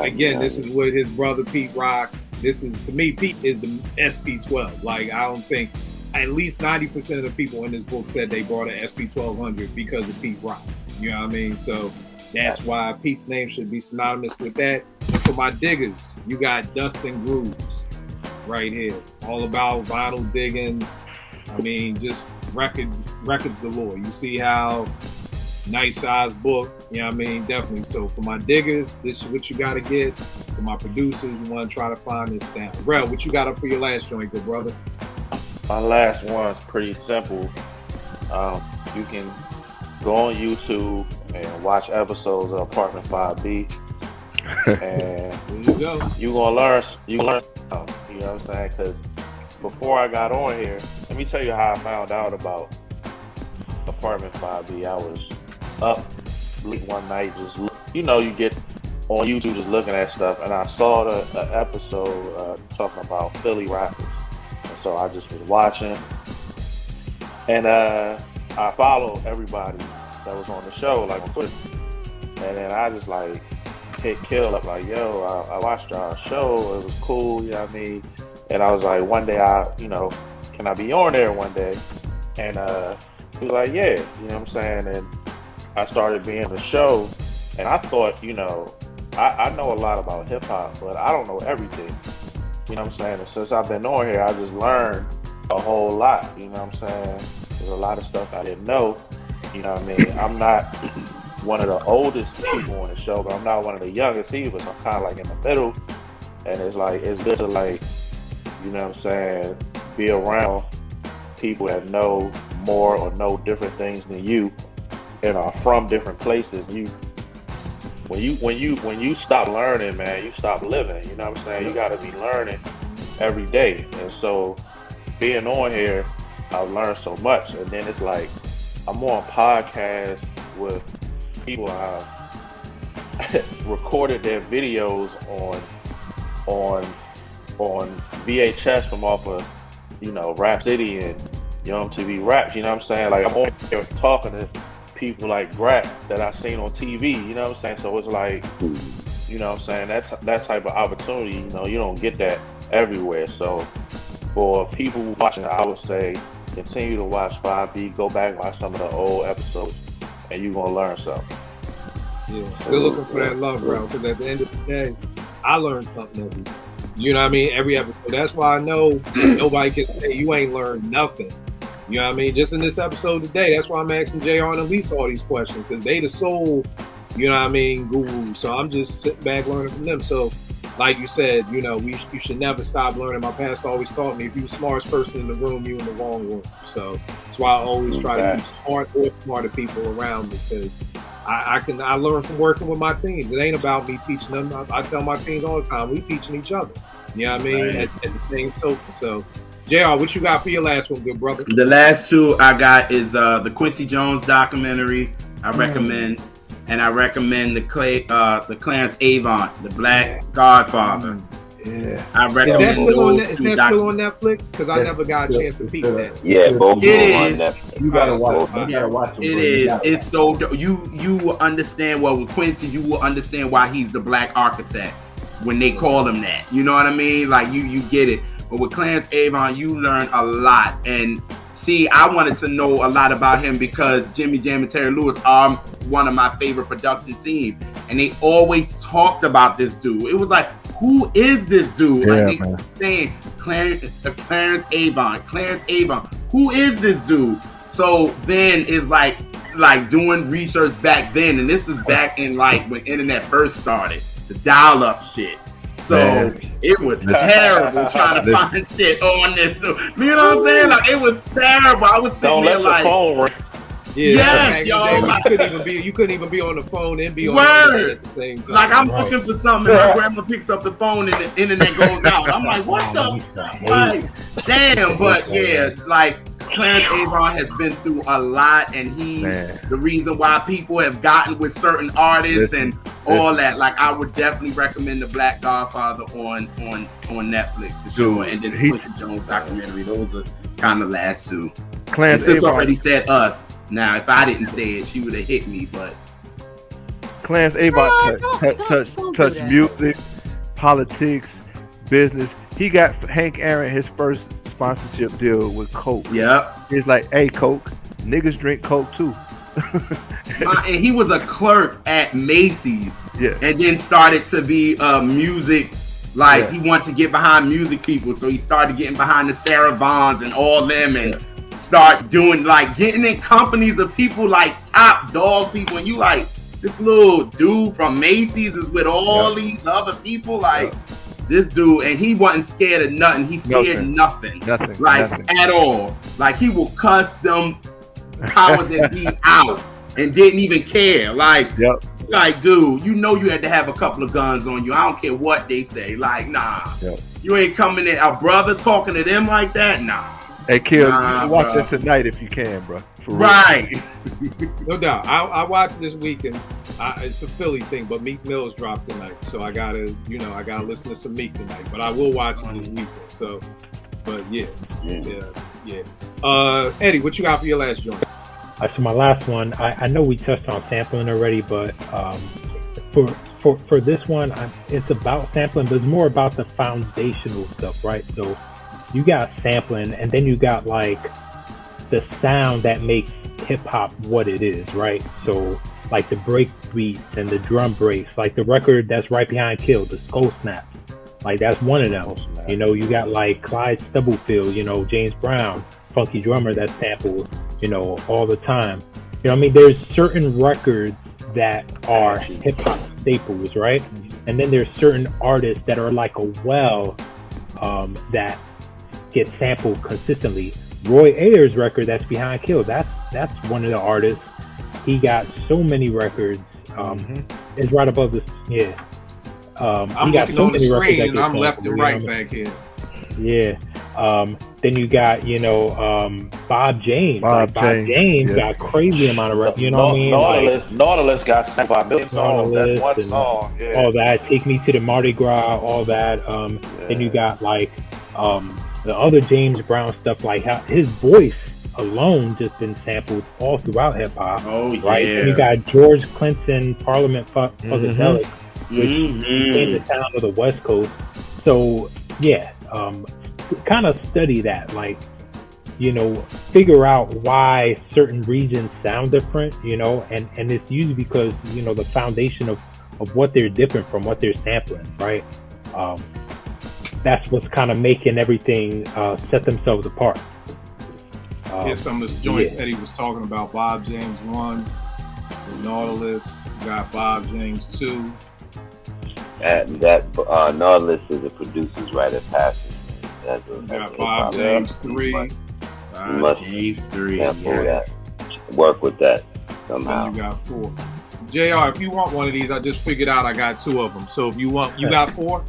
Again, this is with his brother Pete Rock. This is, to me, Pete is the SP12. Like, I don't think at least 90% of the people in this book said they brought an SP1200 because of Pete Rock. You know what I mean? So that's why Pete's name should be synonymous with that. And for my diggers, you got Dustin Grooves right here. All about vinyl digging. I mean, just records galore. You see how nice size book, you know what I mean? Definitely. So for my diggers, this is what you got to get. For my producers, you want to try to find this down. Rel, what you got up for your last joint, good brother? My last one's pretty simple. You can go on YouTube and watch episodes of Apartment 5B, and there you go. You're gonna learn. You know what I'm saying? Because before I got on here, let me tell you how I found out about Apartment 5B. I was up late one night, you get on YouTube just looking at stuff, and I saw the episode talking about Philly rappers. So I just was watching, and I followed everybody that was on the show, like on Twitter, and then I just hit kill up, yo, I watched y'all show, it was cool, you know what I mean? And I was like, one day can I be on there one day? And he was like, yeah, you know what I'm saying? And I started being the show, and I thought, I know a lot about hip hop, but I don't know everything. You know what I'm saying? And since I've been on here, I just learned a whole lot. You know what I'm saying? There's a lot of stuff I didn't know. You know what I mean? I'm not one of the oldest people on the show, but I'm not one of the youngest either. So I'm kind of in the middle. And it's good to you know what I'm saying, be around people that know more or know different things than you and are from different places. When you stop learning, man, you stop living. You know what I'm saying? You got to be learning every day. And so being on here, I've learned so much. And then it's I'm on podcasts with people recorded their videos on VHS from off of Rap City and Young TV Raps. You know what I'm saying? I'm on here talking to people like Grap that I've seen on TV, you know what I'm saying? So it's you know what I'm saying, that type of opportunity, you don't get that everywhere. So for people watching, I would say continue to watch 5B, go back and watch some of the old episodes, and you're gonna learn something. Yeah, they're looking for that love, bro. Because at the end of the day, I learned something every day. You know what I mean? Every episode. That's why I know nobody can say you ain't learned nothing. You know what I mean? Just in this episode today, that's why I'm asking JR and Elise all these questions, because they the soul, you know what I mean, guru. So I'm just sitting back learning from them. So, like you said, you know, you should never stop learning. My pastor always taught me, if you're the smartest person in the room, you're in the wrong room. So that's why I always try to keep smart or smarter people around me, because I learn from working with my teams. It ain't about me teaching them. I tell my teams all the time, we teaching each other. You know what I mean? At the same token. So, JR, what you got for your last one, good brother? The last two I got is the Quincy Jones documentary. I recommend, and I recommend the Clarence Avant, the Black Godfather. Yeah, I recommend. Is that still on Netflix? Because I never got a chance to peek that. Yeah, both it is. on Netflix. You gotta watch. You gotta watch them. It is. It's so you will understand. Well, with Quincy, you will understand why he's the Black architect when they call him that. You know what I mean? Like you get it. But with Clarence Avant, you learn a lot. And see, I wanted to know a lot about him because Jimmy Jam and Terry Lewis are one of my favorite production teams, and they always talked about this dude. It was like, who is this dude? Yeah, like they keep saying Clarence Avant. Who is this dude? So then it's like doing research back then, and this is back in like when internet first started, the dial-up shit. So it was terrible trying to find shit on this dude. You know what I'm saying? Like it was terrible. I was sitting there like, yes, y'all. You couldn't even be on the phone and be on the at the same time. Like I'm looking for something, and my grandma picks up the phone and the internet goes out. I'm like, what the? Like, damn. But yeah, like Clarence Avant has been through a lot, and he's the reason why people have gotten with certain artists and all that. Like I would definitely recommend the Black Godfather on Netflix for sure, and then the Quincy Jones documentary. Those are kind of the last two. Clarence Sis already said us. Now, if I didn't say it, she would have hit me. But Clarence Avant touched music, politics, business. He got Hank Aaron his first sponsorship deal with Coke. Yep. He's like, hey, Coke, niggas drink Coke too. And he was a clerk at Macy's. Yeah. And then started to be music. Like he wanted to get behind music people, so he started getting behind the Sarah Vaughn's and all them, and start doing like getting in companies of people like top dog people, and you like this little dude from Macy's is with all these other people, like this dude, and he wasn't scared of nothing. He feared nothing. At all. Like he will cuss them powers that be out and didn't even care. Like dude, you know you had to have a couple of guns on you. I don't care what they say. Like, nah. You ain't coming in a brother talking to them like that. Nah. Hey, Kill, you watch it tonight if you can, bro. For right. No doubt. I watched this weekend. It's a Philly thing, but Meek Mill's dropped tonight, so I gotta listen to some Meek tonight. But I will watch it this weekend. So, but yeah. Eddie, what you got for your last joint? So my last one, I know we touched on sampling already, but for this one, it's about sampling, but it's more about the foundational stuff, right? So you got sampling, and then you got like the sound that makes hip hop what it is, right? So like the break beats and the drum breaks, like the record that's right behind Kill, the Skull Snap, like that's one of them. You know, you got like Clyde Stubblefield, you know, James Brown, funky drummer that sampled, you know, all the time. You know what I mean? There's certain records that are hip hop staples, right? And then there's certain artists that are like a well that get sampled consistently. Roy Ayers' record that's behind Kill, that's one of the artists. He got so many records. It's right above this. I'm he got looking so on the many screen records and I'm left and right back here. Then you got, you know, Bob James. Bob James got crazy amount of records. You know what I mean? Nautilus got 75 million songs. That's one song. Yeah. All that. Take Me to the Mardi Gras. All that. Then you got like the other James Brown stuff. Like how his voice alone just been sampled all throughout hip hop. Right. Then you got George Clinton, Parliament Funkadelic, which became the sound of the West Coast. So yeah. Kind of study that, like, figure out why certain regions sound different, and it's usually because, the foundation of what they're different from, what they're sampling, right? That's what's kind of making everything set themselves apart. Here's some of the joints Eddie was talking about. Bob James 1, the Nautilus, you got Bob James 2. And that Nautilus is a producer's right at passing. You got Bob James 3. Bob James 3, yes. Work with that somehow. And you got 4. JR, if you want one of these, I just figured out I got 2 of them. So if you want, you got 4?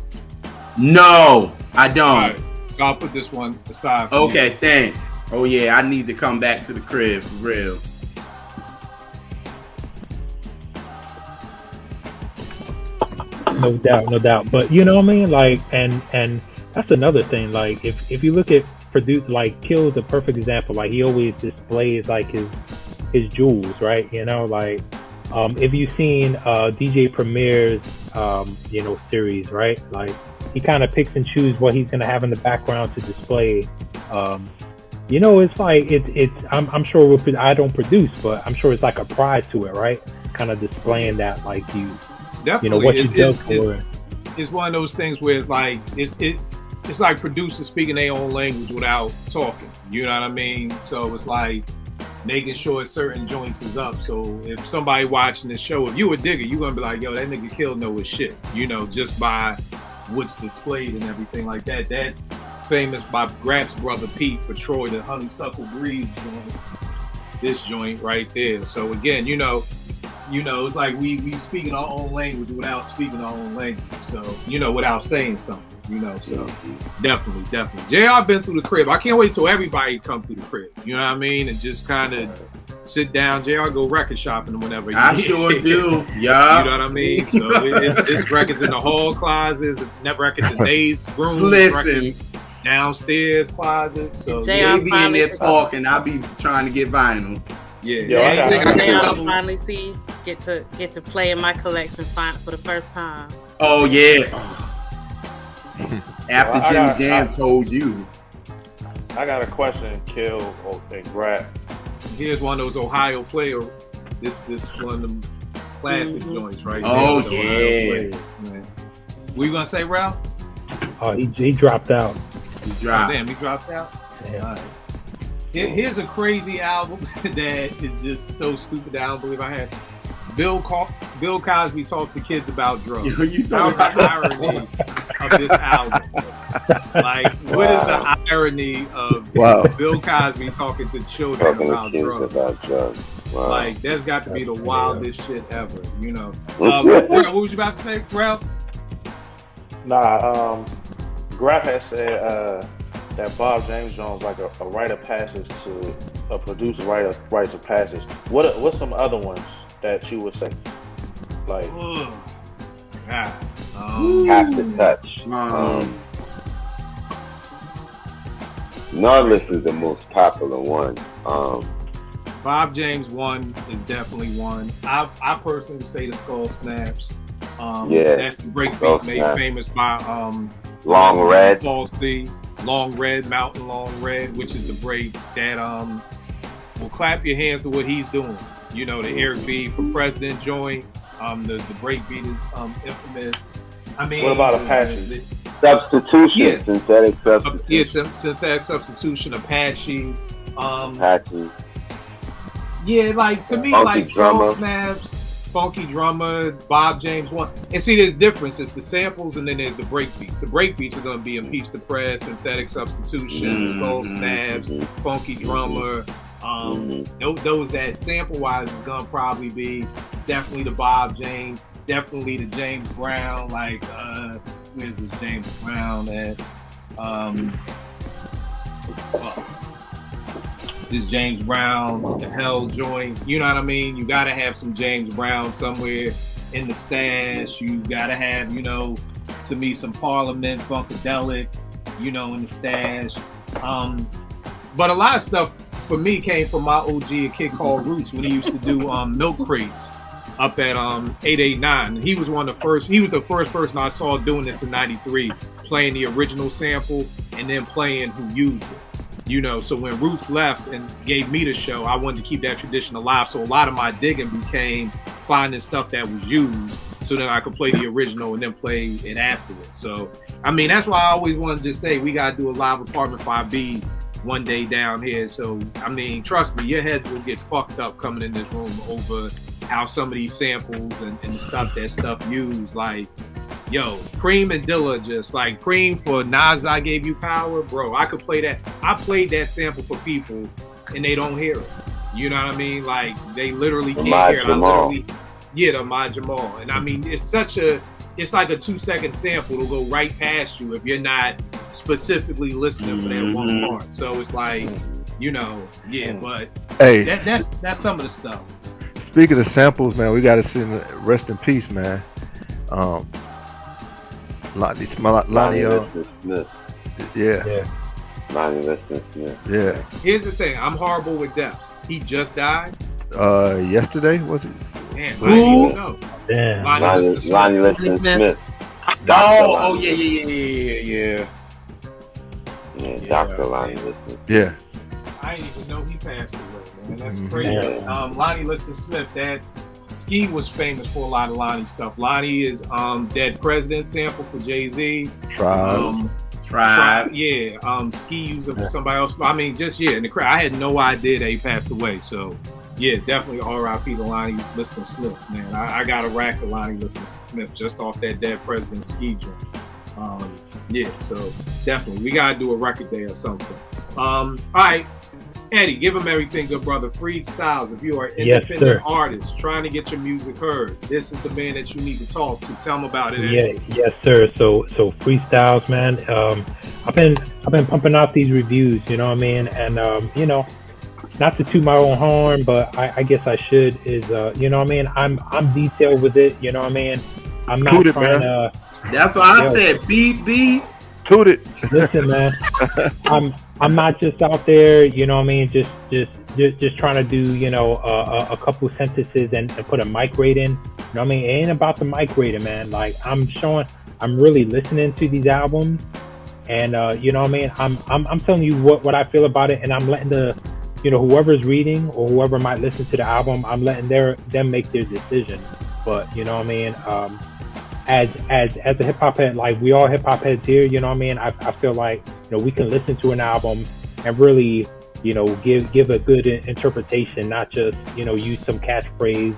No, I don't. All right. I'll put this one aside for you. Thanks. Oh yeah, I need to come back to the crib for real. No doubt. But you know what I mean? Like, and that's another thing. Like, if you look at produce, like Kill's a perfect example. Like, he always displays like his jewels, right? If you've seen DJ Premier's series, right? Like, he kind of picks and chooses what he's gonna have in the background to display. It's like I'm sure I don't produce, but I'm sure it's like a pride to it, right? Kind of displaying that, like, definitely what you dug for. It's one of those things where it's like it's like producers speaking their own language without talking. You know what I mean? So it's like making sure certain joints is up. So if somebody watching this show, if you a digger, you're gonna be like, yo, that nigga Kill know his shit. Just by what's displayed and everything like that. That's famous by Grap's brother Pete for Troy, the Honeysuckle Breeze joint. This joint right there. So again, it's like we speaking our own language without speaking our own language. So, without saying something, so definitely. JR been through the crib. I can't wait till everybody come through the crib. You know what I mean? And just kind of sit down. JR go record shopping or whatever. I sure do. Yeah. You know what I mean? So it's records in the hall closets, records in Dave's room, records downstairs closet. So they be in there talking. I'll be trying to get vinyl. Yeah. I finally get to play in my collection for the first time. Oh yeah. After Jimmy Jam told you. I got a question, Kill and Grap. Here's one of those Ohio player. This one of them classic joints right here. Oh yeah. What you gonna say, Ralph? Oh, he dropped out. Damn, he dropped out? Yeah. All right. Here's a crazy album that is just so stupid that I don't believe I had. Bill Cosby talks to kids about drugs. How's the irony of this album? Like, what is the irony of Bill Cosby talking to children about drugs? Wow. Like, that's got to be the wildest shit ever, What was you about to say, Ralph? Grap has said that Bob James Jones like a rite of passage to a producer, rites of passage. What's some other ones that you would say? Like, have to touch. Nautilus is the most popular one. Bob James 1 is definitely one. I personally would say the Skull Snaps. That's the breakbeat made famous by Long Red. Long Red, Mountain Long Red, which is the break that will clap your hands to what he's doing. The Eric B for President joint. The breakbeat is infamous. I mean, what about Apache? Substitution, synthetic substitution. Synthetic substitution, Apache. Apache. Yeah, like to me, like Skull Snaps, Funky Drummer, Bob James 1. And see, there's difference. It's the samples and then there's the breakbeats. The breakbeats are going to be Impeach the Press, Synthetic Substitution, Skull Snaps, Funky Drummer. Those that sample-wise is going to probably be definitely the Bob James, definitely the James Brown. Like, where's this James Brown at? This James Brown, the Hell joint. You know what I mean? You got to have some James Brown somewhere in the stash. You got to have, to me, some Parliament, Funkadelic, in the stash. But a lot of stuff for me came from my OG, a kid called Roots, when he used to do milk crates up at 889. He was the first person I saw doing this in '93, playing the original sample and then playing who used it. You know, so when Roots left and gave me the show, I wanted to keep that tradition alive. So a lot of my digging became finding stuff that was used so that I could play the original and then play it afterwards. So, I mean, that's why I always wanted to say we got to do a live Apartment 5B one day down here. So, I mean, trust me, your heads will get fucked up coming in this room over how some of these samples and the stuff used. Like, yo, Cream and Dilla, just like Cream for Nas, I Gave You Power, bro. I could play that. I played that sample for people and they don't hear it. You know what I mean? Like, they literally can't hear it. The My Jamal. And I mean, it's like a 2-second sample. It'll go right past you if you're not specifically listening for that one part. So it's like, you know, but hey, that's some of the stuff. Speaking of samples, man, we got to sing rest in peace, man. Lonnie Smith. Yeah. Lonnie Liston Smith. Yeah. Here's the thing. I'm horrible with deaths. He just died. Yesterday, was it? Damn, I didn't even know. Damn. Lonnie Liston Smith. Oh, yeah. Yeah, Dr. Lonnie Liston. Yeah. I didn't even know he passed away, man. That's crazy. Lonnie Liston Smith, Ski was famous for a lot of Lonnie stuff. Lonnie is Dead President sample for Jay-Z. Tribe. Yeah. Ski used it for somebody else. I mean, just, in the crowd. I had no idea that he passed away. So, yeah, definitely R.I.P. to Lonnie Liston Smith, man. I got a rack of Lonnie Liston Smith just off that Dead President Ski joint. So definitely. We got to do a record day or something. All right. Eddie, give him everything, good brother. Freed Styles, if you are an independent artist trying to get your music heard, this is the man that you need to talk to. Tell him about it, Eddie. Yes, sir. So Freed Styles, man. I've been pumping out these reviews, you know what I mean? And you know, not to toot my own horn, but I guess I should. Is you know what I mean? I'm detailed with it, you know what I mean? I'm not trying to. That's why I said beat. Toot it. Listen, man. I'm not just out there, you know what I mean, just trying to do, you know, a couple sentences and put a mic rate in. You know what I mean? It ain't about the mic rating, man. Like, I'm really listening to these albums, and you know what I mean? I'm telling you what I feel about it, and I'm letting you know, whoever's reading or whoever might listen to the album, I'm letting them make their decision. But you know what I mean? As a hip hop head, like we all hip hop heads here, you know what I mean? I feel like, you know, we can listen to an album and really, you know, give a good interpretation, not just, you know, use some catchphrase,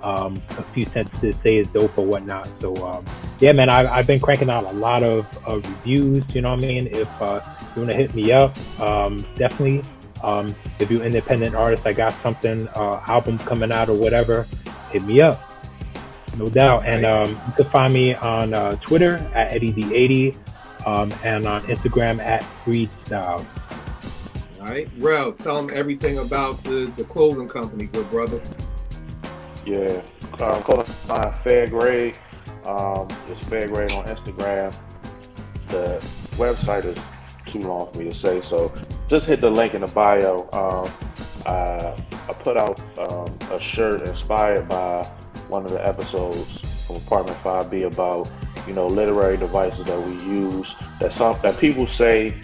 a few sentences, say it's dope or whatnot. So yeah, man, I've been cranking out a lot of reviews, you know what I mean? If you want to hit me up, definitely. If you're an independent artist, I got something, album coming out or whatever, hit me up. No doubt. And you can find me on Twitter at EddieD80 and on Instagram at FreedStyle. All right. Rel, tell them everything about the clothing company, good brother. Yeah. Clothing line Fair Grade. It's Fair Grade on Instagram. The website is too long for me to say, so just hit the link in the bio. I put out a shirt inspired by one of the episodes from Apartment 5B about, you know, literary devices that we use, that people say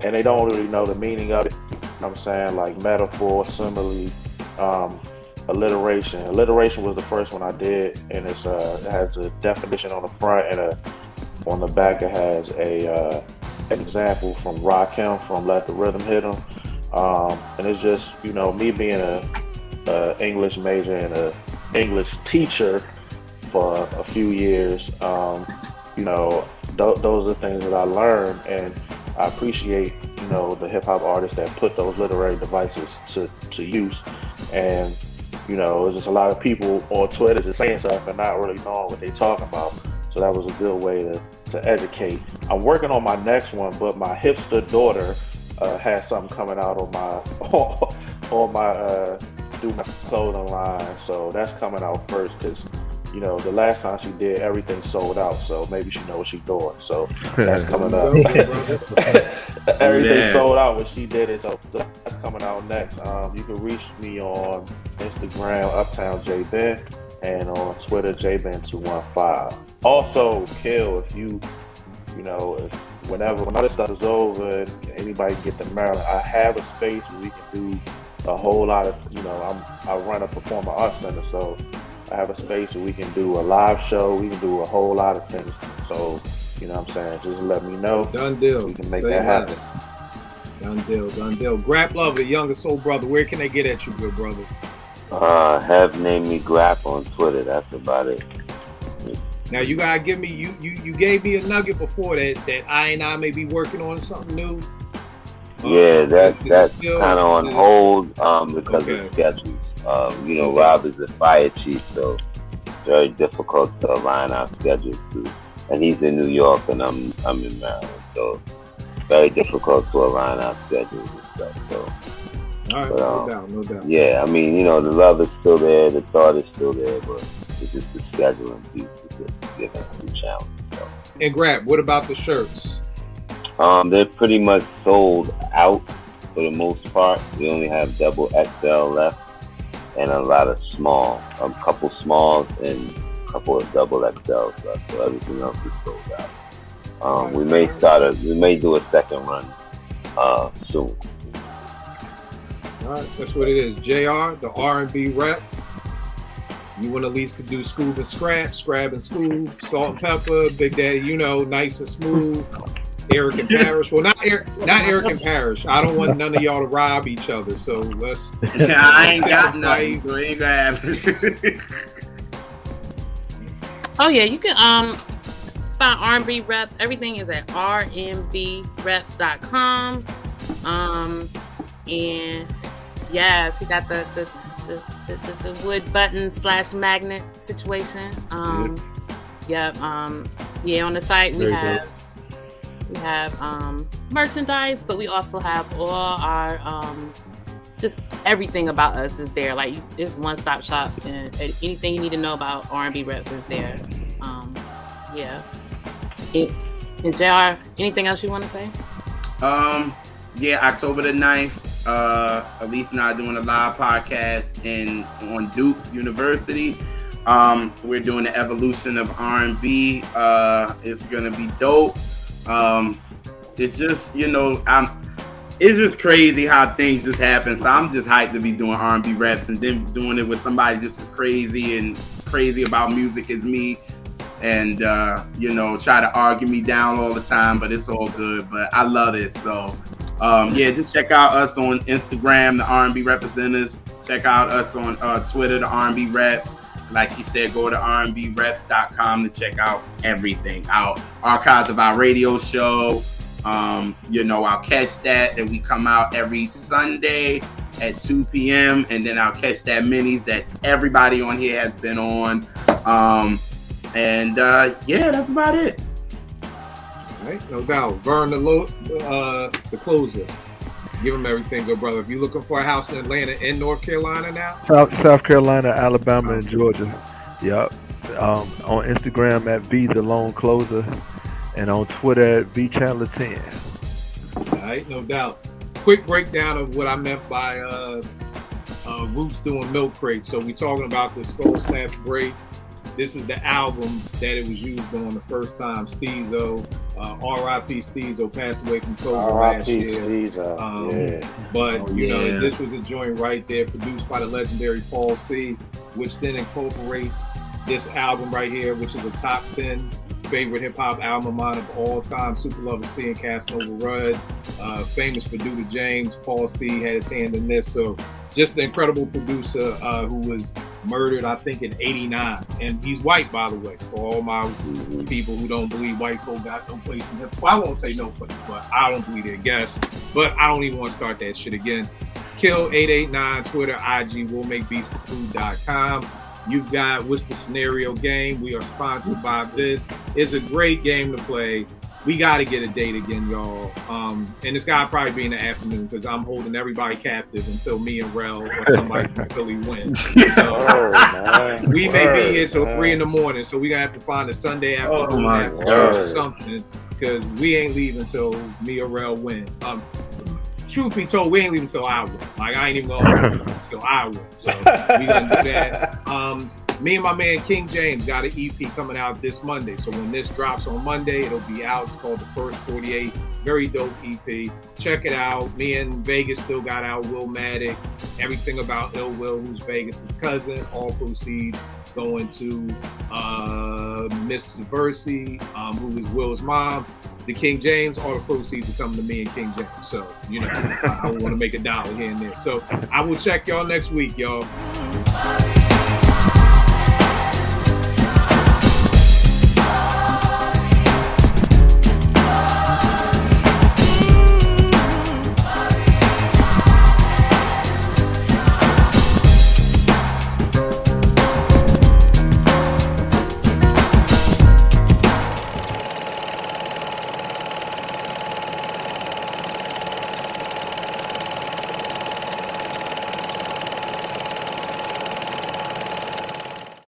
and they don't really know the meaning of it. You know what I'm saying? Like metaphor, simile, alliteration. Alliteration was the first one I did, and it has a definition on the front, and on the back it has an example from Rakim from Let the Rhythm Hit 'Em. And it's just, you know, me being a English major and a English teacher for a few years, you know, those are things that I learned, and I appreciate, you know, the hip hop artists that put those literary devices to use. And, you know, there's just a lot of people on Twitter just saying stuff and not really knowing what they're talking about. So that was a good way to educate. I'm working on my next one, but my hipster daughter has something coming out on my do my clothing line, so that's coming out first, because, you know, the last time she did, everything sold out, so maybe she knows what she's doing. So that's coming up. Everything sold out when she did it, so that's coming out next. You can reach me on Instagram, Uptown JBen, and on Twitter, JBen215. Also, Kill, if you know, if when all this stuff is over and anybody can get to Maryland, I have a space where we can do a whole lot of, I run a performing arts center, so I have a space where we can do a live show, we can do a whole lot of things. So, you know what I'm saying, just let me know. Done deal. We can make that happen. Done deal. Grap Love, the youngest soul brother, where can they get at you, good brother? Have named me Grap on Twitter. That's about it. Now you gotta give me you gave me a nugget before that I may be working on something new. Yeah, that's kind of on hold because of schedules. Rob is the fire chief, so it's very difficult to align our schedules too. And he's in New York, and I'm in Maryland, so it's very difficult to align our schedules and stuff. So, all right, no doubt. Yeah, I mean, the love is still there, the thought is still there, but it's just the scheduling piece is just giving us a challenge. So. And Grab, what about the shirts? They're pretty much sold out for the most part. We only have double XL left and a lot of small, a couple smalls and a couple of double XLs left. So everything else is sold out. We may do a second run soon. All right, that's what it is. JR, the R&B rep. You want at least could do Scoob and Scrab and Scoob, Salt and Pepper, Big Daddy, Nice and Smooth. Eric and Parrish. Well, not Eric and Parrish. I don't want none of y'all to rob each other. So let's. I ain't got nothing. So ain't gonna happen. Oh yeah, you can find R&B reps. Everything is at rmbreps.com. And yes, he got the wood button / magnet situation. On the site we have merchandise, but we also have all our just everything about us is there. Like, it's one-stop shop, and anything you need to know about R&B reps is there. And JR, anything else you want to say? October the 9th, Elise and I are doing a live podcast on Duke University. We're doing the evolution of R&B. It's gonna be dope. It's just, it's just crazy how things just happen. So I'm just hyped to be doing R&B reps and then doing it with somebody just as crazy about music as me. And, try to argue me down all the time, but it's all good. But I love it. So, just check out us on Instagram, the R&B Representatives. Check out us on Twitter, the R&B Reps. Like you said, go to rmbreps.com to check out everything. Our archives of our radio show. I'll catch that we come out every Sunday at 2 p.m. And then I'll catch that minis that everybody on here has been on. That's about it. All right, no doubt. Vern, the closer. Give them everything, good brother. If you're looking for a house in Atlanta and North Carolina now? South Carolina, Alabama, and Georgia. Yep. On Instagram at V the Lone Closer, and on Twitter at VChandler10. All right, no doubt. Quick breakdown of what I meant by Roots doing Milk Crate. So we talking about the Skull Snaps break. This is the album that it was used on the first time. Steezo, R.I.P. Steezo, passed away from COVID last year. But this was a joint right there, produced by the legendary Paul C, which then incorporates this album right here, which is a top 10 favorite hip hop album of mine of all time. Super Lover C and Casanova Rudd, famous for Duda James. Paul C had his hand in this. So just an incredible producer who was murdered, I think, in '89. And he's white, by the way, for all my people who don't believe white folk got no place in hip hop. Well, I won't say no place, but I don't believe their guess. But I don't even want to start that shit again. Kill889, Twitter, IG, we'll make beats for food.com. You've got What's the Scenario game. We are sponsored by this. It's a great game to play. We got to get a date again, y'all. And it's got to probably be in the afternoon because I'm holding everybody captive until me and Rel or somebody from Philly wins. So we may be here till 3 in the morning, so we're going to have to find a Sunday afternoon or something because we ain't leaving until me or Rel win. Truth be told, we ain't leaving until I win. Like, I ain't even going to until I win. So we're going to do that. Me and my man King James got an EP coming out this Monday. So when this drops on Monday, it'll be out. It's called The First 48. Very dope EP. Check it out. Me and Vegas still got out Will Maddock. Everything About Ill Will, who's Vegas' cousin. All proceeds going to Miss Versi, who is Will's mom. The King James, all the proceeds are coming to me and King James. So, you know, I want to make $1 here and there. So I will check y'all next week, y'all.